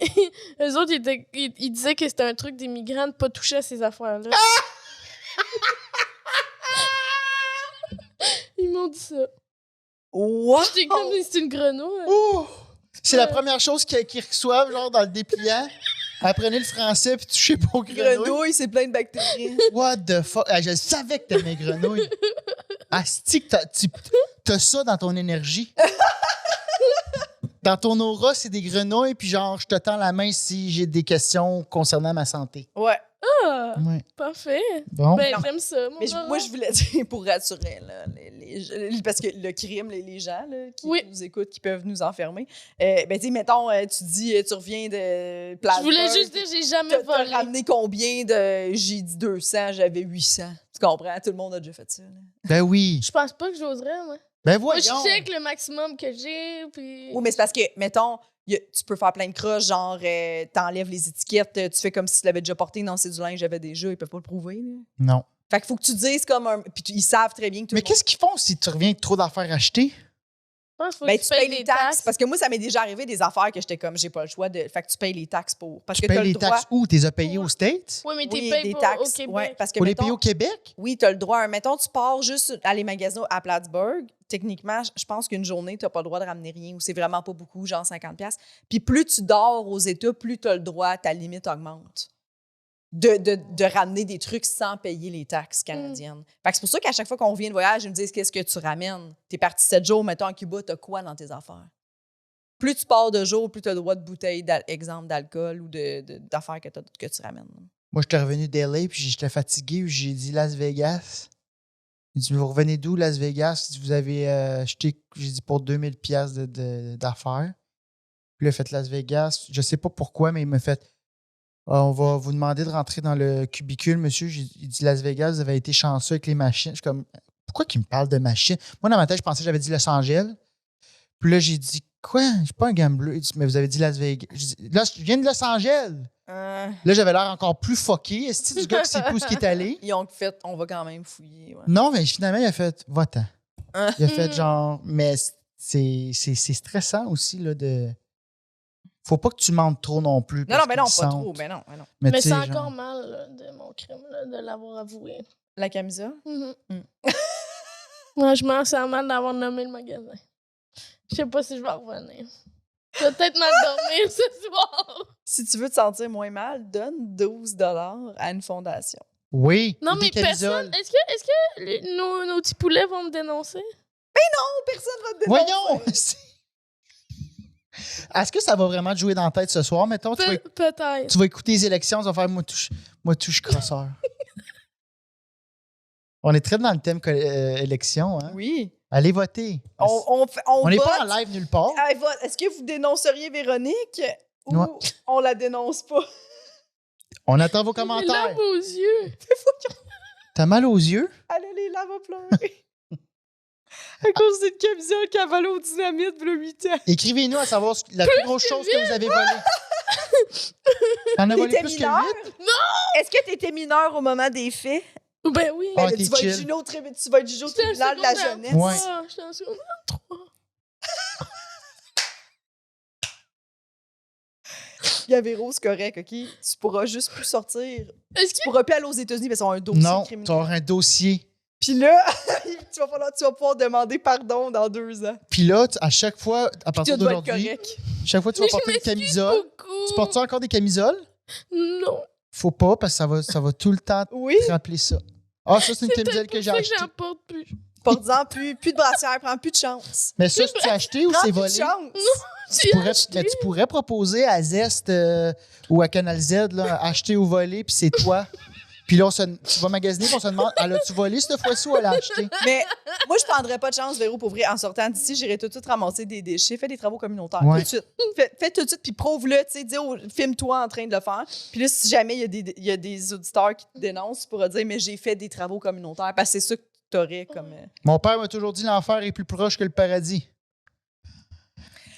eux autres ils disaient que c'était un truc des migrants de pas toucher à ces affaires-là. Ils m'ont dit ça. What? J'étais comme c'est une grenouille. Ouh! C'est la première chose qu'ils reçoivent, genre, dans le dépliant. Apprenez le français puis touchez pas aux grenouilles. Grenouille, c'est plein de bactéries. What the fuck? Ah, je savais que t'aimais grenouilles. Asti, que t'as ça dans ton énergie. Dans ton aura, c'est des grenouilles, puis genre, je te tends la main si j'ai des questions concernant ma santé. Ouais. Ah, Ouais. parfait. Bon. Ben, Non, j'aime ça, mon Mais aura. moi, je voulais dire, pour rassurer, là, parce que le crime, les gens là, qui Oui. nous écoutent, qui peuvent nous enfermer, ben, tu sais, mettons, tu dis, tu reviens de Je voulais Plattsburgh, juste dire, j'ai jamais t'as volé. ramené combien de... J'ai dit 200, j'avais 800. Tu comprends? Tout le monde a déjà fait ça. Là. Ben oui. Je pense pas que j'oserais, moi. Ben Moi, voyons. je check le maximum que j'ai, puis... Oui, mais c'est parce que, mettons, tu peux faire plein de croches, genre, t'enlèves les étiquettes, tu fais comme si tu l'avais déjà porté. Non, c'est du linge, j'avais déjà, ils peuvent pas le prouver. Là. Non. Fait qu'il faut que tu dises comme un... Puis ils savent très bien que tout Mais le monde... qu'est-ce qu'ils font si tu reviens avec trop d'affaires achetées? Je pense qu'il faut Ben, que tu payes les taxes. Parce que moi, ça m'est déjà arrivé des affaires que j'étais comme, j'ai pas le choix de. Fait que tu payes les taxes pour. Parce Tu que t'as payes le les droit. taxes où? Tu les as payées aux States? Oui, mais t'es Oui, payé des pour, taxes. au Québec. Ouais, parce que, Pour les mettons, payer au Québec? oui, tu as le droit. Mettons, tu pars juste aller magasiner à Plattsburgh. Techniquement, je pense qu'une journée, tu n'as pas le droit de ramener rien ou c'est vraiment pas beaucoup, genre 50$. Puis plus tu dors aux États, plus tu as le droit, ta limite augmente. De ramener des trucs sans payer les taxes canadiennes. Fait que c'est pour ça qu'à chaque fois qu'on revient de voyage, ils me disent qu'est-ce que tu ramènes. T'es parti 7 jours, mettons, à Cuba, t'as quoi dans tes affaires? Plus tu pars de jour, plus tu as le droit de bouteilles, exemple d'alcool ou d'affaires que tu ramènes. Moi, j'étais revenu d'LA, puis j'étais fatigué, puis j'ai dit Las Vegas. Il dit, vous revenez d'où, Las Vegas? Il dit, vous avez acheté, j'ai dit, pour 2000$ d'affaires. Puis il a fait Las Vegas. Je sais pas pourquoi, mais il m'a fait, on va vous demander de rentrer dans le cubicule, monsieur. Il dit, Las Vegas, vous avez été chanceux avec les machines. Je suis comme, pourquoi qu'il me parle de machines? Moi, dans ma tête, je pensais que j'avais dit Los Angeles. Puis là, j'ai dit, quoi? Je suis pas un gambler. Il dit, mais vous avez dit Las Vegas. Je dis, là, je viens de Los Angeles. Là, j'avais l'air encore plus fucké. Est-ce que du gars qui sait plus où il est allé? Ils ont fait, on va quand même fouiller. Ouais. Non, mais finalement, il a fait, va-t'en. Il a fait genre, mais c'est stressant aussi, là, de. Faut pas que tu mentes trop non plus. Non, non, mais non, parce pas qu'ils trop. sentent. Mais non, mais non. Mais tu sais, c'est genre- encore mal là, de mon crime là, de l'avoir avoué. La camisa? Ouais, je m'en sens mal d'avoir nommé le magasin. Je sais pas si je vais revenir. Je vais peut-être mal dormir ce soir. Si tu veux te sentir moins mal, donne 12$ à une fondation. Oui. Non, ou des mais personne. camisoles. Est-ce que nos petits poulets vont me dénoncer? Personne va te dénoncer. Voyons! Est-ce que ça va vraiment te jouer dans la tête ce soir? Mettons, Peut-être. tu vas écouter les élections, tu vas faire moi touche crosseur. On est très dans le thème élection, hein? Oui. Allez voter. On n'est vote. pas en live nulle part. Allez, vote. Est-ce que vous dénonceriez Véronique ou Ouais. on la dénonce pas? On attend vos J'ai des commentaires. larmes aux yeux. T'as mal aux yeux? Elle a les larmes à pleurer. À cause d'une camisole qui a volé au dynamite pour 8 ans. Écrivez-nous à savoir la plus grosse chose que vous avez volée. T'en as volé T'étais plus mineur? que 8? Est-ce que tu étais mineur au moment des faits? Ben oui. Ah, Ben, t'es tu vas être chill. jugé au tribunal de la jeunesse. Ouais. J'étais en secondaire 3. Gavéro, c'est correct, OK? Tu pourras juste plus sortir. Est-ce Tu que pourras plus aller aux États-Unis parce qu'ils ont un dossier Non, tu criminel. vas avoir un dossier. Puis là, tu vas pouvoir demander pardon dans 2 ans. Puis là, à chaque fois, à Puis partir tout va être d'aujourd'hui, correct. chaque fois que tu mais vas porter je une m'excuse camisole, beaucoup. tu portes-tu encore des camisoles? Non. Faut pas, parce que ça va tout le temps Oui, te rappeler ça. Ah, ça, c'est une camisole que j'ai C'est achetée. j'en porte plus. porte-en plus de brassière, prends plus de chance. Mais ça, tu as acheté ou Prends c'est plus de volé? chance. Tu Mais tu pourrais proposer à Zest ou à Canal Z, là, acheter ou voler, puis c'est toi. Puis là, tu vas magasiner, puis on se demande, as-tu volé cette fois-ci ou elle a acheté? Mais moi, je prendrais pas de chance, Véro, pour vrai. En sortant d'ici, j'irais tout de suite ramasser des déchets. Fais des travaux communautaires. Ouais. Tout de suite. Fais tout de suite, puis prouve-le. Tu sais, filme-toi en train de le faire. Puis là, si jamais il y a des auditeurs qui te dénoncent, tu pourras dire, mais j'ai fait des travaux communautaires. Parce que c'est ça que tu aurais comme. Mon père m'a toujours dit l'enfer est plus proche que le paradis.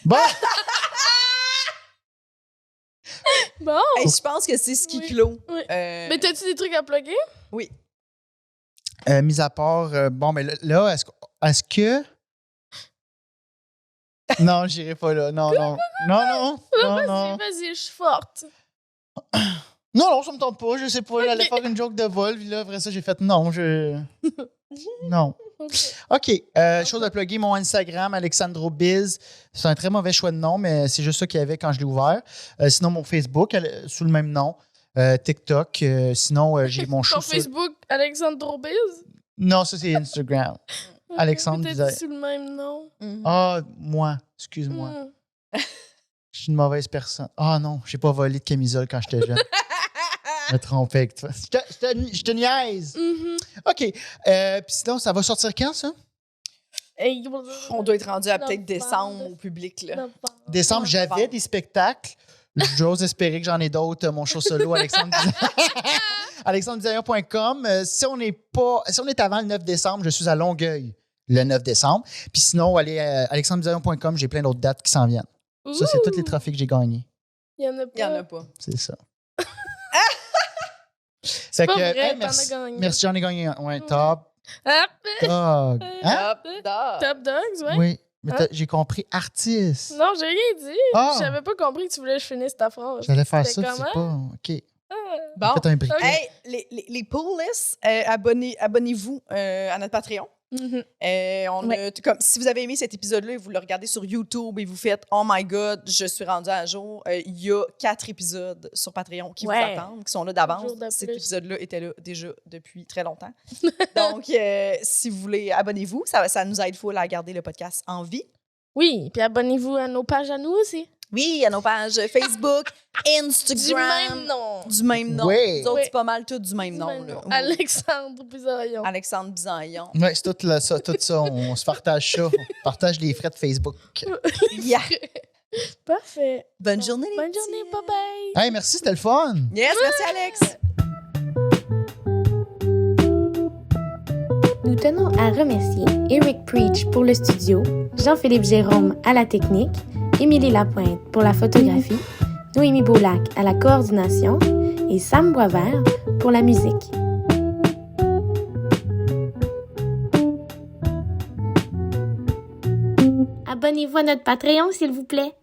Bon! Bon. Hey, je pense que c'est ce qui Oui. clôt. Oui. Mais t'as-tu des trucs à plugger? Oui. Mis à part, bon, mais là, est-ce que. Non, j'irai pas là. Non. Vas-y, je suis forte. Non, ça me tente pas. Je sais pas. J'allais faire une joke de vol. Puis là, après ça, j'ai fait non. Non. Ok. OK. Chose à plugger, mon Instagram, AlexandroBiz. C'est un très mauvais choix de nom, mais c'est juste ça qu'il y avait quand je l'ai ouvert. Sinon, mon Facebook, sous le même nom. TikTok. Sinon, j'ai mon show Ton sur... Facebook, Alexandre Biz? Non, ça, c'est Instagram. Alexandre Peut-être Bizet. sous le même nom. Ah, moi. Excuse-moi. Je suis une mauvaise personne. Ah non, j'ai pas volé de camisole quand j'étais jeune. Je me trompais avec toi. Je te niaise. Mhm. OK. Puis sinon, ça va sortir quand, ça? On doit être rendu à peut-être Novembre. décembre au public. Là. Décembre, j'avais novembre. des spectacles. J'ose espérer que j'en ai d'autres. Mon show solo, alexandrebisaillon.com. Si on est avant le 9 décembre, je suis à Longueuil le 9 décembre. Puis sinon, allez à alexandrebisaillon.com, j'ai plein d'autres dates qui s'en viennent. Ça, c'est tous les trophées que j'ai gagnés. Il y en a pas. Il n'y en a pas. C'est ça. C'est pas vrai, t'en merci, as gagné. merci, j'en ai gagné un. Ouais, top Hop, dog. Hein? Top dog. Top Dogs, ouais. Oui, mais Hein? j'ai compris artiste. Non, j'ai rien dit. Ah! J'avais pas compris que tu voulais que je finisse ta phrase. J'allais faire ça, C'était puis c'est pas... OK. Bon. Faites un briquet. Ok. Hey, les pull lists, abonnez-vous à notre Patreon. Mhm. On a, comme, si vous avez aimé cet épisode-là et vous le regardez sur YouTube et vous faites « Oh my God, je suis rendu à jour », il y a 4 épisodes sur Patreon qui vous Ouais. attendent, qui sont là d'avance. Jour de Cet plus. épisode-là était là déjà depuis très longtemps. Donc, si vous voulez, abonnez-vous. Ça nous aide full à garder le podcast en vie. Oui, puis abonnez-vous à nos pages à nous aussi. Oui, à nos pages Facebook, Instagram. Du même nom. Du même nom. Oui. Nous autres, Oui. c'est pas mal tout du même Du nom. même là. nom. Alexandre Bisaillon. Alexandre Bisaillon. Oui, c'est tout ça. On se partage ça. On partage les frais de Facebook. Yeah. Parfait. Bonne journée, les Bonne petits. journée, bye bye. Hey, merci, c'était le fun. Yes, merci Alex. Nous tenons à remercier Eric Preach pour le studio, Jean-Philippe Jérôme à la technique, Émilie Lapointe pour la photographie, Noémie Boulac à la coordination et Sam Boisvert pour la musique. Abonnez-vous à notre Patreon, s'il vous plaît.